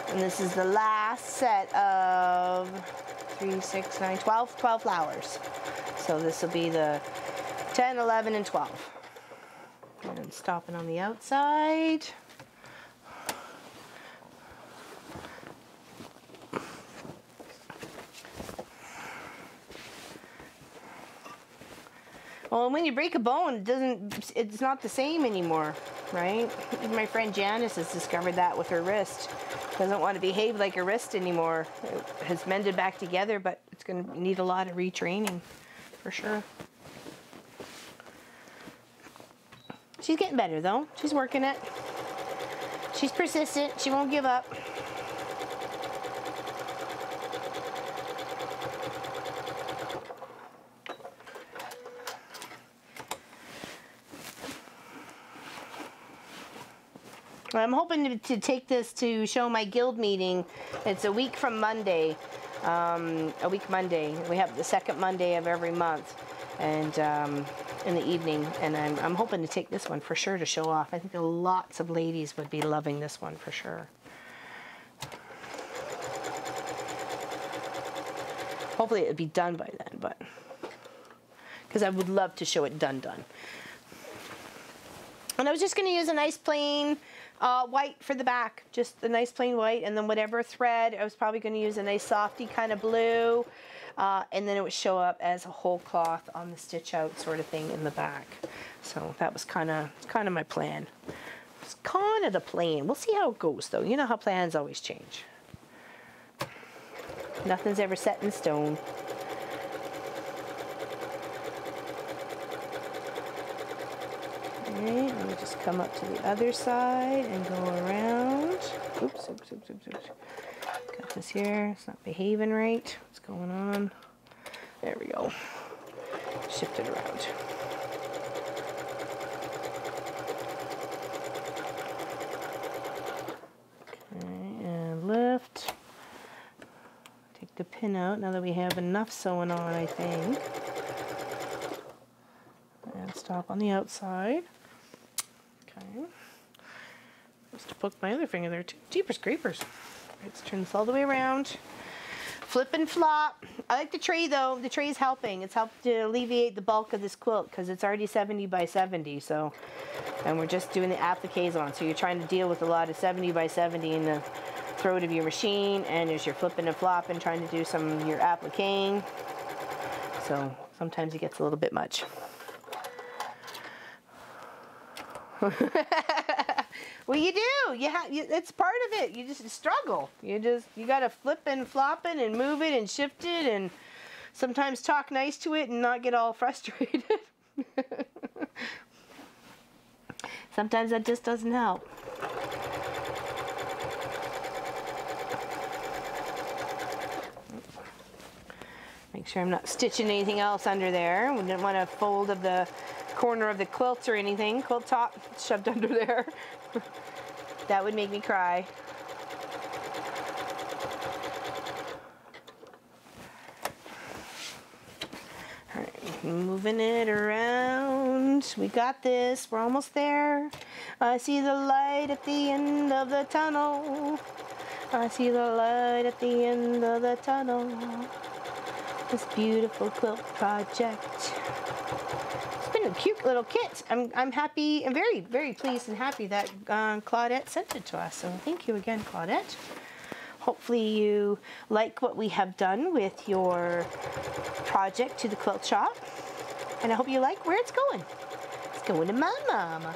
And this is the last set of 3, 6, 9, 12 flowers. So this will be the 10, 11, and 12. And stopping on the outside. Well, and when you break a bone, it's not the same anymore, right? Even my friend Janice has discovered that with her wrist. Doesn't want to behave like her wrist anymore. It has mended back together, but it's going to need a lot of retraining, for sure. She's getting better, though. She's working it. She's persistent. She won't give up. I'm hoping to take this to show my guild meeting. It's a week from Monday. A week Monday. We have the second Monday of every month, and in the evening. And I'm hoping to take this one for sure to show off. I think lots of ladies would be loving this one for sure. Hopefully it would be done by then, but because I would love to show it done. And I was just going to use a nice plain white for the back, just a nice plain white, and then whatever thread, I was probably going to use a nice softy kind of blue, and then it would show up as a whole cloth on the stitch out sort of thing in the back. So that was kind of my plan. It's kind of the plan. We'll see how it goes, though. You know how plans always change. Nothing's ever set in stone. Alright, let me just come up to the other side and go around. Oops. Got this here. It's not behaving right. What's going on? There we go. Shift it around. Okay, and lift. Take the pin out now that we have enough sewing on, I think. And stop on the outside. Okay. Just to poke my other finger there too. Jeepers creepers. Let's turn this all the way around. Flip and flop. I like the tray though. The tray is helping. It's helped to alleviate the bulk of this quilt because it's already 70 by 70. So, and we're just doing the appliques on. So you're trying to deal with a lot of 70 by 70 in the throat of your machine, and as you're flipping and flopping, trying to do some of your appliquing. So sometimes it gets a little bit much. Well, you do. It's part of it. You just struggle. You got to flip and flop it and move it and shift it and sometimes talk nice to it and not get all frustrated. Sometimes that just doesn't help. Make sure I'm not stitching anything else under there. We didn't want a fold of the corner of the quilt or anything. Quilt top shoved under there. That would make me cry. All right, moving it around. We got this. We're almost there. I see the light at the end of the tunnel. I see the light at the end of the tunnel. This beautiful quilt project. It's been a cute little kit. I'm happy. I'm very, very pleased and happy that Claudette sent it to us. So thank you again, Claudette. Hopefully you like what we have done with your project to the quilt shop. And I hope you like where it's going. It's going to my mama.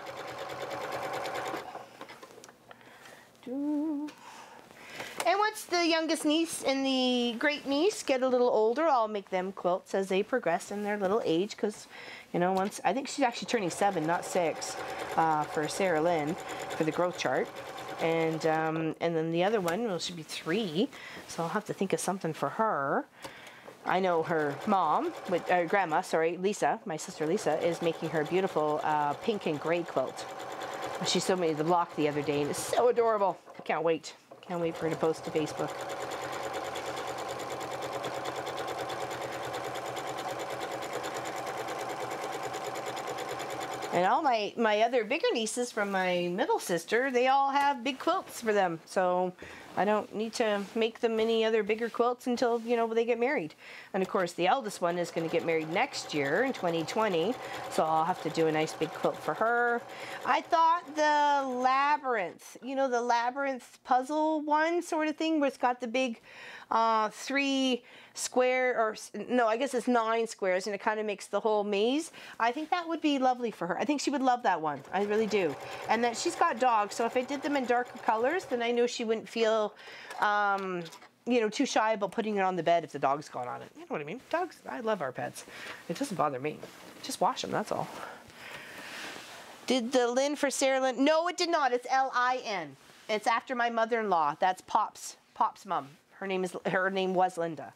And once the youngest niece and the great niece get a little older, I'll make them quilts as they progress in their little age. Because, you know, once I think she's actually turning 7, not 6, for Sarah Lynn for the growth chart, and then the other one, well, should be 3. So I'll have to think of something for her. I know her mom, grandma, sorry, Lisa, my sister Lisa, is making her a beautiful pink and gray quilt. She showed me the block the other day, and it's so adorable. I can't wait. Can't wait for her to post to Facebook. And all my other bigger nieces from my middle sister, they all have big quilts for them. So I don't need to make them any other bigger quilts until, you know, they get married. And of course, the eldest one is going to get married next year in 2020. So I'll have to do a nice big quilt for her. I thought the labyrinth, you know, the labyrinth puzzle one sort of thing where it's got the big 3 square, or no, I guess it's 9 squares, and it kind of makes the whole maze. I think that would be lovely for her. I think she would love that one. I really do. And that she's got dogs, so if I did them in darker colors, then I know she wouldn't feel, you know, too shy about putting it on the bed if the dog's gone on it. You know what I mean? Dogs, I love our pets. It doesn't bother me. Just wash them, that's all. Did the Lynn for Sarah Lynn? No, it did not. It's L-I-N. It's after my mother-in-law. That's Pop's mom. Her name was Linda.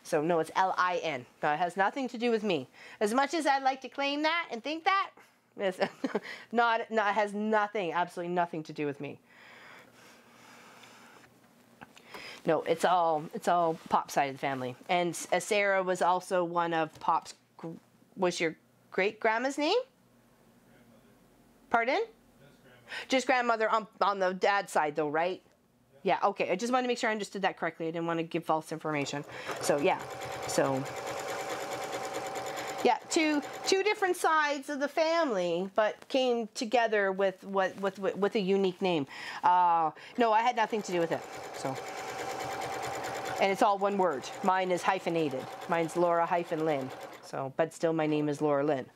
So no, it's L-I-N. No, it has nothing to do with me. As much as I'd like to claim that and think that, it's it has nothing, absolutely nothing to do with me. No, it's all Pop's side of the family. And Sarah was also one of Pop's, was your great-grandma's name? Pardon? Just grandmother on the dad's side though, right? Yeah, okay. I just wanted to make sure I understood that correctly. I didn't want to give false information. So, yeah. So, yeah, two different sides of the family, but came together with a unique name. No, I had nothing to do with it. So, and it's all one word. Mine is hyphenated. Mine's Laura-Lynn. So, but still my name is Laura Lynn.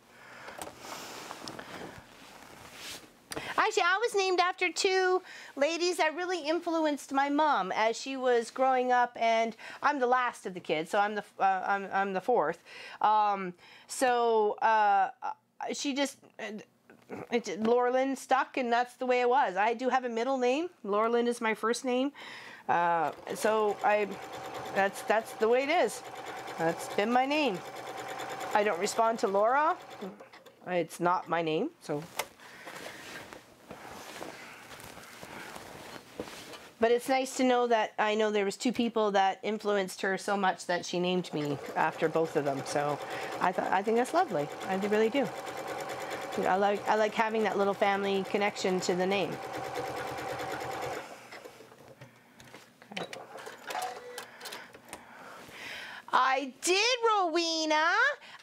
Actually, I was named after 2 ladies that really influenced my mom as she was growing up, and I'm the last of the kids, so I'm the 4th. She just, Laura Lynn stuck, and that's the way it was. I do have a middle name. Laura Lynn is my first name, that's the way it is. That's been my name. I don't respond to Laura. It's not my name, so. But it's nice to know that I know there was 2 people that influenced her so much that she named me after both of them. So I think that's lovely. I really do. I like having that little family connection to the name. Okay. I did, Rowena.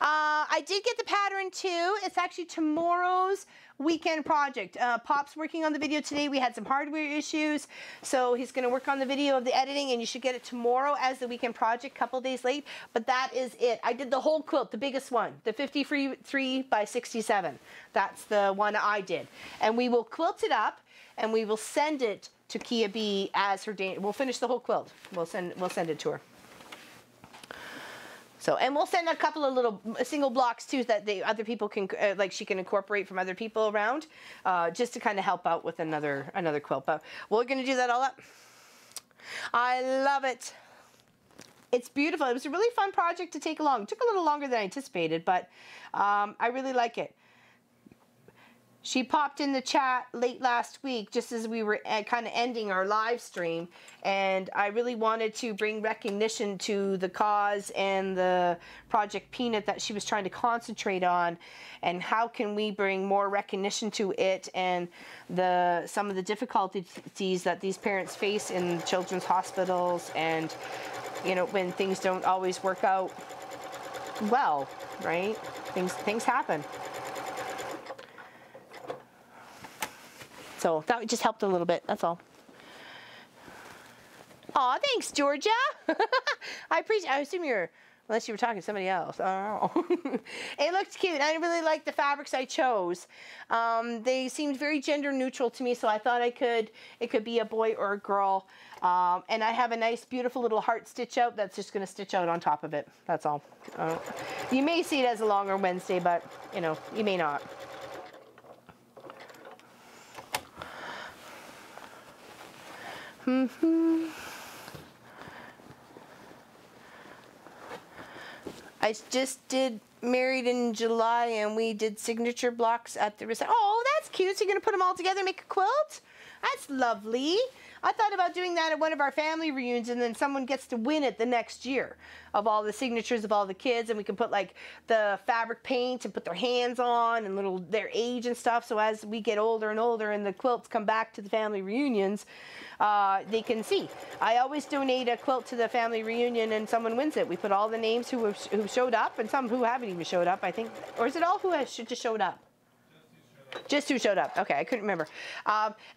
I did get the pattern too. It's actually tomorrow's weekend project. Pop's working on the video today. We had some hardware issues, so he's going to work on the video of the editing, and you should get it tomorrow as the weekend project, a couple days late. But that is it. I did the whole quilt, the biggest one, the 53 by 67. That's the one I did. And we will quilt it up, and we will send it to Kia B as her day. We'll finish the whole quilt. We'll send it to her. So, and we'll send a couple of little single blocks too that other people can, like she can incorporate from other people around, just to kind of help out with another quilt. But we're going to do that all up. I love it. It's beautiful. It was a really fun project to take along. It took a little longer than I anticipated, but I really like it. She popped in the chat late last week, just as we were kind of ending our live stream, and I really wanted to bring recognition to the cause and the Project Peanut that she was trying to concentrate on, and how can we bring more recognition to it and some of the difficulties that these parents face in children's hospitals, and you know, when things don't always work out well, right? Things happen. So that just helped a little bit, that's all. Aw, thanks, Georgia. I assume you're, unless you were talking to somebody else. I don't know. It looked cute. I really liked the fabrics I chose. They seemed very gender neutral to me, so I thought it could be a boy or a girl. And I have a nice, beautiful little heart stitch out that's just going to stitch out on top of it. That's all. You may see it as a longer Wednesday, but, you know, you may not. I just did married in July, and we did signature blocks at the reception. Oh, that's cute. So you're going to put them all together and make a quilt? That's lovely. I thought about doing that at one of our family reunions, and then someone gets to win it the next year of all the signatures of all the kids, and we can put like the fabric paint and put their hands on and little their age and stuff. So as we get older and older and the quilts come back to the family reunions, they can see. I always donate a quilt to the family reunion and someone wins it. We put all the names who showed up and some who haven't even showed up, I think. Or is it all who has just showed up? Just who showed up. Okay, I couldn't remember.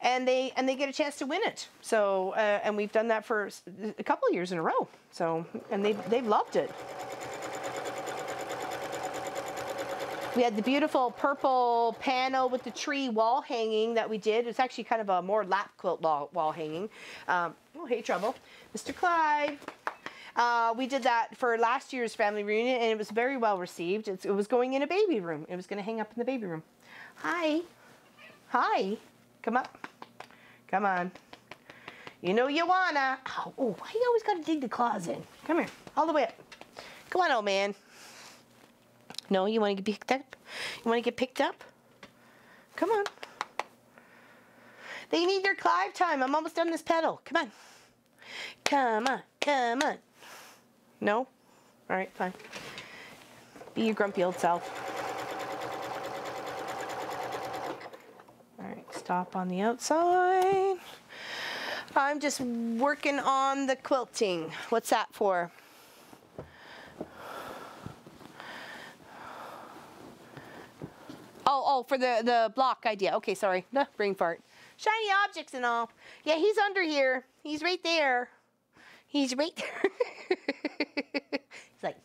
And they get a chance to win it. So and we've done that for a couple of years in a row. So and they've loved it. We had the beautiful purple panel with the tree wall hanging that we did. It's actually kind of a more lap quilt wall hanging. Oh, hey, Trouble. Mr. Clive. We did that for last year's family reunion, and it was very well received. It was going in a baby room. It was going to hang up in the baby room. Hi. Hi. Come up. Come on. You know you wanna. Oh, why you always gotta dig the claws in? Come here. All the way up. Come on, old man. No, you want to get picked up? You want to get picked up? Come on. They need their Clive time. I'm almost done this pedal. Come on. Come on. Come on. No? All right, fine. Be your grumpy old self. All right, stop on the outside. I'm just working on the quilting. What's that for? Oh, for the block idea. Okay, sorry. Brain fart. Shiny objects and all. Yeah, he's under here. He's right there. He's right there. He's like,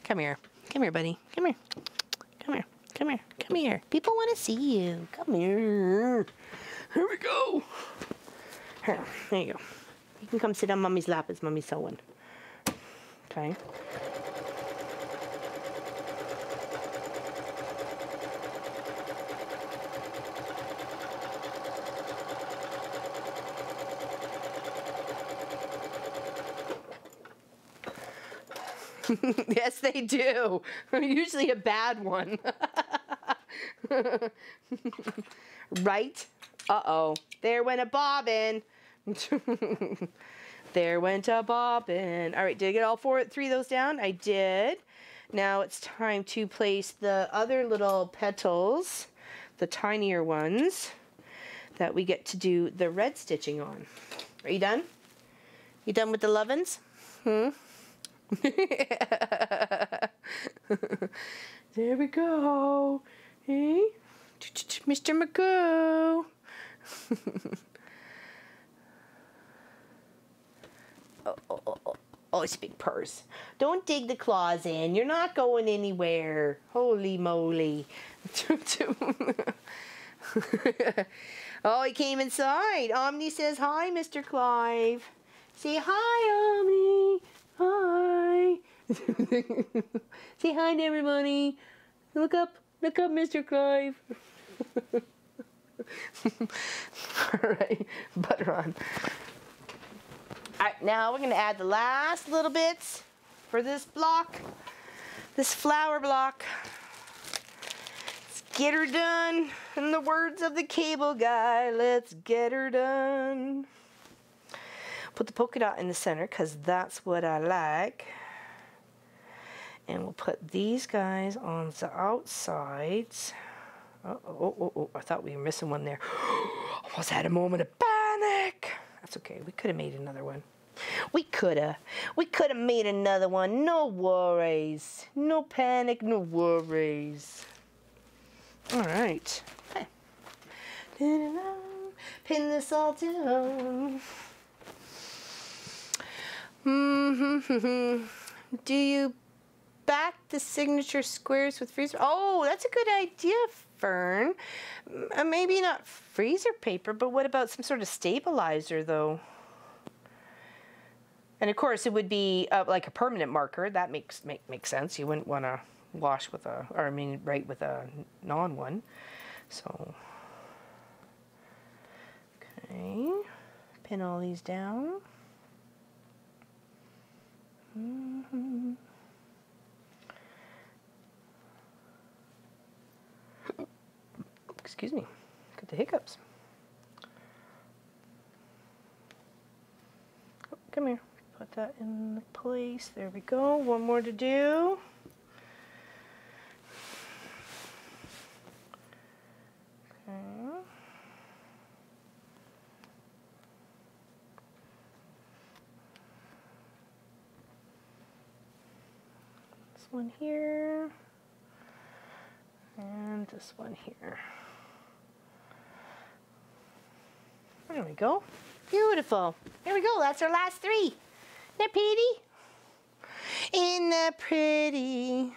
come here. Come here, buddy. Come here. Come here. Come here. Come here. People want to see you. Come here. Here we go. Here, there you go. You can come sit on Mommy's lap as Mommy's sewing. Okay. Yes, they do. Usually a bad one. Right? Uh-oh. There went a bobbin. There went a bobbin. All right, did I get all three of those down? I did. Now it's time to place the other little petals, the tinier ones, that we get to do the red stitching on. Are you done? You done with the lovin's? There we go. Hey, Mr. Magoo. Oh, it's a big purse. Don't dig the claws in. You're not going anywhere. Holy moly. Oh, he came inside. Omni says hi, Mr. Clive. Say hi, Omni. Hi. Say hi to everybody. Look up, Mr. Clive. All right, butter on. All right, now we're going to add the last little bits for this block, this flower block. Let's get her done. In the words of the cable guy, let's get her done. Put the polka dot in the center because that's what I like. And we'll put these guys on the outsides. Oh, I thought we were missing one there. Almost had a moment of panic. That's okay. We could have made another one. We could have made another one. No worries. No panic, no worries. All right. Okay. Pin this all down. Do you back the signature squares with freezer? Oh, that's a good idea, Fern. Maybe not freezer paper, but what about some sort of stabilizer, though? And of course, it would be like a permanent marker. That makes sense. You wouldn't want to wash with write with a non-one. So, okay, pin all these down. Excuse me, got the hiccups. Come here. Put that in place. There we go. One more to do. Okay. This one here. And this one here. There we go. Beautiful. There we go. That's our last three. Isn't that pretty? Isn't that pretty?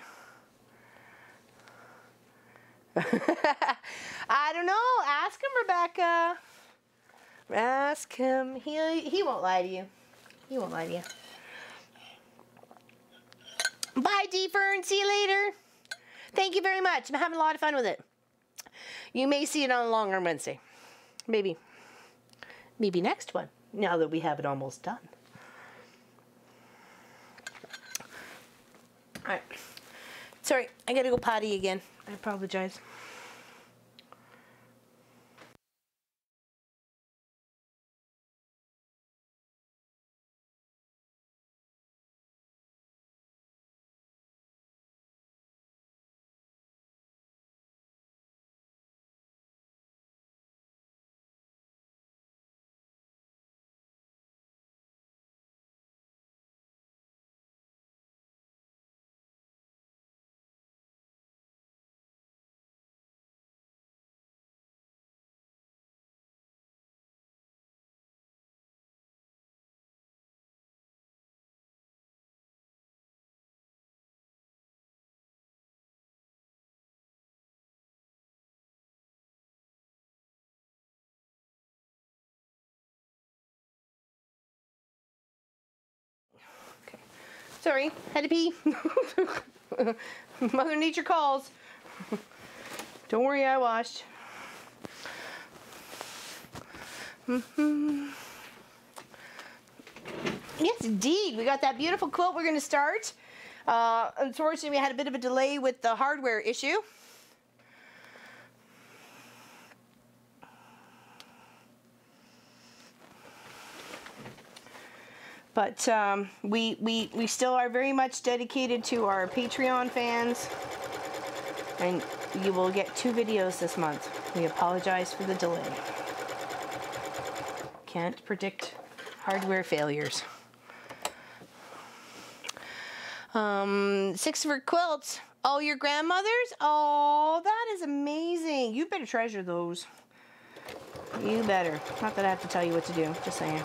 I don't know. Ask him, Rebecca. Ask him. He won't lie to you. He won't lie to you. Bye, D Fern. See you later. Thank you very much. I'm having a lot of fun with it. You may see it on a Long Arm Wednesday. Maybe. Maybe next one, now that we have it almost done. All right. Sorry, I gotta go potty again. I apologize. Sorry, had to pee. Mother Nature calls. Don't worry, I washed. Yes, indeed. We got that beautiful quilt we're going to start. Unfortunately, we had a bit of a delay with the hardware issue. But we still are very much dedicated to our Patreon fans. And you will get 2 videos this month. We apologize for the delay. Can't predict hardware failures. 6 for quilts. Oh, your grandmother's? Oh, that is amazing. You better treasure those. You better. Not that I have to tell you what to do. Just saying.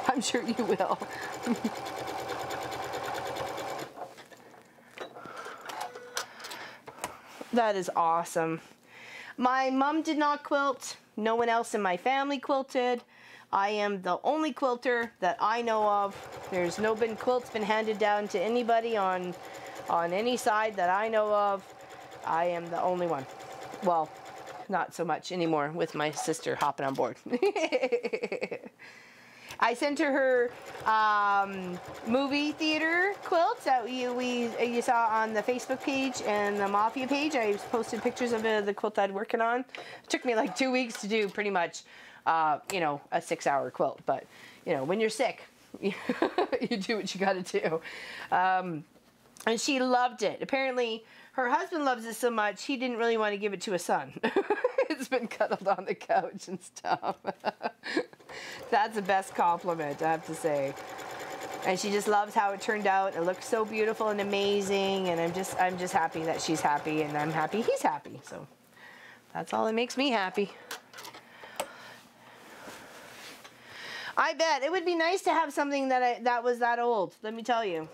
I'm sure you will. That is awesome. My mom did not quilt. No one else in my family quilted. I am the only quilter that I know of. There's no quilts been handed down to anybody on any side that I know of. I am the only one. Well, not so much anymore with my sister hopping on board. I sent her movie theater quilts that you saw on the Facebook page and the Mafia page. I posted pictures of the quilt I'd working on. It took me like 2 weeks to do pretty much, you know, a 6-hour quilt. But, you know, when you're sick, you do what you got to do. And she loved it. Apparently, her husband loves it so much, he didn't really want to give it to his son. It's been cuddled on the couch and stuff. That's the best compliment, I have to say. And she just loves how it turned out. It looks so beautiful and amazing, and I'm just happy that she's happy, and I'm happy he's happy. So that's all that makes me happy. I bet it would be nice to have something that was that old. Let me tell you.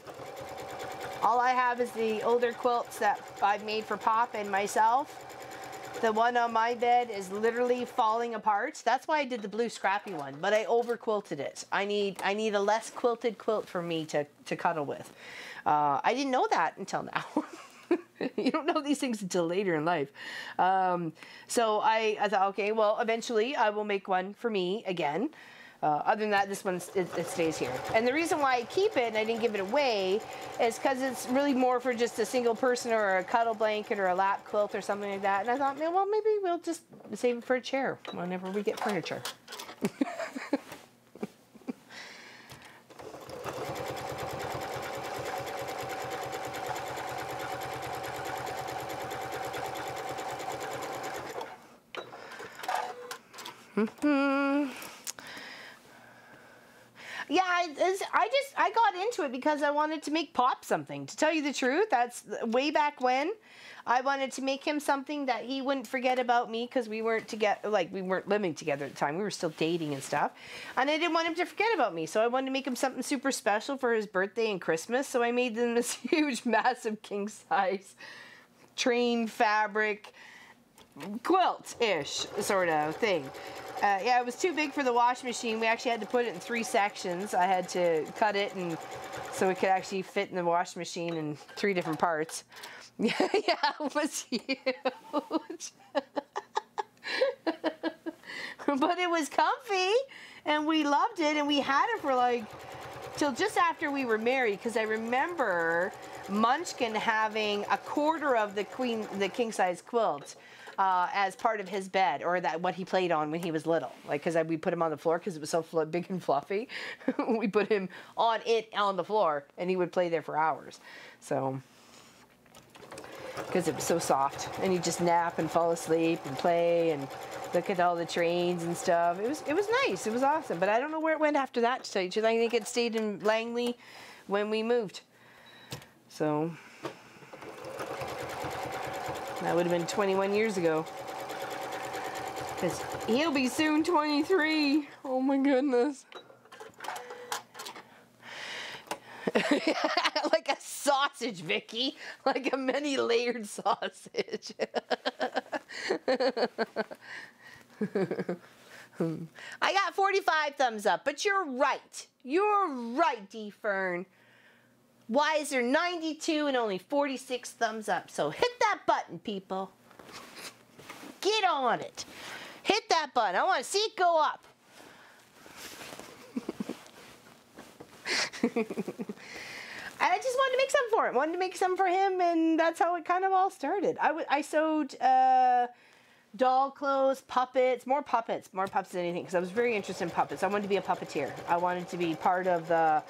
All I have is the older quilts that I've made for Pop and myself. The one on my bed is literally falling apart. That's why I did the blue scrappy one, but I over quilted it. I need a less quilted quilt for me to cuddle with. I didn't know that until now. You don't know these things until later in life. So I thought, okay, well, eventually I will make one for me again. Other than that, this one, it stays here. And the reason why I keep it and I didn't give it away is because it's really more for just a single person or a cuddle blanket or a lap quilt or something like that. And I thought, well, maybe we'll just save it for a chair whenever we get furniture. Yeah, I got into it because I wanted to make Pop something. To tell you the truth, that's way back when. I wanted to make him something that he wouldn't forget about me, because we weren't together, like we weren't living together at the time. We were still dating and stuff. And I didn't want him to forget about me. So I wanted to make him something super special for his birthday and Christmas. So I made them this huge, massive king size train fabric quilt-ish sort of thing. Yeah, it was too big for the washing machine. We actually had to put it in 3 sections. I had to cut it and so it could actually fit in the washing machine in 3 different parts. Yeah, it was huge. But it was comfy and we loved it, and we had it for like till just after we were married, because I remember Munchkin having a quarter of the king size quilt as part of his bed, or that what he played on when he was little. Like, because we put him on the floor because it was so big and fluffy. We put him on the floor, and he would play there for hours. So, because it was so soft, and he'd just nap and fall asleep and play and look at all the trains and stuff. It was nice. It was awesome. But I don't know where it went after that, to tell you the truth. I think it stayed in Langley when we moved. So that would have been 21 years ago. Because he'll be soon 23. Oh my goodness. Like a sausage, Vicky. Like a many-layered sausage. I got 45 thumbs up, but you're right. You're right, D. Fern. Why is there 92 and only 46 thumbs up? So hit that button, people. Get on it. Hit that button. I want to see it go up. I just wanted to make some for him. Wanted to make some for him, and that's how it kind of all started. I sewed doll clothes, puppets, more puppets than anything, because I was very interested in puppets. I wanted to be a puppeteer. I wanted to be part of the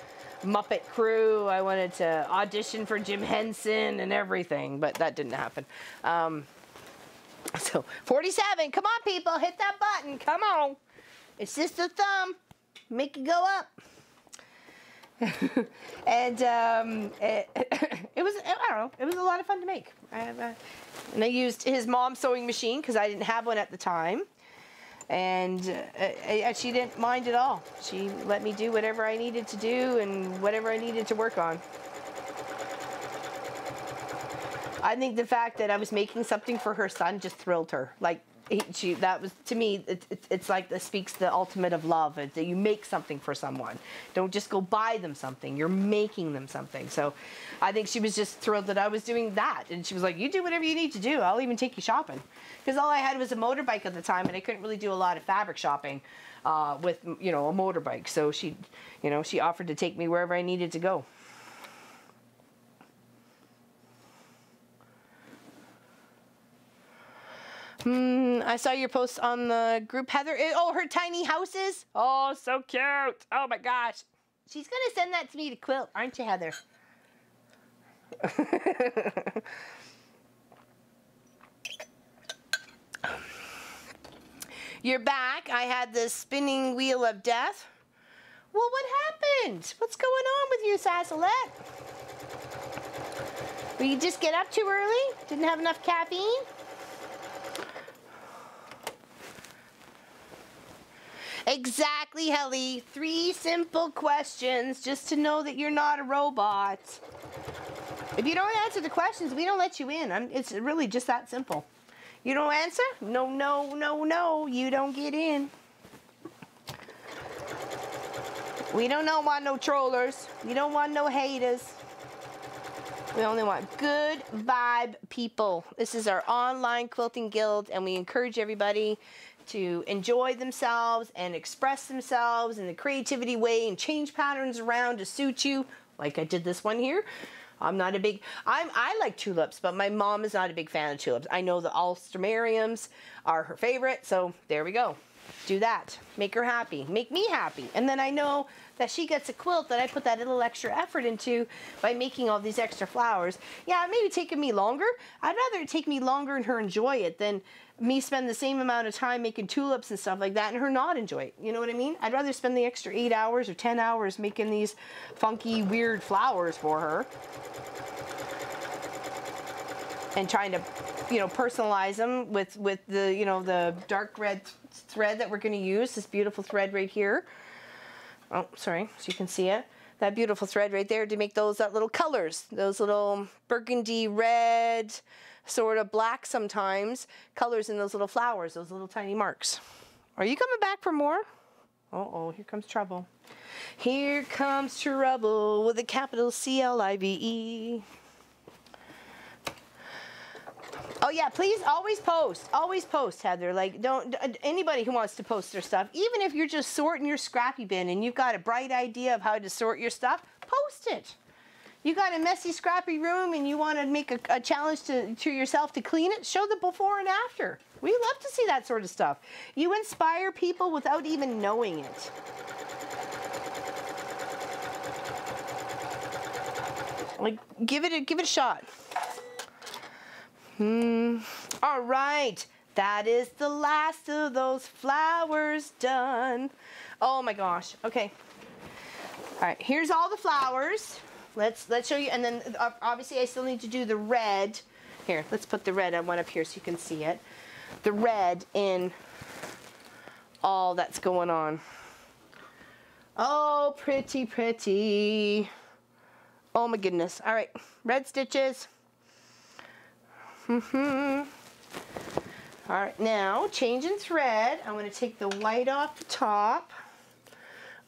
Muppet crew. I wanted to audition for Jim Henson and everything, but that didn't happen. So 47, come on people, hit that button, come on. It's just a thumb, make it go up. And it was, I don't know, it was a lot of fun to make. And I used his mom's sewing machine because I didn't have one at the time. And she didn't mind at all. She let me do whatever I needed to do and whatever I needed to work on. I think the fact that I was making something for her son just thrilled her. Like, that was, to me, it's like, that speaks the ultimate of love. It's that you make something for someone. Don't just go buy them something. You're making them something. So I think she was just thrilled that I was doing that. And she was like, you do whatever you need to do. I'll even take you shopping. Because all I had was a motorbike at the time, and I couldn't really do a lot of fabric shopping with, a motorbike. So she offered to take me wherever I needed to go. I saw your post on the group, Heather. Oh, her tiny houses. Oh, so cute. Oh my gosh. She's going to send that to me to quilt, aren't you, Heather? You're back. I had the spinning wheel of death. Well, what happened? What's going on with you, Sassolette? Will you just get up too early? Didn't have enough caffeine? Exactly, Helly. 3 simple questions just to know that you're not a robot. If you don't answer the questions, we don't let you in. It's really just that simple. You don't answer? No, no, no, no. You don't get in. We don't want no trollers. We don't want no haters. We only want good vibe people. This is our online quilting guild, and we encourage everybody to enjoy themselves and express themselves in the creativity way and change patterns around to suit you, like I did this one here. I'm not a big, I like tulips, but my mom is not a big fan of tulips. I know the Alstroemeriums are her favorite, so there we go. do that. Make her happy. Make me happy. And then I know that she gets a quilt that I put that little extra effort into by making all these extra flowers. Yeah, it may be taking me longer. I'd rather it take me longer and her enjoy it than me spend the same amount of time making tulips and stuff like that and her not enjoy it. You know what I mean? I'd rather spend the extra 8 hours or 10 hours making these funky, weird flowers for her and trying to, you know, personalize them with the, you know, the dark red thread that we're going to use, this beautiful thread right here. Oh, sorry, so you can see it. That beautiful thread right there to make those little colors, those little burgundy red, sort of black sometimes, colors in those little flowers, those little tiny marks. Are you coming back for more? Uh-oh, here comes trouble. Here comes trouble with a capital C-L-I-V-E. Oh yeah, please always post, Heather. Like, don't, anybody who wants to post their stuff, even if you're just sorting your scrappy bin and you've got a bright idea of how to sort your stuff, post it. You got a messy, scrappy room and you want to make a challenge to yourself to clean it, show the before and after. We love to see that sort of stuff. You inspire people without even knowing it. Like, give it a shot. All right, that is the last of those flowers done. Oh my gosh. Okay. All right, here's all the flowers. Let's show you, and then obviously I still need to do the red. Here, let's put the red one up here so you can see it. The red in all that's going on. Oh, pretty, pretty. Oh my goodness. All right, red stitches. All right, now changing thread. I'm going to take the white off the top,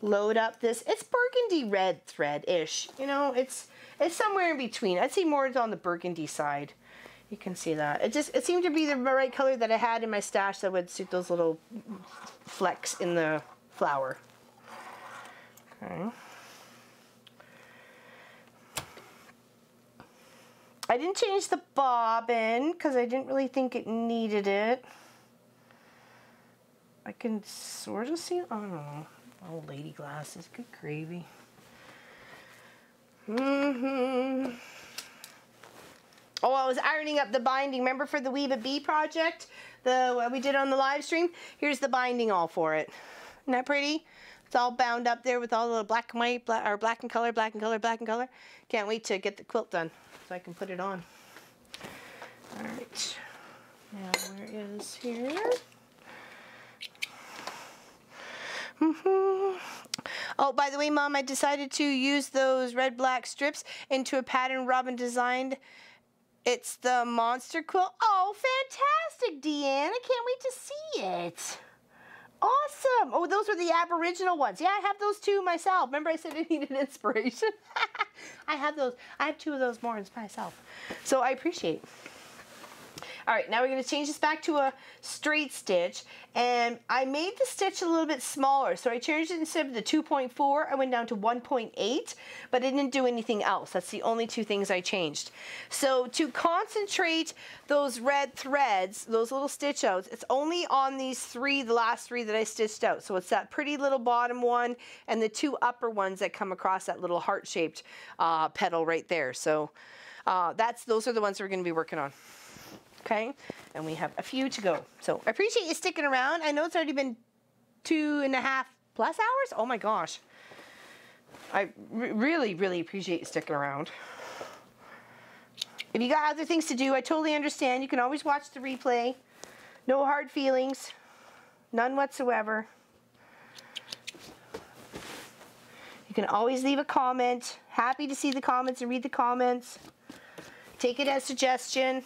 load up this. It's burgundy red thread-ish. You know, it's somewhere in between. I'd say more on the burgundy side. You can see that. It seemed to be the right color that I had in my stash that would suit those little flecks in the flower. Okay. I didn't change the bobbin because I didn't really think it needed it. I can sort of see, I don't know. Old lady glasses, good gravy. Oh, I was ironing up the binding. Remember for the Weave a Bee project, what we did on the live stream? Here's the binding all for it. Isn't that pretty? It's all bound up there with all the black and white, or black and color, black and color, black and color. Can't wait to get the quilt done so I can put it on. All right. Now where is here? Oh, by the way, Mom, I decided to use those red-black strips into a pattern Robin designed. It's the monster quilt. Oh, fantastic, Deanne. I can't wait to see it. Awesome. Oh, those are the Aboriginal ones. Yeah, I have those too myself. Remember I said I needed inspiration? I have those. I have 2 of those more myself. So I appreciate it. All right, now we're going to change this back to a straight stitch, and I made the stitch a little bit smaller, so I changed it. Instead of the 2.4, I went down to 1.8, but I didn't do anything else. That's the only 2 things I changed. So to concentrate those red threads, those little stitch outs, it's only on these 3, the last 3 that I stitched out. So it's that pretty little bottom one and the 2 upper ones that come across that little heart-shaped petal right there. So those are the ones we're going to be working on. Okay, and we have a few to go. So I appreciate you sticking around. I know it's already been 2.5+ hours. Oh my gosh. I really, really appreciate you sticking around. If you got other things to do, I totally understand. You can always watch the replay. No hard feelings. None whatsoever. You can always leave a comment. Happy to see the comments and read the comments. Take it as suggestion.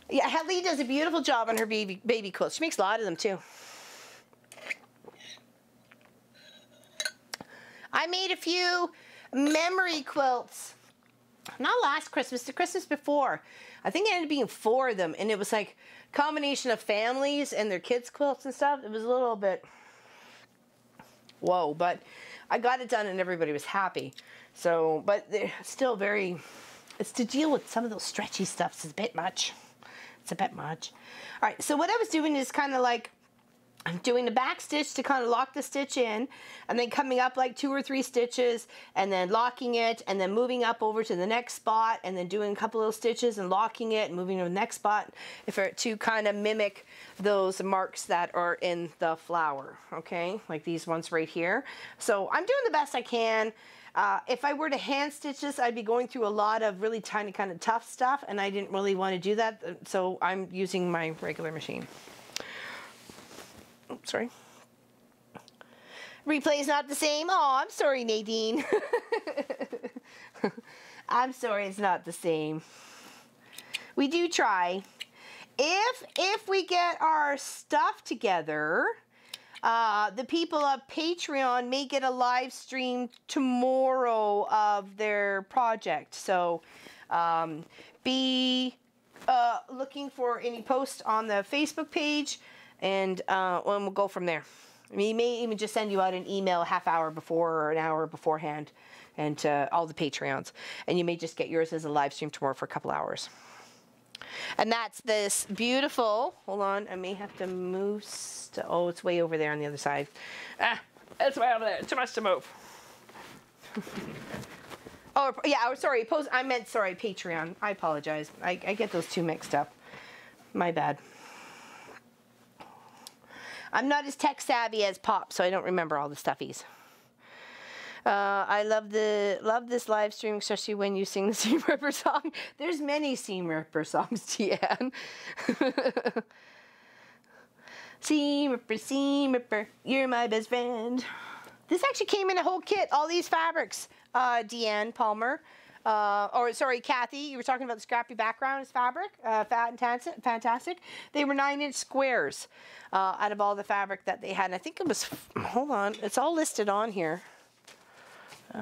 Yeah, Hedley does a beautiful job on her baby quilts. She makes a lot of them too. I made a few memory quilts. Not last Christmas, the Christmas before. I think it ended up being 4 of them, and it was like a combination of families and their kids' quilts and stuff. It was a little bit whoa, but I got it done and everybody was happy. So, but they're still very, it's to deal with some of those stretchy stuffs is a bit much. It's a bit much. All right, so what I was doing is kind of like, I'm doing the back stitch to kind of lock the stitch in, and then coming up like 2 or 3 stitches, and then locking it, and then moving up over to the next spot, and then doing a couple little stitches and locking it, and moving to the next spot, to kind of mimic those marks that are in the flower, okay? Like these ones right here. So I'm doing the best I can. If I were to hand stitch this, I'd be going through a lot of really tiny kind of tough stuff, and I didn't really want to do that, so I'm using my regular machine. Oops, sorry. Replay is not the same. Oh, I'm sorry, Nadine. I'm sorry, it's not the same. We do try. If we get our stuff together, the people of Patreon may get a live stream tomorrow of their project. So be looking for any posts on the Facebook page, and we'll go from there. We may even just send you out an email a half hour before or an hour beforehand, and to all the Patreons. And you may just get yours as a live stream tomorrow for a couple hours. And that's this beautiful, hold on, I may have to move, oh, it's way over there on the other side. Ah, it's way over there, too much to move. Oh, yeah, oh, sorry, I meant, sorry, Patreon. I apologize. I get those two mixed up. My bad. I'm not as tech savvy as Pop, so I don't remember all the stuffies. I love this live stream, especially when you sing the Seam Ripper song. There's many Seam Ripper songs, Tian. Seam Ripper, you're my best friend. This actually came in a whole kit, all these fabrics, Deanne Palmer. Or sorry, Kathy, you were talking about the scrappy background as fabric, fantastic. They were 9-inch squares out of all the fabric that they had. And I think it was, hold on, it's all listed on here. It's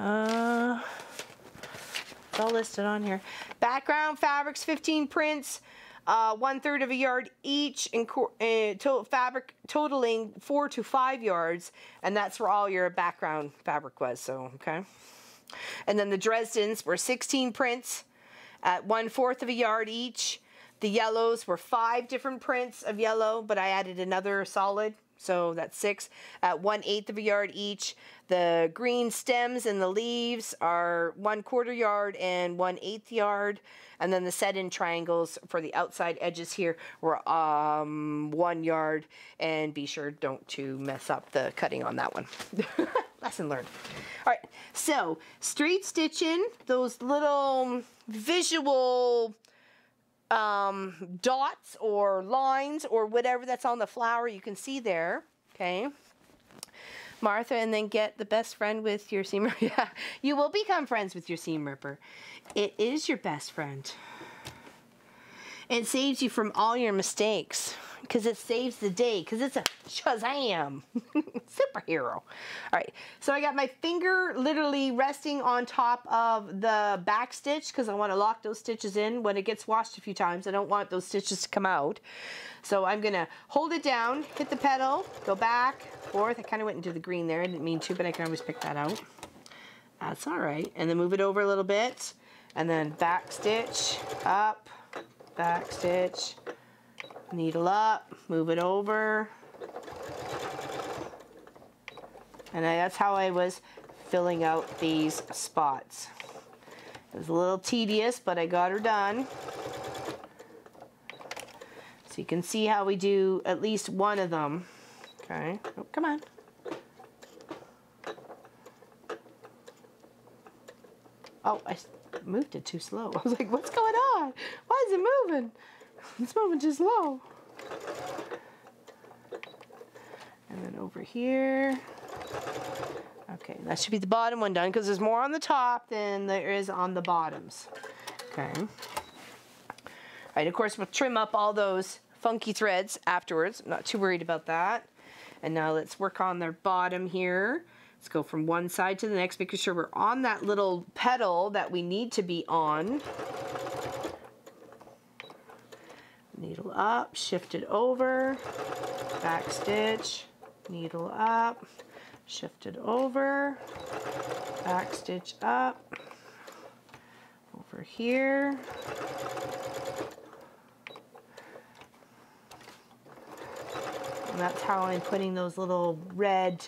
all listed on here. Background fabrics, 15 prints, 1/3 of a yard each, in fabric totaling 4 to 5 yards, and that's where all your background fabric was. So okay. And then the Dresdens were 16 prints at 1/4 of a yard each. The yellows were 5 different prints of yellow, but I added another solid, so that's 6 at 1/8 of a yard each. The green stems and the leaves are 1/4 yard and 1/8 yard. And then the set-in triangles for the outside edges here were 1 yard. And be sure don't to mess up the cutting on that one. Lesson learned. All right, so straight stitching, those little visual dots or lines or whatever that's on the flower, you can see there, okay? Martha, and then get the best friend with your seam ripper. Yeah, you will become friends with your seam ripper. It is your best friend. It saves you from all your mistakes, because it saves the day, because it's a Shazam superhero. All right, so I got my finger literally resting on top of the back stitch, because I want to lock those stitches in. When it gets washed a few times, I don't want those stitches to come out. So I'm going to hold it down, hit the pedal, go back, forth. I kind of went into the green there. I didn't mean to, but I can always pick that out. That's all right. And then move it over a little bit, and then back stitch, up, back stitch, needle up, move it over. And that's how I was filling out these spots. It was a little tedious, but I got her done. So you can see how we do at least one of them. Okay, oh, come on. Oh, I moved it too slow. I was like, what's going on? Why is it moving? It's moving too slow. And then over here. Okay, that should be the bottom one done, because there's more on the top than there is on the bottoms. Okay. All right, of course, we'll trim up all those funky threads afterwards. I'm not too worried about that. And now let's work on their bottom here. Let's go from one side to the next, making sure we're on that little petal that we need to be on. Needle up, shift it over, back stitch, needle up, shift it over, back stitch up, over here, And that's how I'm putting those little red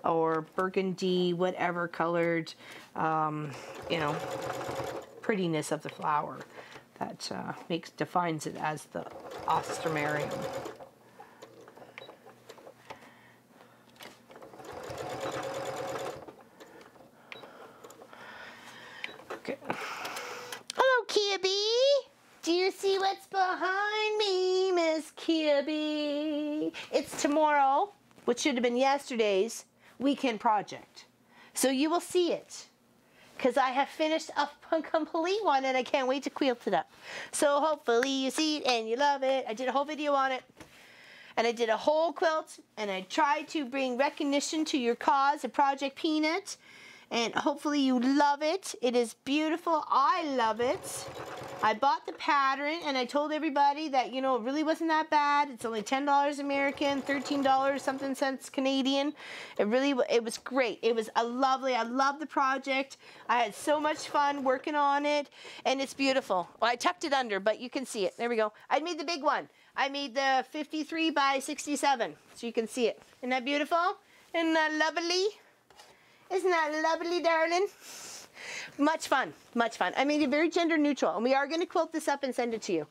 or burgundy, whatever colored, you know, prettiness of the flower that defines it as the Ostromarium. Okay. Hello, Kibby. Do you see what's behind me, Miss Kibby? It's tomorrow, which should have been yesterday's weekend project. So you will see it, because I have finished a complete one and I can't wait to quilt it up. So hopefully you see it and you love it. I did a whole video on it. And I did a whole quilt, and I tried to bring recognition to your cause, a Project Peanut. And hopefully you love it. It is beautiful. I love it. I bought the pattern, and I told everybody that, you know, it really wasn't that bad. It's only $10 American, $13 something cents Canadian. It was great. It was I love the project. I had so much fun working on it, and it's beautiful. Well, I tucked it under, but you can see it. There we go. I made the big one. I made the 53 by 67, so you can see it. Isn't that beautiful? Isn't that lovely? Isn't that lovely, darling? Much fun, much fun. I made it very gender neutral, and we are going to quilt this up and send it to you.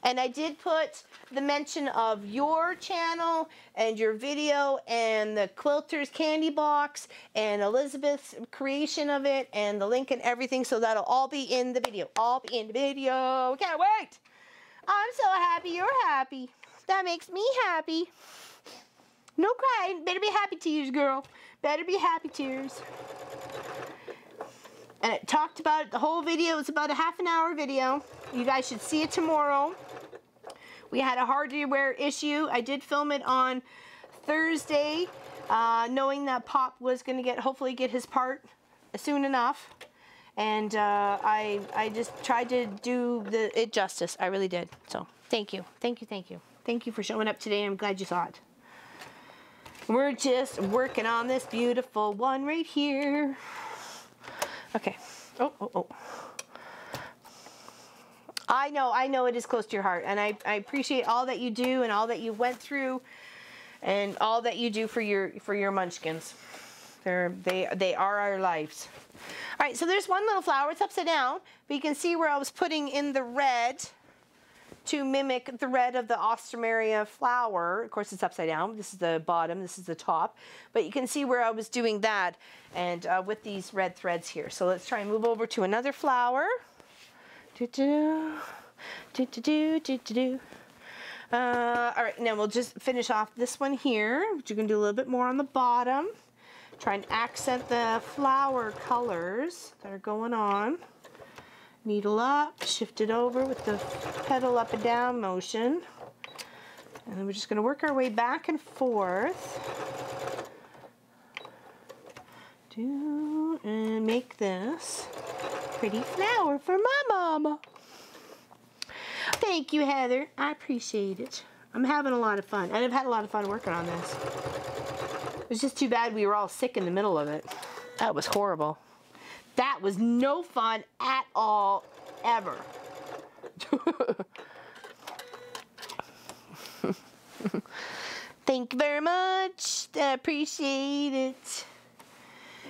And I did put the mention of your channel and your video and the Quilter's candy box and Elizabeth's creation of it and the link and everything, so that'll all be in the video. All be in the video. Can't wait. I'm so happy you're happy. That makes me happy. No crying. Better be happy tears, girl. Better be happy tears. And it talked about it, the whole video. It's about a half-an-hour video. You guys should see it tomorrow. We had a hardware issue. I did film it on Thursday, knowing that Pop was going to hopefully get his part soon enough. And I just tried to do it justice. I really did. So thank you. Thank you, thank you. Thank you for showing up today. I'm glad you saw it. We're just working on this beautiful one right here. Okay. Oh. I know it is close to your heart, and I appreciate all that you do and all that you went through and all that you do for your munchkins. They are our lives. All right, so there's one little flower. It's upside down, but you can see where I was putting in the red to mimic the red of the Ostromaria flower. Of course, it's upside down. This is the bottom, this is the top. But you can see where I was doing that, and with these red threads here. So let's try and move over to another flower. All right, now we'll just finish off this one here, which you're gonna do a little bit more on the bottom. Try and accent the flower colors that are going on. Needle up, shift it over with the petal up and down motion. And then we're just gonna work our way back and forth. And make this pretty flower for my mama. Thank you, Heather. I appreciate it. I'm having a lot of fun, and I've had a lot of fun working on this. It was just too bad we were all sick in the middle of it. That was horrible. That was no fun at all, ever. Thank you very much. I appreciate it.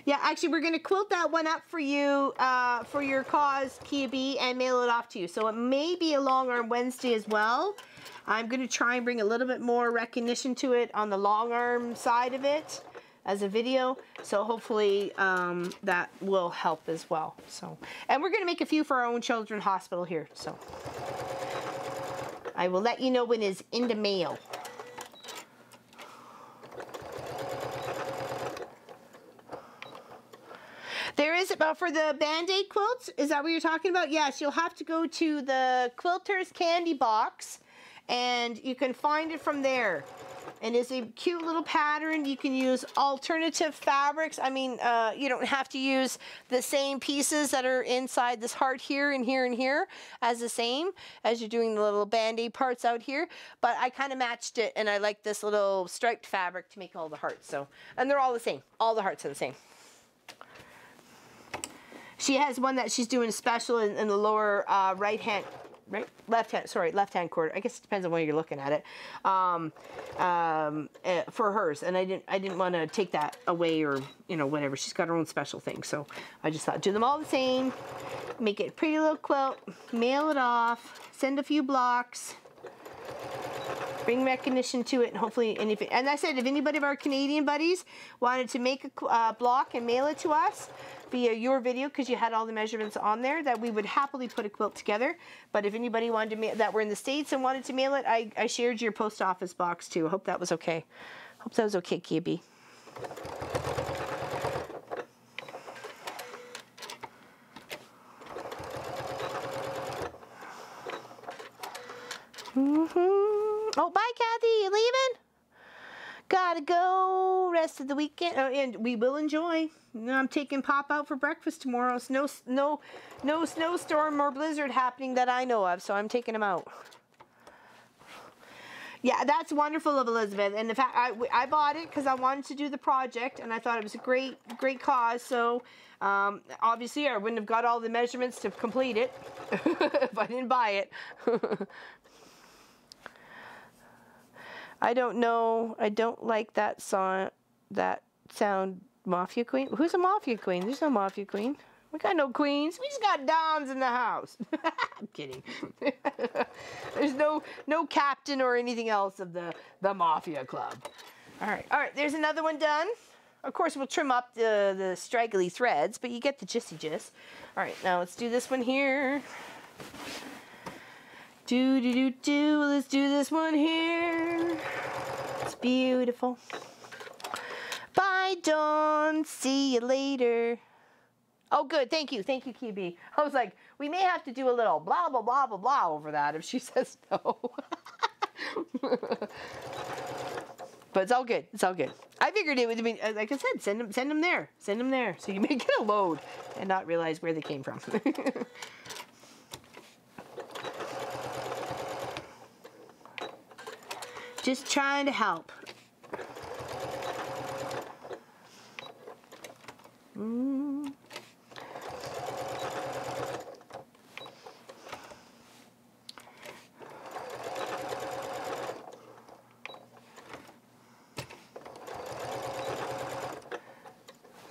Yeah, actually, we're going to quilt that one up for you, for your cause, Kia B, and mail it off to you. So it may be a long arm Wednesday as well. I'm going to try and bring a little bit more recognition to it on the long arm side of it as a video. So hopefully that will help as well. So, and we're going to make a few for our own children's hospital here. So I will let you know when it's in the mail. There is, for the Band-Aid quilts, is that what you're talking about? Yes, you'll have to go to the Quilter's candy box, and you can find it from there. And it's a cute little pattern. You can use alternative fabrics. I mean, you don't have to use the same pieces that are inside this heart here and here and here as the same as you're doing the little Band-Aid parts out here. But I kind of matched it, and I like this little striped fabric to make all the hearts. So, and they're all the same. All the hearts are the same. She has one that she's doing special in the lower right-hand right? Left hand quarter. I guess it depends on where you're looking at it. For hers, and I didn't want to take that away or whatever. She's got her own special thing, so I just thought do them all the same, make it a pretty little quilt, mail it off, send a few blocks. Bring recognition to it, and hopefully, and I said, if anybody of our Canadian buddies wanted to make a block and mail it to us via your video, because you had all the measurements on there, that we would happily put a quilt together. But if anybody wanted to mail, that were in the States and wanted to mail it, I shared your post office box too. I hope that was okay. Hope that was okay, Kibi. Oh, bye, Kathy. You leaving? Gotta go. Rest of the weekend, and we will enjoy. I'm taking Pop out for breakfast tomorrow. No snowstorm or blizzard happening that I know of, so I'm taking him out. Yeah, that's wonderful of Elizabeth. And in fact, I bought it because I wanted to do the project, and I thought it was a great cause. So obviously, I wouldn't have got all the measurements to complete it if I didn't buy it. I don't know. I don't like that song. That sound, Mafia Queen. Who's a Mafia Queen? There's no Mafia Queen. We got no queens. We just got dons in the house. I'm kidding. There's no captain or anything else of the Mafia Club. All right. There's another one done. Of course, we'll trim up the straggly threads, but you get the gist. All right, now let's do this one here. Let's do this one here. It's beautiful. Bye, Dawn. See you later. Oh, good. Thank you, Kibi. I was like, we may have to do a little blah, blah, blah, blah, blah over that if she says no. But it's all good. I figured it would be, like I said, send them there. Send them there. So you may get a load and not realize where they came from. Just trying to help.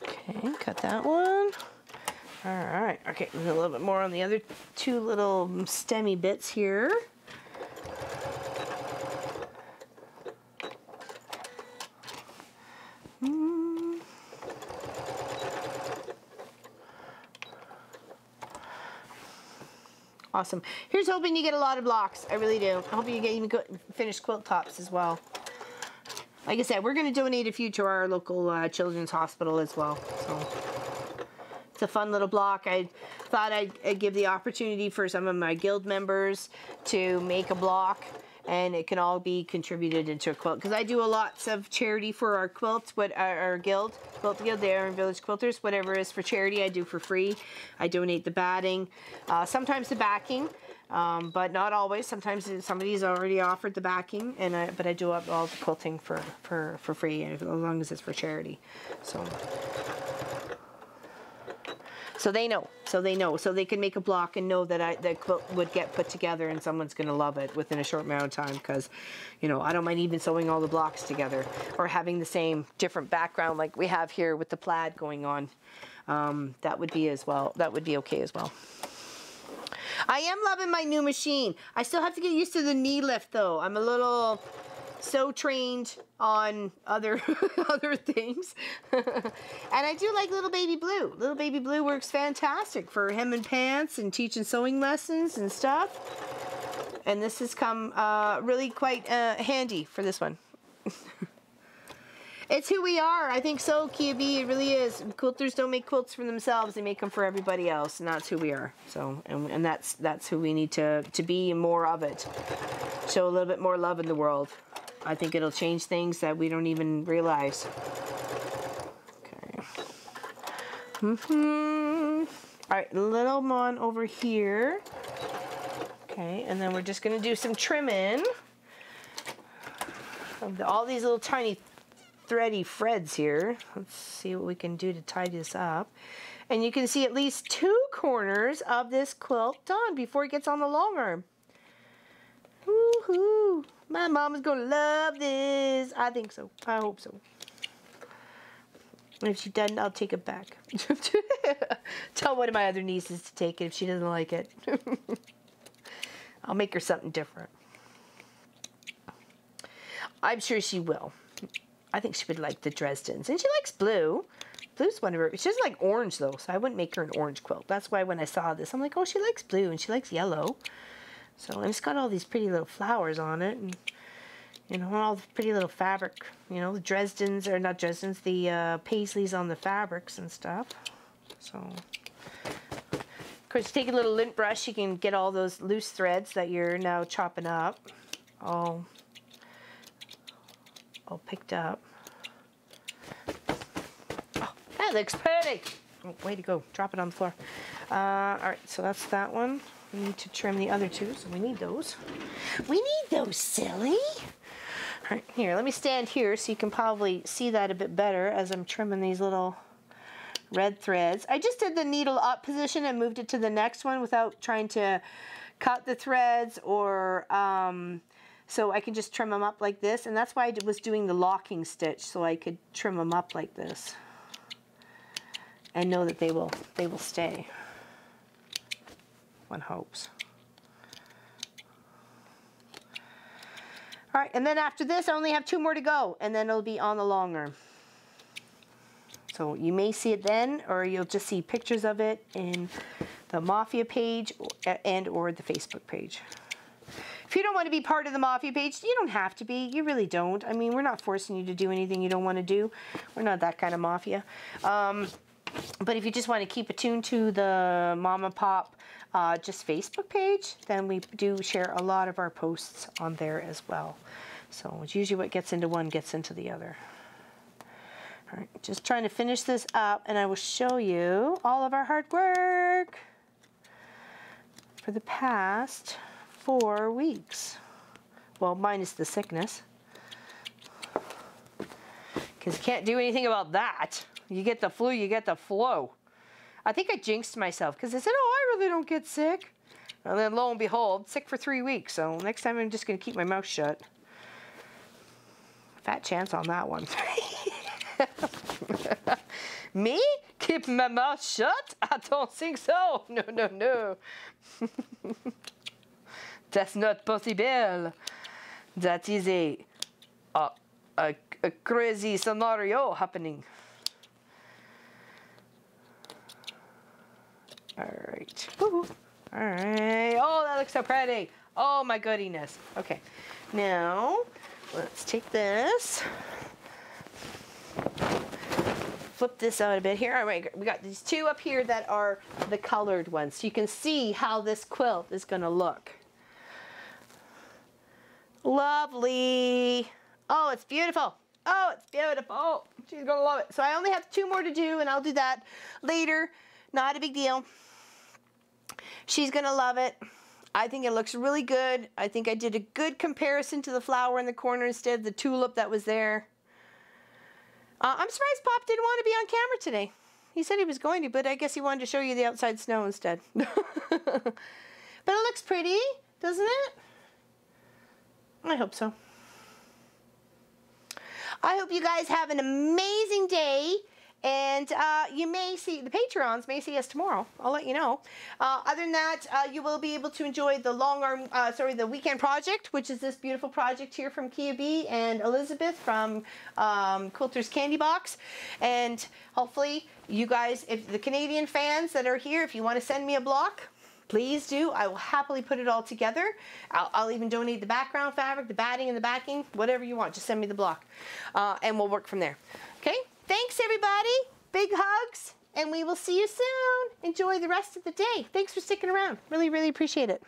Okay, cut that one. All right. Okay, a little bit more on the other two little stemmy bits here. Awesome. Here's hoping you get a lot of blocks. I really do. I hope you get even finished quilt tops as well. Like I said, we're going to donate a few to our local children's hospital as well. So it's a fun little block. I thought I'd give the opportunity for some of my guild members to make a block, and it can all be contributed into a quilt, because I do a lots of charity for our quilt, our guild, Quilt Guild, the Iron Village Quilters. Whatever is for charity, I do for free. I donate the batting, sometimes the backing, but not always. Sometimes somebody's already offered the backing, but I do all the quilting for free, as long as it's for charity. So they know, so they can make a block and know that the quilt would get put together and someone's going to love it within a short amount of time, because, I don't mind even sewing all the blocks together or having the same different background like we have here with the plaid going on. That would be as well. That would be okay as well. I am loving my new machine. I still have to get used to the knee lift though. I'm a little so trained on other things. And I do like Little Baby Blue. Little Baby Blue works fantastic for hem and pants and teaching sewing lessons and stuff. And this has come really quite handy for this one. It's who we are. I think so, Kibi. It really is. Quilters don't make quilts for themselves. They make them for everybody else, and that's who we are. So, and that's who we need to be, and more of it. Show a little bit more love in the world. I think it'll change things that we don't even realize. Okay. All right, little one over here. Okay, and then we're just going to do some trimming of all these little tiny thready threads here. Let's see what we can do to tie this up. And you can see at least 2 corners of this quilt done before it gets on the long arm. Woohoo! My mom is gonna love this. I think so. I hope so. And if she doesn't, I'll take it back. Tell one of my other nieces to take it if she doesn't like it. I'll make her something different. I'm sure she will. I think she would like the Dresdens. And she likes blue. Blue's one of her. She doesn't like orange though, so I wouldn't make her an orange quilt. That's why when I saw this, I'm like, oh, she likes blue and she likes yellow. So, and it's got all these pretty little flowers on it, and you know, all the pretty little fabric. You know, the Dresdens, or not Dresdens, the paisleys on the fabrics and stuff. So, of course, take a little lint brush, you can get all those loose threads that you're now chopping up all picked up. Oh, that looks pretty. Oh, way to go. Drop it on the floor. All right, so that's that one. We need to trim the other 2, so we need those. We need those, silly. All right, here, let me stand here so you can probably see that a bit better as I'm trimming these little red threads. I just did the needle up position and moved it to the next one without trying to cut the threads, or so I can just trim them up like this. And that's why I was doing the locking stitch, so I could trim them up like this and know that they will stay. One hopes. All right, and then after this, I only have 2 more to go, and then it'll be on the long arm. So you may see it then, or you'll just see pictures of it in the Mafia page and or the Facebook page. If you don't want to be part of the Mafia page, you don't have to be. You really don't. I mean, we're not forcing you to do anything you don't want to do. We're not that kind of Mafia. But if you just want to keep attuned to the Mama Pop just Facebook page, then we do share a lot of our posts on there as well. So it's usually what gets into one gets into the other. All right, just trying to finish this up, and I will show you all of our hard work for the past 4 weeks. Well, minus the sickness, because you can't do anything about that. You get the flu, you get the flow. I think I jinxed myself because I said, oh, I really don't get sick. And then lo and behold, sick for 3 weeks. So next time I'm just going to keep my mouth shut. Fat chance on that one. Me? Keep my mouth shut? I don't think so. No, no, no. That's not possible. That is a crazy scenario happening. All right. Woo-hoo. All right. Oh, that looks so pretty. Oh my goodness. Okay. Now, let's take this. Flip this out a bit here. All right. We got these 2 up here that are the colored ones. So you can see how this quilt is going to look. Lovely. Oh, it's beautiful. Oh, it's beautiful. She's going to love it. So I only have 2 more to do, and I'll do that later. Not a big deal. She's going to love it. I think it looks really good. I think I did a good comparison to the flower in the corner instead of the tulip that was there. I'm surprised Pop didn't want to be on camera today. He said he was going to, but I guess he wanted to show you the outside snow instead. But it looks pretty, doesn't it? I hope so. I hope you guys have an amazing day. And you may see, the Patreons may see us tomorrow. I'll let you know. Other than that, you will be able to enjoy the the weekend project, which is this beautiful project here from Kia B and Elizabeth from Quilter's Candy Box. And hopefully you guys, if the Canadian fans that are here, if you want to send me a block, please do. I will happily put it all together. I'll even donate the background fabric, the batting and the backing, whatever you want. Just send me the block. And we'll work from there. Okay? Thanks, everybody. Big hugs, and we will see you soon. Enjoy the rest of the day. Thanks for sticking around. Really, really appreciate it.